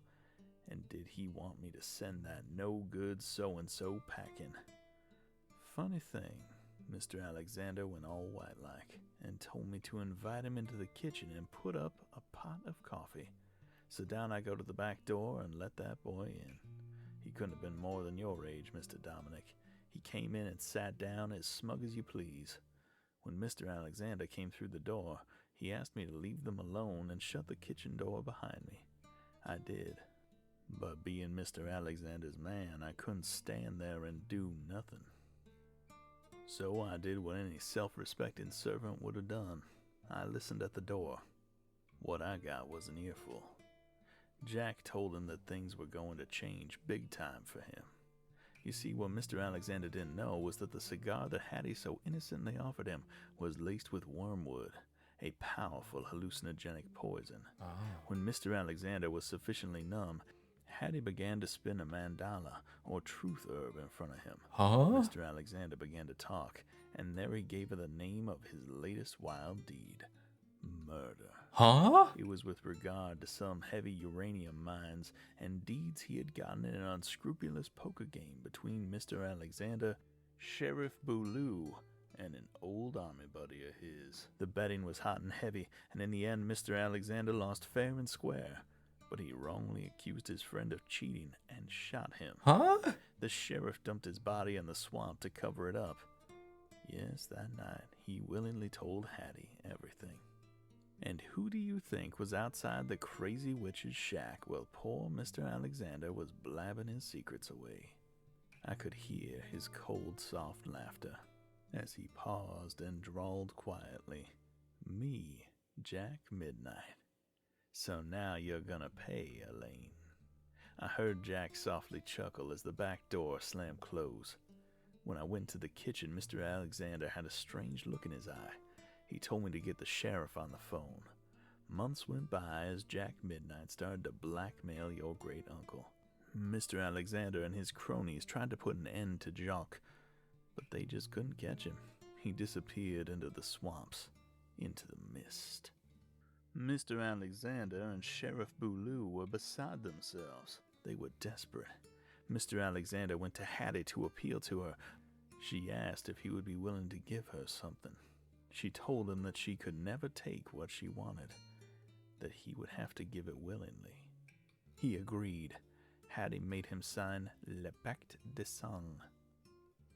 And did he want me to send that no-good so-and-so packing? Funny thing, Mr. Alexander went all white-like and told me to invite him into the kitchen and put up a pot of coffee. So down I go to the back door and let that boy in. He couldn't have been more than your age, Mr. Dominic. He came in and sat down as smug as you please. When Mr. Alexander came through the door, he asked me to leave them alone and shut the kitchen door behind me. I did. But being Mr. Alexander's man, I couldn't stand there and do nothing. So I did what any self-respecting servant would have done. I listened at the door. What I got was an earful. Jack told him that things were going to change big time for him. You see, what Mr. Alexander didn't know was that the cigar that Hattie so innocently offered him was laced with wormwood, a powerful hallucinogenic poison. When Mr. Alexander was sufficiently numb, Hattie began to spin a mandala, or truth herb, in front of him. Mr. Alexander began to talk, and there he gave her the name of his latest wild deed, murder. Huh? It was with regard to some heavy uranium mines and deeds he had gotten in an unscrupulous poker game between Mr. Alexander, Sheriff Boulou, and an old army buddy of his. The betting was hot and heavy, and in the end Mr. Alexander lost fair and square, but he wrongly accused his friend of cheating and shot him. Huh? The sheriff dumped his body in the swamp to cover it up. Yes, that night he willingly told Hattie everything. And who do you think was outside the crazy witch's shack while poor Mr. Alexander was blabbing his secrets away? I could hear his cold, soft laughter as he paused and drawled quietly, "Me, Jack Midnight. So now you're gonna pay, Elaine." I heard Jack softly chuckle as the back door slammed close. When I went to the kitchen, Mr. Alexander had a strange look in his eye. He told me to get the sheriff on the phone. Months went by as Jack Midnight started to blackmail your great uncle. Mr. Alexander and his cronies tried to put an end to Jacques, but they just couldn't catch him. He disappeared into the swamps, into the mist. Mr. Alexander and Sheriff Boulou were beside themselves. They were desperate. Mr. Alexander went to Hattie to appeal to her. She asked if he would be willing to give her something. She told him that she could never take what she wanted, that he would have to give it willingly. He agreed. Hattie made him sign Le Pacte de Sang,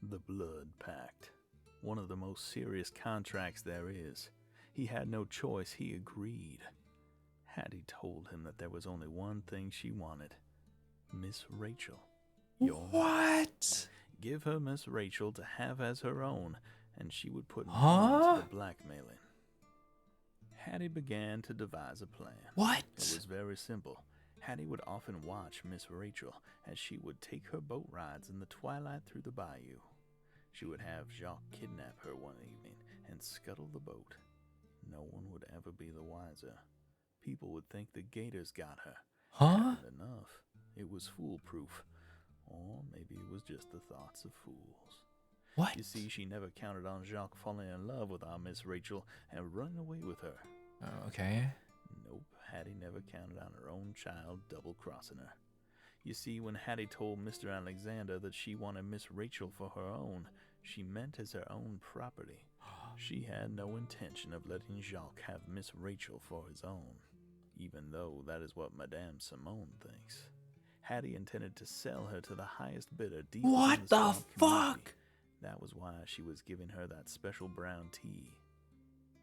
the Blood Pact, one of the most serious contracts there is. He had no choice. He agreed. Hattie told him that there was only one thing she wanted. Miss Rachel. What? Give her Miss Rachel to have as her own, and she would put an end to the blackmailing. Hattie began to devise a plan. What? It was very simple. Hattie would often watch Miss Rachel as she would take her boat rides in the twilight through the bayou. She would have Jacques kidnap her one evening and scuttle the boat. No one would ever be the wiser. People would think the gators got her. Huh? And enough. It was foolproof. Or maybe it was just the thoughts of fools. What? You see, she never counted on Jacques falling in love with our Miss Rachel and running away with her. Oh, okay. Nope, Hattie never counted on her own child double-crossing her. You see, when Hattie told Mr. Alexander that she wanted Miss Rachel for her own, she meant as her own property. She had no intention of letting Jacques have Miss Rachel for his own, even though that is what Madame Simone thinks. Hattie intended to sell her to the highest bidder deep in What the swamp community. fuck? That was why she was giving her that special brown tea.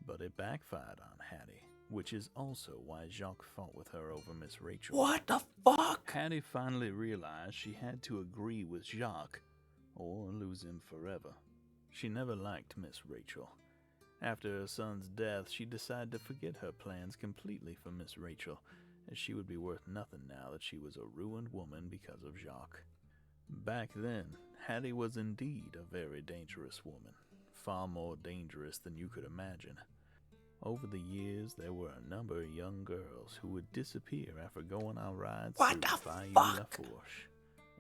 But it backfired on Hattie, which is also why Jacques fought with her over Miss Rachel. What the fuck? Hattie finally realized she had to agree with Jacques, or lose him forever. She never liked Miss Rachel. After her son's death, she decided to forget her plans completely for Miss Rachel, as she would be worth nothing now that she was a ruined woman because of Jacques. Back then, Hattie was indeed a very dangerous woman, far more dangerous than you could imagine. Over the years, there were a number of young girls who would disappear after going on rides What through the Bayou La fuck? Fourche,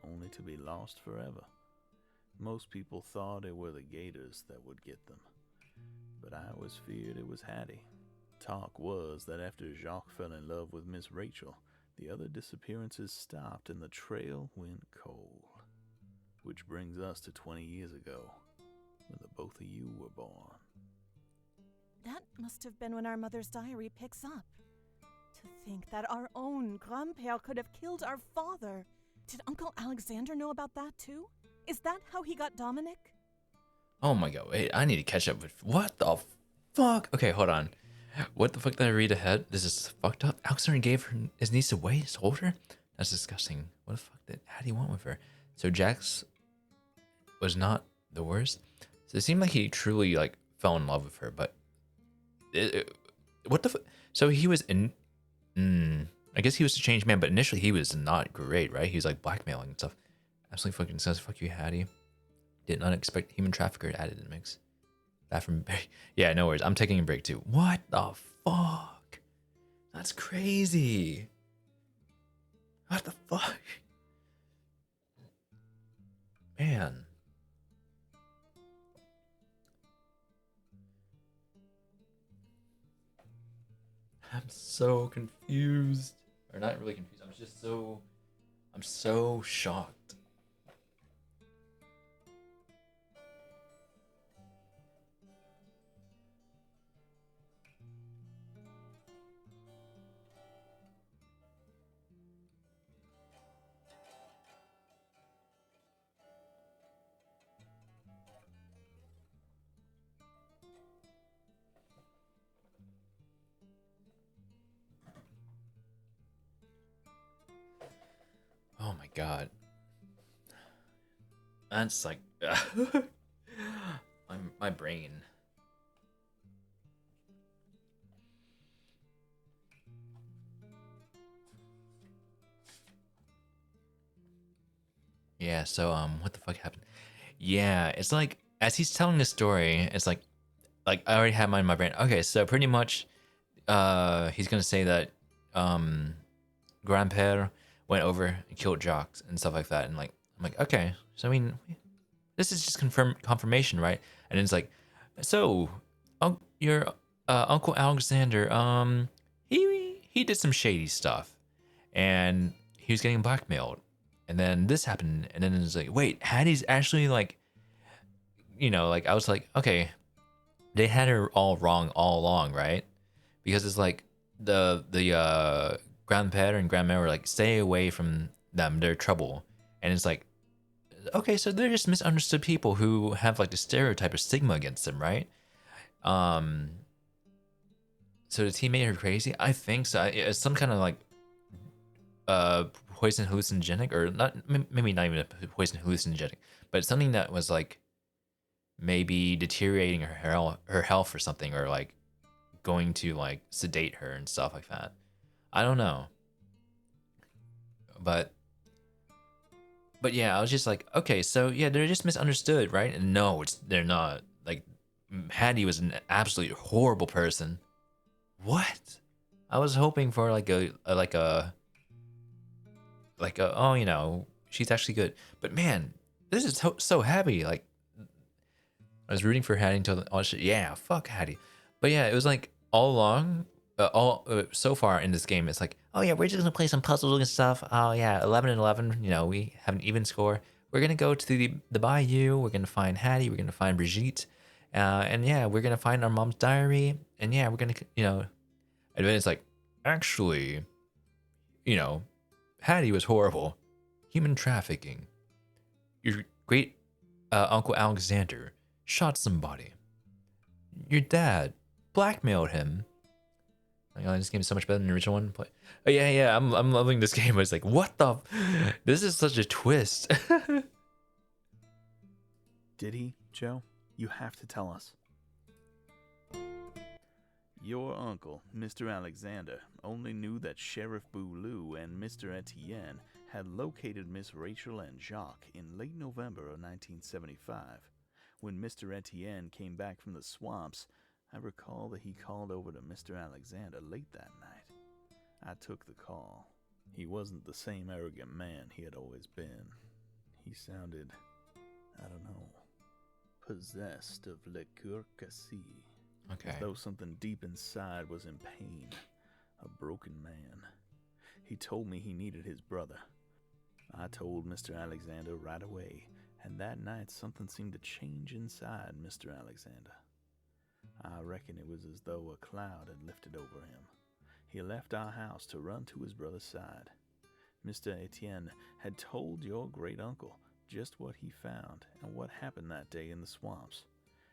only to be lost forever. Most people thought it were the gators that would get them, but I always feared it was Hattie. Talk was that after Jacques fell in love with Miss Rachel, the other disappearances stopped and the trail went cold. Which brings us to 20 years ago, when the both of you were born. That must have been when our mother's diary picks up. To think that our own grandpère could have killed our father. Did Uncle Alexander know about that too? Is that how he got Dominic? Oh my god, wait, I need to catch up with what the fuck? Okay, hold on. What the fuck did I read ahead? This is fucked up. Alexander gave her his niece away, told her? That's disgusting. What the fuck how do you want with her? So Jax was not the worst. So it seemed like he truly like fell in love with her, but what the fuck? So he was in I guess he was a changed man, but initially he was not great, right? He was like blackmailing and stuff. Absolutely fucking says fuck you, Hattie. Did not expect human trafficker added in the mix. Bathroom break. Yeah, no worries. I'm taking a break too. What the fuck? That's crazy. What the fuck? Man. I'm so confused. Or not really confused. I'm so shocked. Oh my god. That's like my brain. Yeah, so what the fuck happened? Yeah, it's like as he's telling the story, it's like I already had mine in my brain. Okay, so pretty much he's gonna say that grandpère went over and killed Jacques and stuff like that, and like I'm like, okay, so I mean this is just confirmation, right? And then it's like, so your Uncle Alexander, he did some shady stuff and he was getting blackmailed. And then this happened, and then it's like, wait, Hattie's actually like, like I was like, okay, they had her all wrong all along, right? Because it's like the grandpa and grandma were like, stay away from them, they're trouble. And it's like, okay, so they're just misunderstood people who have like the stereotype or stigma against them, right? So the team made her crazy. I think so. It's some kind of like poison hallucinogenic, or not, maybe not even a poison hallucinogenic, but something that was like maybe deteriorating her health or something, or like going to like sedate her and stuff like that. I don't know. But yeah, I was just like, okay, so yeah, they're just misunderstood, right? And no, they're not. Like, Hattie was an absolutely horrible person. What? I was hoping for like a oh, she's actually good. But man, this is so happy. Like, I was rooting for Hattie until yeah, fuck Hattie. But yeah, it was like all along, so far in this game, it's like, oh yeah, we're just gonna play some puzzles and stuff. Oh yeah, 11 and 11. We have an even score. We're gonna go to the bayou. We're gonna find Hattie. We're gonna find Brigitte, and yeah, we're gonna find our mom's diary. And yeah, we're gonna And then it's like, actually, Hattie was horrible. Human trafficking. Your great Uncle Alexander shot somebody. Your dad blackmailed him. Oh, this game is so much better than the original one. Oh yeah, I'm loving this game. It's like, what the? This is such a twist. Did he, Joe? You have to tell us. Your uncle, Mr. Alexander, only knew that Sheriff Boulou and Mr. Etienne had located Miss Rachel and Jacques in late November of 1975. When Mr. Etienne came back from the swamps, I recall that he called over to Mr. Alexander late that night. I took the call. He wasn't the same arrogant man he had always been. He sounded, I don't know, possessed of le coeur cassé. Okay. As though something deep inside was in pain. A broken man. He told me he needed his brother. I told Mr. Alexander right away, and that night something seemed to change inside Mr. Alexander. I reckon it was as though a cloud had lifted over him. He left our house to run to his brother's side. Mr. Etienne had told your great uncle just what he found and what happened that day in the swamps.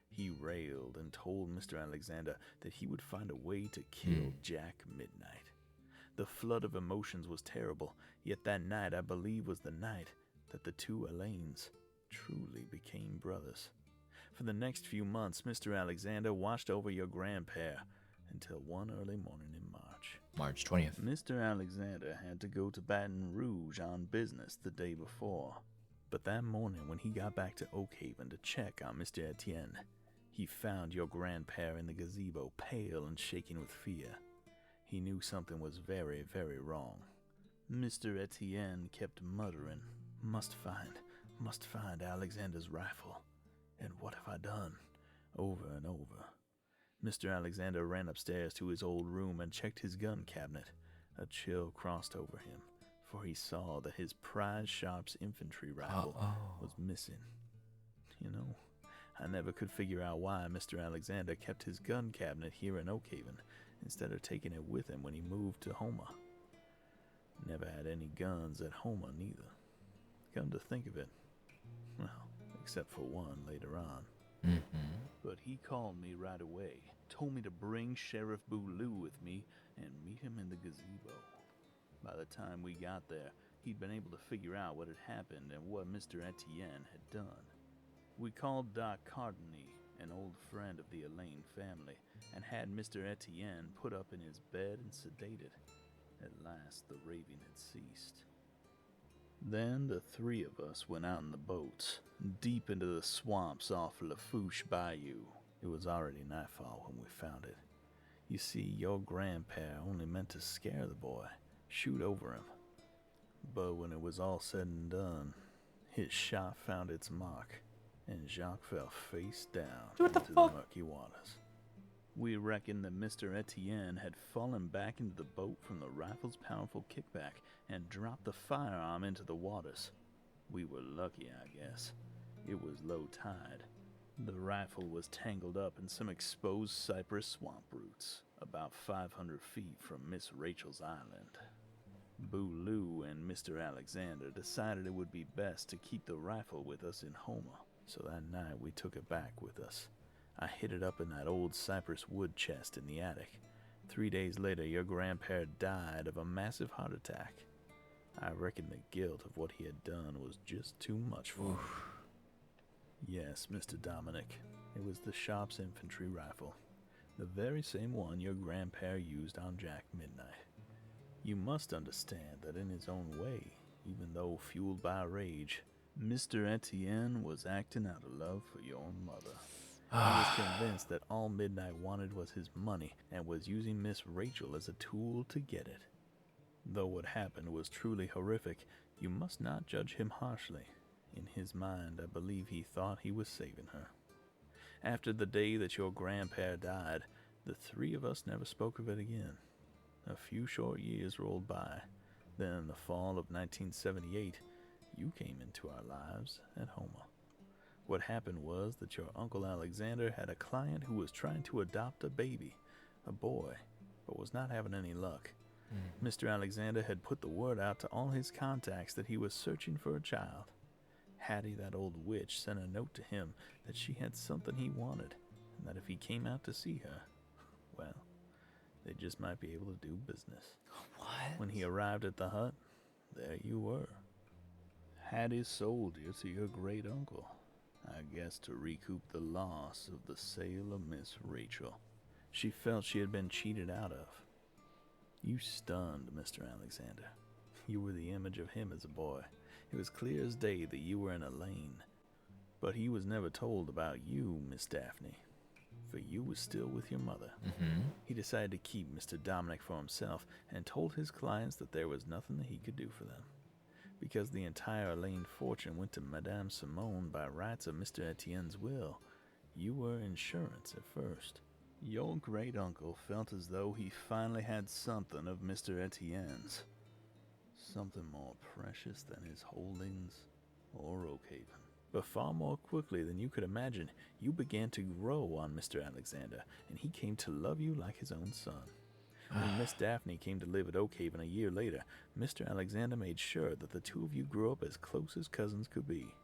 He railed and told Mr. Alexander that he would find a way to kill Jack Midnight. The flood of emotions was terrible, yet that night I believe was the night that the two Alains truly became brothers. For the next few months, Mr. Alexander watched over your grandpère until one early morning in March. March 20th. Mr. Alexander had to go to Baton Rouge on business the day before. But that morning when he got back to Oakhaven to check on Mr. Etienne, he found your grandpère in the gazebo, pale and shaking with fear. He knew something was very, very wrong. Mr. Etienne kept muttering, must find Alexander's rifle. And what have I done? Over and over. Mr. Alexander ran upstairs to his old room and checked his gun cabinet. A chill crossed over him, for he saw that his prize Sharps infantry rifle was missing. You know, I never could figure out why Mr. Alexander kept his gun cabinet here in Oakhaven instead of taking it with him when he moved to Houma. Never had any guns at Houma neither. Come to think of it, well, except for one later on. But he called me right away, told me to bring Sheriff Boulou with me and meet him in the gazebo. By the time we got there, he'd been able to figure out what had happened and what Mr. Etienne had done. We called Doc Cardini, an old friend of the Elaine family, and had Mr. Etienne put up in his bed and sedated. At last, the raving had ceased. Then the three of us went out in the boats, deep into the swamps off Lafouche Bayou. It was already nightfall when we found it. You see, your grandpa only meant to scare the boy, shoot over him. But when it was all said and done, his shot found its mark, and Jacques fell face down into the murky waters. We reckoned that Mr. Etienne had fallen back into the boat from the rifle's powerful kickback and dropped the firearm into the waters. We were lucky, I guess. It was low tide. The rifle was tangled up in some exposed cypress swamp roots, about 500 feet from Miss Rachel's island. Boulou and Mr. Alexander decided it would be best to keep the rifle with us in Houma, so that night we took it back with us. I hid it up in that old cypress wood chest in the attic. 3 days later, your grandpa died of a massive heart attack. I reckon the guilt of what he had done was just too much for him. Yes, Mr. Dominic, it was the Sharps infantry rifle, the very same one your grandpa used on Jack Midnight. You must understand that in his own way, even though fueled by rage, Mr. Etienne was acting out of love for your mother. He was convinced that all Midnight wanted was his money and was using Miss Rachel as a tool to get it. Though what happened was truly horrific, you must not judge him harshly. In his mind, I believe he thought he was saving her. After the day that your grandpa died, the three of us never spoke of it again. A few short years rolled by. Then in the fall of 1978, you came into our lives at Houma. What happened was that your Uncle Alexander had a client who was trying to adopt a baby, a boy, but was not having any luck. Mr. Alexander had put the word out to all his contacts that he was searching for a child. Hattie, that old witch, sent a note to him that she had something he wanted, and that if he came out to see her, well, they just might be able to do business. What? When he arrived at the hut, there you were. Hattie sold you to your great uncle. I guess to recoup the loss of the sale of Miss Rachel. She felt she had been cheated out of. You stunned Mr. Alexander. You were the image of him as a boy. It was clear as day that you were in a lane. But he was never told about you, Miss Daphne, for you was still with your mother. He decided to keep Mr. Dominic for himself and told his clients that there was nothing that he could do for them. Because the entire Elaine fortune went to Madame Simone by rights of Mr. Etienne's will, you were insurance at first. Your great-uncle felt as though he finally had something of Mr. Etienne's. Something more precious than his holdings or Oakhaven. But far more quickly than you could imagine, you began to grow on Mr. Alexander, and he came to love you like his own son. When Miss Daphne came to live at Oakhaven a year later, Mr. Alexander made sure that the two of you grew up as close as cousins could be.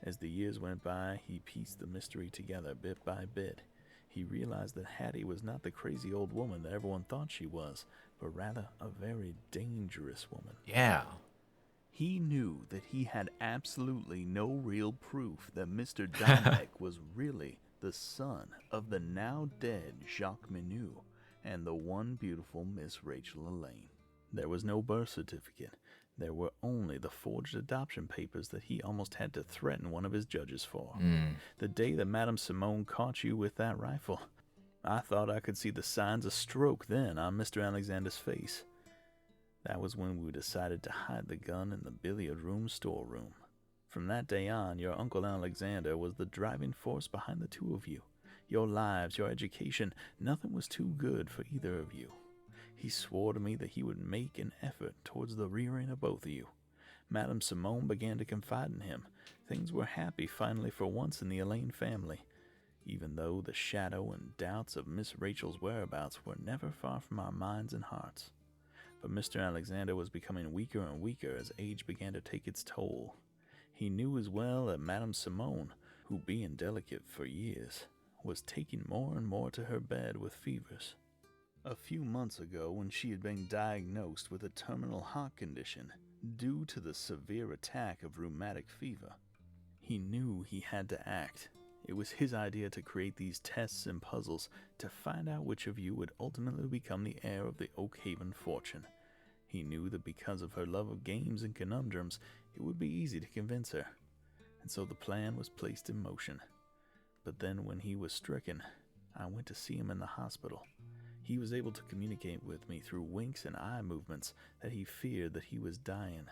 As the years went by, he pieced the mystery together bit by bit. He realized that Hattie was not the crazy old woman that everyone thought she was, but rather a very dangerous woman. Yeah. He knew that he had absolutely no real proof that Mr. Dominic was really the son of the now dead Jacques Menu and the one beautiful Miss Rachel Elaine. There was no birth certificate. There were only the forged adoption papers that he almost had to threaten one of his judges for. The day that Madame Simone caught you with that rifle, I thought I could see the signs of stroke then on Mr. Alexander's face. That was when we decided to hide the gun in the billiard room storeroom. From that day on, your Uncle Alexander was the driving force behind the two of you. Your lives, your education, nothing was too good for either of you. He swore to me that he would make an effort towards the rearing of both of you. Madame Simone began to confide in him. Things were happy finally for once in the Elaine family, even though the shadow and doubts of Miss Rachel's whereabouts were never far from our minds and hearts. But Mr. Alexander was becoming weaker and weaker as age began to take its toll. He knew as well that Madame Simone, who being delicate for years, was taking more and more to her bed with fevers. A few months ago, when she had been diagnosed with a terminal heart condition due to the severe attack of rheumatic fever, he knew he had to act. It was his idea to create these tests and puzzles to find out which of you would ultimately become the heir of the Oakhaven fortune. He knew that because of her love of games and conundrums, it would be easy to convince her, and so the plan was placed in motion. But then when he was stricken, I went to see him in the hospital. He was able to communicate with me through winks and eye movements that he feared that he was dying.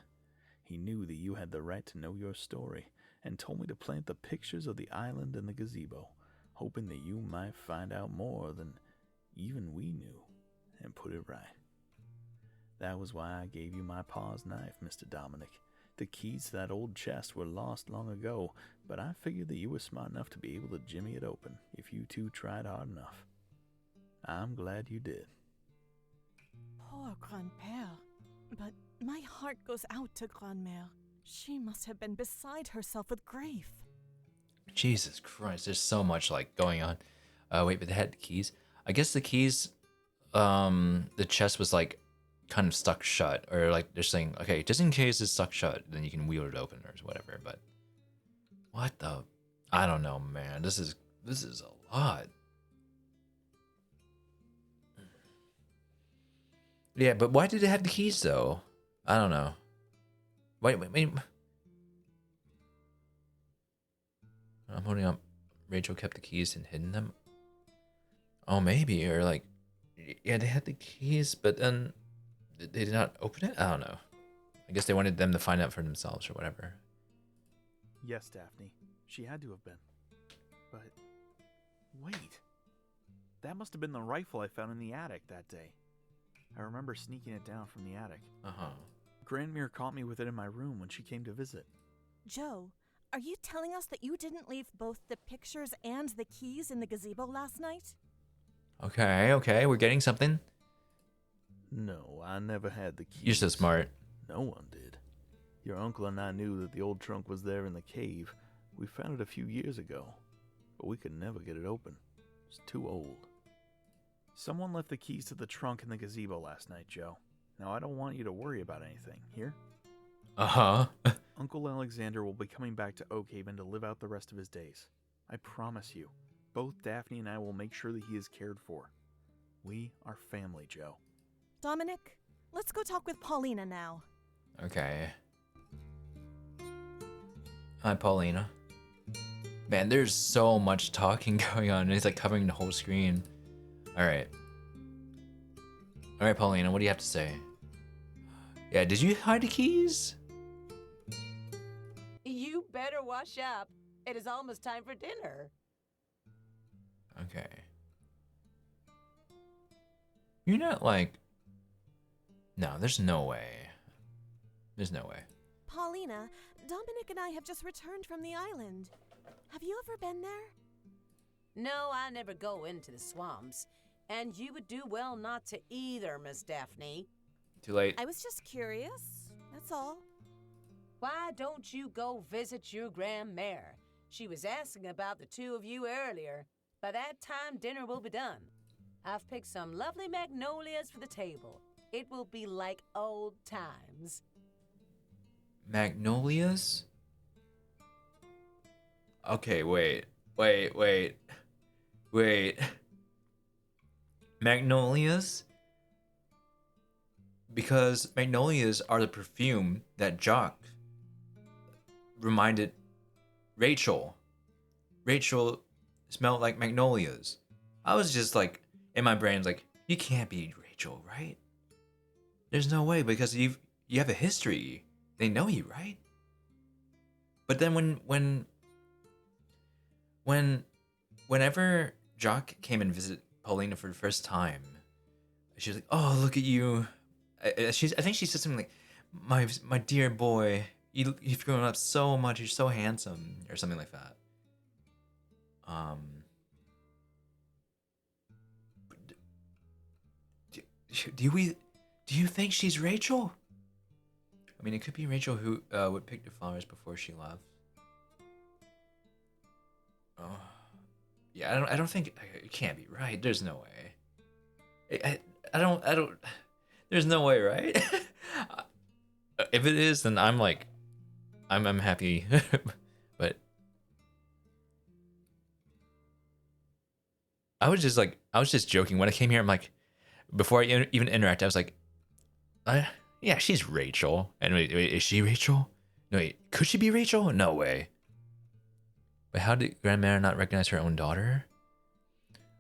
He knew that you had the right to know your story, and told me to plant the pictures of the island and the gazebo, hoping that you might find out more than even we knew, and put it right. That was why I gave you my pa's knife, Mr. Dominic. The keys to that old chest were lost long ago, but I figured that you were smart enough to be able to jimmy it open if you two tried hard enough. I'm glad you did. Poor Grand-Père. But my heart goes out to Grand-Mère. She must have been beside herself with grief. Jesus Christ, there's so much like going on. Wait, but they had the keys. I guess the keys, the chest was like kind of stuck shut, or like they're saying, okay, just in case it's stuck shut, then you can wheel it open or whatever. But what the? I don't know, man. This is a lot. Yeah, but why did it have the keys though? I don't know. Wait. I'm holding up. Rachel kept the keys and hidden them. Oh, maybe, or like, yeah, they had the keys, but then they did not open it. I don't know. I guess they wanted them to find out for themselves or whatever. Yes, Daphne, she had to have been. But wait, that must have been the rifle I found in the attic that day. I remember sneaking it down from the attic. Grandmere caught me with it in my room when she came to visit. Joe, are you telling us that you didn't leave both the pictures and the keys in the gazebo last night? Okay, we're getting something. No, I never had the keys. You're so smart. No one did. Your uncle and I knew that the old trunk was there in the cave. We found it a few years ago, but we could never get it open. It's too old. Someone left the keys to the trunk in the gazebo last night, Joe. Now, I don't want you to worry about anything. Here? Uncle Alexander will be coming back to Oakhaven to live out the rest of his days. I promise you. Both Daphne and I will make sure that he is cared for. We are family, Joe. Dominic, let's go talk with Paulina now. Okay. Hi, Paulina. Man, there's so much talking going on. It's like covering the whole screen. Alright, Paulina, what do you have to say? Yeah, did you hide the keys? You better wash up. It is almost time for dinner. Okay. You're not like... No, there's no way. There's no way. Paulina, Dominic and I have just returned from the island. Have you ever been there? No, I never go into the swamps. And you would do well not to either, Miss Daphne. Too late. I was just curious, that's all. Why don't you go visit your grandmère? She was asking about the two of you earlier. By that time, dinner will be done. I've picked some lovely magnolias for the table. It will be like old times. Magnolias? Okay, wait. Magnolias? Because magnolias are the perfume that Jock reminded Rachel. Rachel smelled like magnolias. I was just like, in my brain, like, you can't be Rachel, right? There's no way, because you have a history. They know you, right? But then whenever Jock came and visited Paulina for the first time, she was like, "Oh, look at you." I think she said something like, "My dear boy, you've grown up so much. You're so handsome," or something like that. Do you think she's Rachel? I mean, it could be Rachel who would pick the flowers before she left. Oh, yeah. I don't think it can't be right. There's no way. I don't. There's no way, right? If it is, then I'm like, I'm happy. But I was just joking when I came here. I'm like, before I even interact, I was like, yeah, she's Rachel. And wait, is she Rachel? No, wait, could she be Rachel? No way. But how did Grandmother not recognize her own daughter?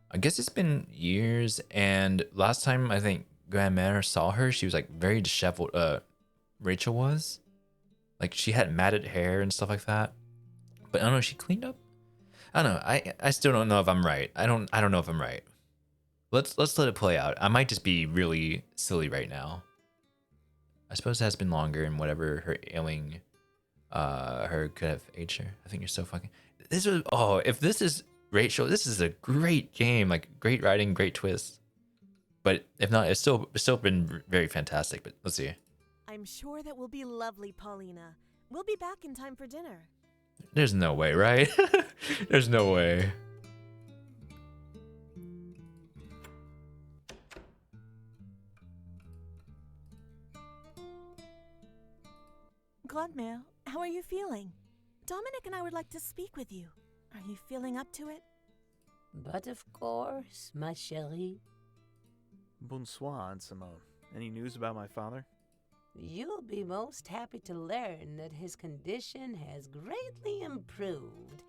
I guess it's been years, and last time I think Grandmother saw her, she was like very disheveled. Rachel was, like, she had matted hair and stuff like that. But I don't know, she cleaned up. I don't know. I still don't know if I'm right. I don't know if I'm right. Let's let it play out. I might just be really silly right now. I suppose it has been longer, and whatever her ailing her could have aged her. I think you're so fucking. If this is Rachel, this is a great game. Like, great writing, great twist. But if not, it's still been very fantastic. But let's see. I'm sure that will be lovely, Paulina. We'll be back in time for dinner. There's no way, right? There's no way. Godmère, how are you feeling? Dominic and I would like to speak with you. Are you feeling up to it? But of course, ma chérie. Bonsoir, Aunt Simone. Any news about my father? You'll be most happy to learn that his condition has greatly improved.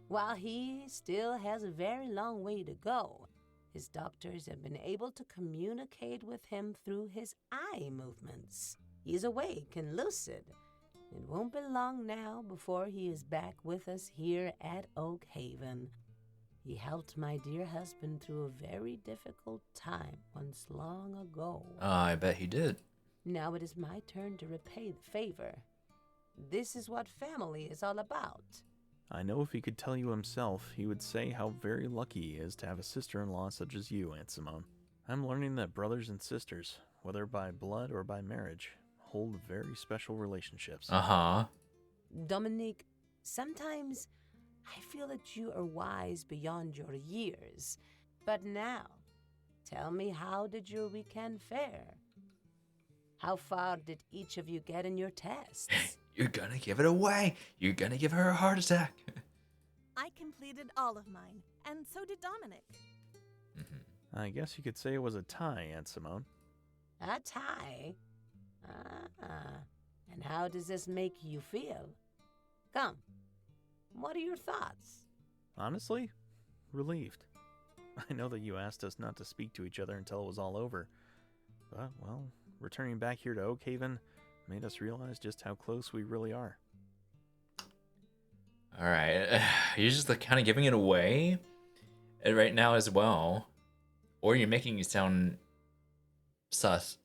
While he still has a very long way to go, his doctors have been able to communicate with him through his eye movements. He's awake and lucid. It won't be long now before he is back with us here at Oakhaven. He helped my dear husband through a very difficult time once long ago. I bet he did. Now it is my turn to repay the favor. This is what family is all about. I know if he could tell you himself, he would say how very lucky he is to have a sister-in-law such as you, Aunt Simone. I'm learning that brothers and sisters, whether by blood or by marriage, hold very special relationships. Uh-huh. Dominique, sometimes I feel that you are wise beyond your years. But now, tell me, how did your weekend fare? How far did each of you get in your tests? You're gonna give it away. You're gonna give her a heart attack. I completed all of mine, and so did Dominic. Mm-hmm. I guess you could say it was a tie, Aunt Simone. A tie? And how does this make you feel? Come, what are your thoughts? Honestly, relieved. I know that you asked us not to speak to each other until it was all over. But, well, returning back here to Oakhaven made us realize just how close we really are. All right. You're just like kind of giving it away right now as well. Or you're making it sound sus.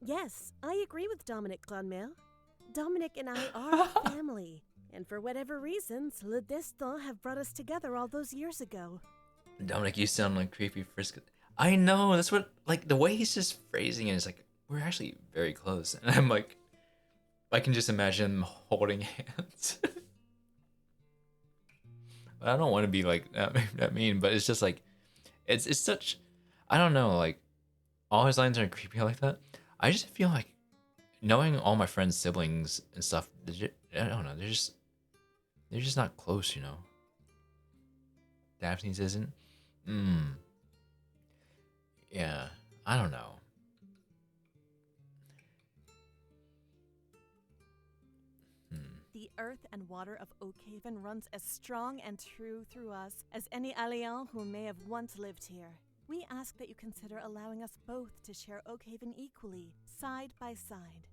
Yes, I agree with Dominic Godmère. Dominic and I are a family, and for whatever reasons, Le Destin have brought us together all those years ago. Dominic, you sound like creepy Frisco. I know, that's what, like, the way he's just phrasing it is like, we're actually very close. And I'm like, I can just imagine them holding hands. I don't want to be like that mean, but it's just like, it's such, I don't know, like, all his lines are creepy like that. I just feel like knowing all my friends' siblings and stuff, I don't know, they're just not close, you know. Daphne's isn't. Yeah, I don't know. The earth and water of Oakhaven runs as strong and true through us as any alien who may have once lived here. We ask that you consider allowing us both to share Oakhaven equally, side by side.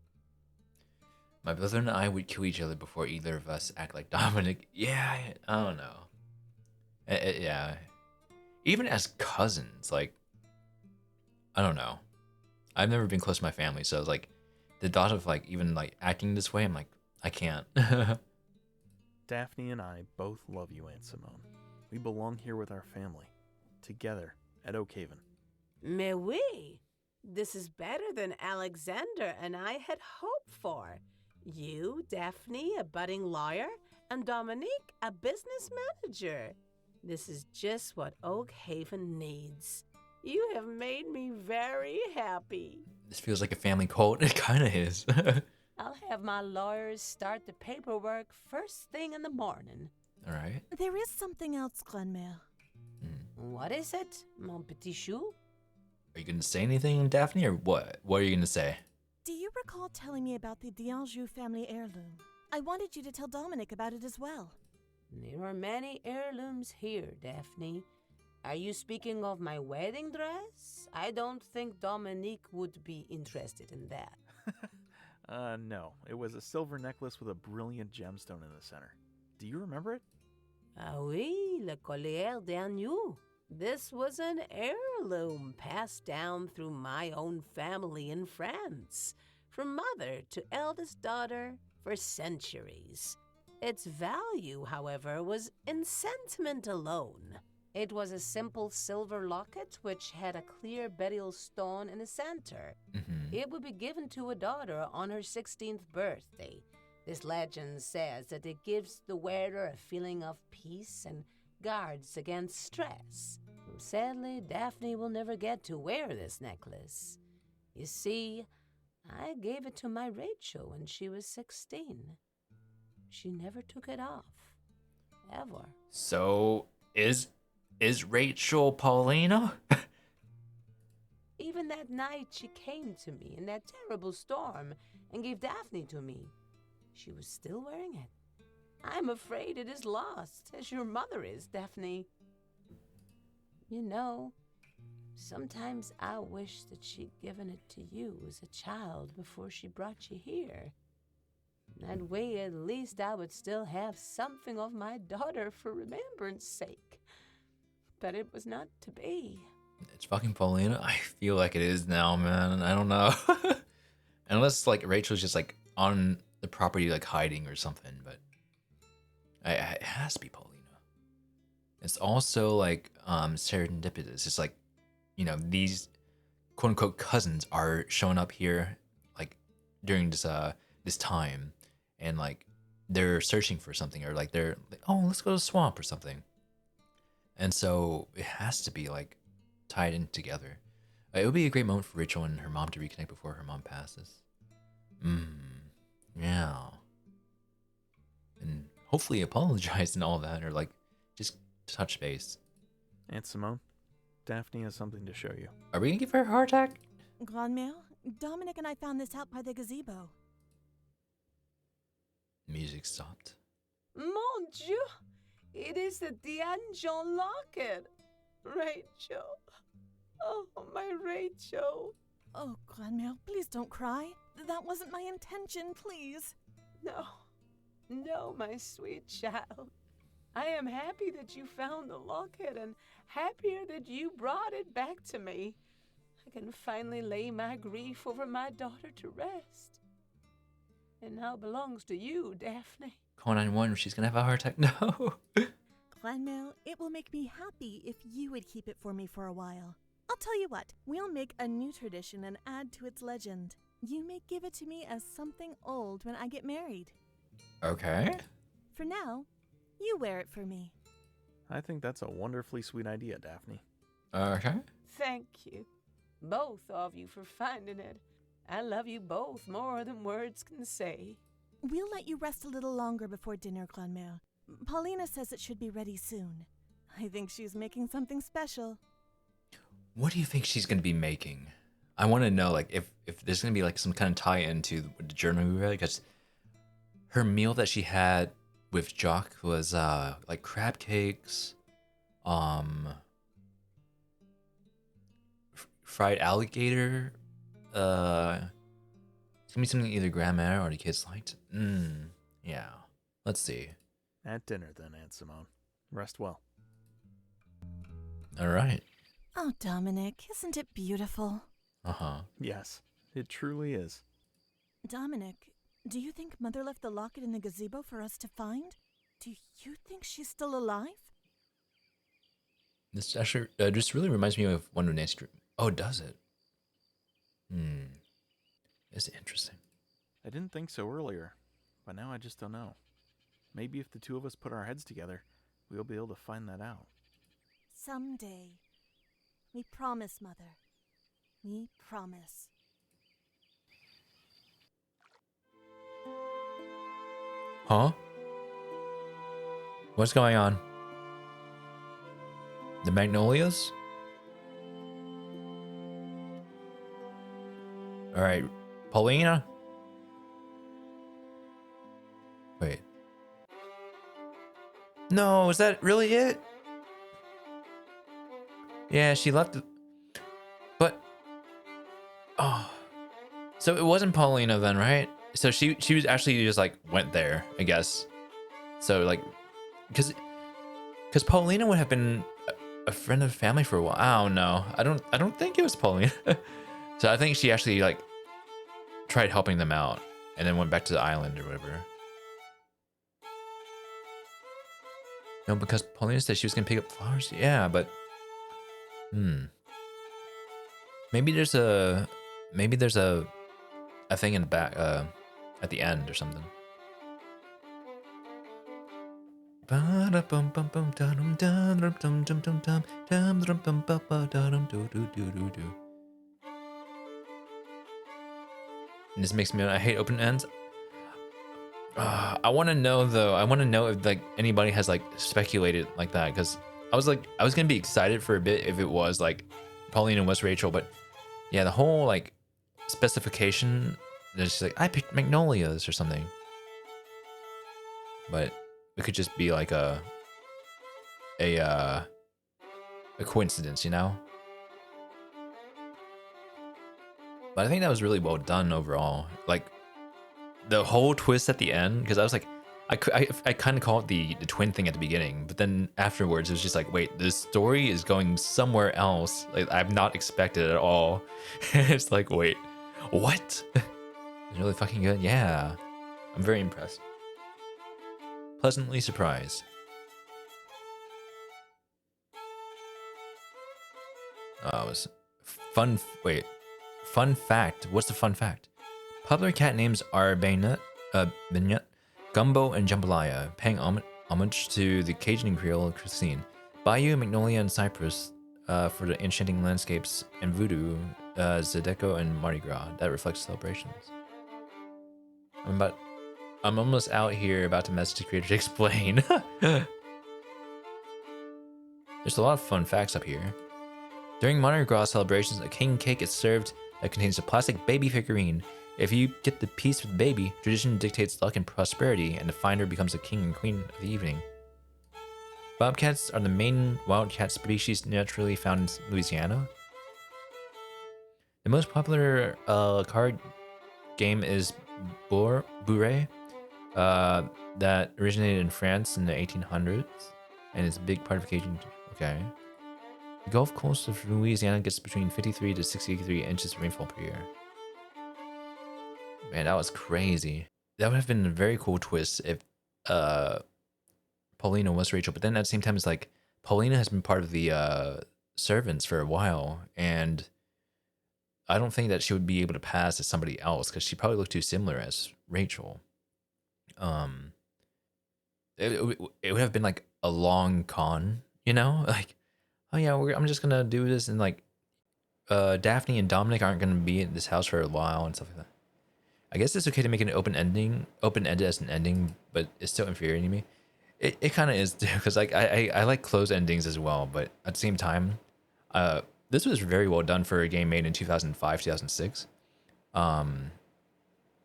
My brother and I would kill each other before either of us act like Dominic. Yeah, I don't know. Yeah. Even as cousins, like, I don't know. I've never been close to my family, so it's like the thought of like even like acting this way, I'm like, I can't. Daphne and I both love you, Aunt Simone. We belong here with our family, together at Oakhaven. Mais oui, this is better than Alexander and I had hoped for. You, Daphne, a budding lawyer, and Dominique, a business manager. This is just what Oakhaven needs. You have made me very happy. This feels like a family cult. It kind of is. I'll have my lawyers start the paperwork first thing in the morning. All right. There is something else, Glenmere. What is it, mon petit chou? Are you gonna say anything, Daphne, or what? What are you gonna say? Do you recall telling me about the D'Anjou family heirloom? I wanted you to tell Dominic about it as well. There are many heirlooms here, Daphne. Are you speaking of my wedding dress? I don't think Dominique would be interested in that. No. It was a silver necklace with a brilliant gemstone in the center. Do you remember it? Ah oui, le collier d'agneau. This was an heirloom passed down through my own family in France, from mother to eldest daughter for centuries. Its value, however, was in sentiment alone. It was a simple silver locket which had a clear beryl stone in the center. It would be given to a daughter on her 16th birthday. This legend says that it gives the wearer a feeling of peace and guards against stress. Sadly, Daphne will never get to wear this necklace. You see, I gave it to my Rachel when she was 16. She never took it off. Ever. So, is Rachel Paulina? Even that night she came to me in that terrible storm and gave Daphne to me. She was still wearing it. I'm afraid it is lost, as your mother is, Daphne. You know, sometimes I wish that she'd given it to you as a child before she brought you here. That way, at least I would still have something of my daughter for remembrance' sake. But it was not to be. It's fucking Paulina. I feel like it is now, man. I don't know. Unless like Rachel's just like on the property, like hiding or something. But it has to be Paulina. It's also like serendipitous. It's like, you know, these quote unquote cousins are showing up here like during this time, and like they're searching for something, or like they're like, oh, let's go to the swamp or something. And so it has to be like tied in together. It would be a great moment for Rachel and her mom to reconnect before her mom passes. Yeah. And hopefully apologize and all that, or like just touch base. Aunt Simone, Daphne has something to show you. Are we gonna give her a heart attack? Grandmère, Dominic and I found this out by the gazebo. Music stopped. Mon Dieu! It is the D'Anjou locket. Rachel. Oh, my Rachel. Oh, Grandmère, please don't cry. That wasn't my intention, please. No, my sweet child. I am happy that you found the locket and happier that you brought it back to me. I can finally lay my grief over my daughter to rest. It now belongs to you, Daphne. Call 911, she's gonna have a heart attack. No. Grandmère, it will make me happy if you would keep it for me for a while. I'll tell you what, we'll make a new tradition and add to its legend. You may give it to me as something old when I get married. Okay. For now, you wear it for me. I think that's a wonderfully sweet idea, Daphne. Okay. Thank you, both of you, for finding it. I love you both more than words can say. We'll let you rest a little longer before dinner, Grandmère. Paulina says it should be ready soon. I think she's making something special. What do you think she's gonna be making? I want to know, like, if there's gonna be like some kind of tie-in to the German movie, because her meal that she had with Jock was like crab cakes, fried alligator. It's gonna be something either grandma or the kids liked. Yeah. Let's see. At dinner then, Aunt Simone. Rest well. All right. Oh, Dominic, isn't it beautiful? Uh-huh. Yes, it truly is. Dominic, do you think Mother left the locket in the gazebo for us to find? Do you think she's still alive? This actually just really reminds me of Wonder Nancy Drew. Oh, does it? It's interesting. I didn't think so earlier, but now I just don't know. Maybe if the two of us put our heads together, we'll be able to find that out. Someday. We promise, Mother. We promise. Huh? What's going on? The Magnolias? All right, Paulina? Wait. No, is that really it? Yeah, she left. But oh, so it wasn't Paulina then, right? So she was actually just like went there, I guess. So like, because Paulina would have been a friend of the family for a while. I don't know. I don't think it was Paulina. So I think she actually like tried helping them out and then went back to the island or whatever. No, because Paulina said she was gonna pick up flowers. Yeah, but maybe there's a thing in the back at the end or something. And this makes me, I hate open ends. I want to know though. I want to know if like anybody has like speculated like that, because I was gonna be excited for a bit if it was like Paulina was Rachel, but yeah, the whole like specification, there's just like I picked magnolias or something, but it could just be like a coincidence, you know. But I think that was really well done overall. Like the whole twist at the end, because I was like, I kind of called the twin thing at the beginning, but then afterwards it was just like, wait, this story is going somewhere else. Like I've not expected at all. It's like, wait, what? It's really fucking good. Yeah, I'm very impressed. Pleasantly surprised. Oh, it was fun. Wait, fun fact. What's the fun fact? Popular cat names are Beignet, Gumbo, and Jambalaya, paying homage to the Cajun and Creole cuisine. Bayou, Magnolia, and Cypress for the enchanting landscapes, and Voodoo, Zydeco, and Mardi Gras that reflects celebrations. I'm almost out here about to message the creator to explain. There's a lot of fun facts up here. During Mardi Gras celebrations, a king cake is served that contains a plastic baby figurine. If you get the piece with the baby, tradition dictates luck and prosperity, and the finder becomes the king and queen of the evening. Bobcats are the main wildcat species naturally found in Louisiana. The most popular card game is Bourre, that originated in France in the 1800s, and is a big part of Cajun. Okay. The Gulf Coast of Louisiana gets between 53 to 63 inches of rainfall per year. Man, that was crazy. That would have been a very cool twist if Paulina was Rachel, but then at the same time, it's like Paulina has been part of the servants for a while, and I don't think that she would be able to pass as somebody else because she probably looked too similar as Rachel. It would have been like a long con, you know, like, oh yeah, I'm just gonna do this, and like Daphne and Dominic aren't gonna be in this house for a while and stuff like that. I guess it's okay to make an open-ended as an ending, but it's still infuriating to me. It kind of is too, because like I like closed endings as well, but at the same time, this was very well done for a game made in 2005, 2006.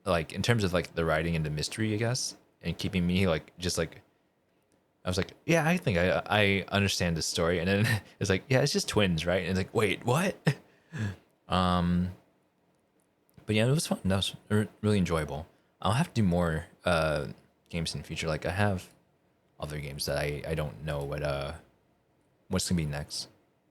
Like in terms of like the writing and the mystery, I guess, and keeping me like just like, I was like, yeah, I think I understand this story, and then it's like, yeah, it's just twins, right? And it's like, wait, what? But yeah, it was fun. That was really enjoyable. I'll have to do more games in the future. Like I have other games that I don't know what's gonna be next.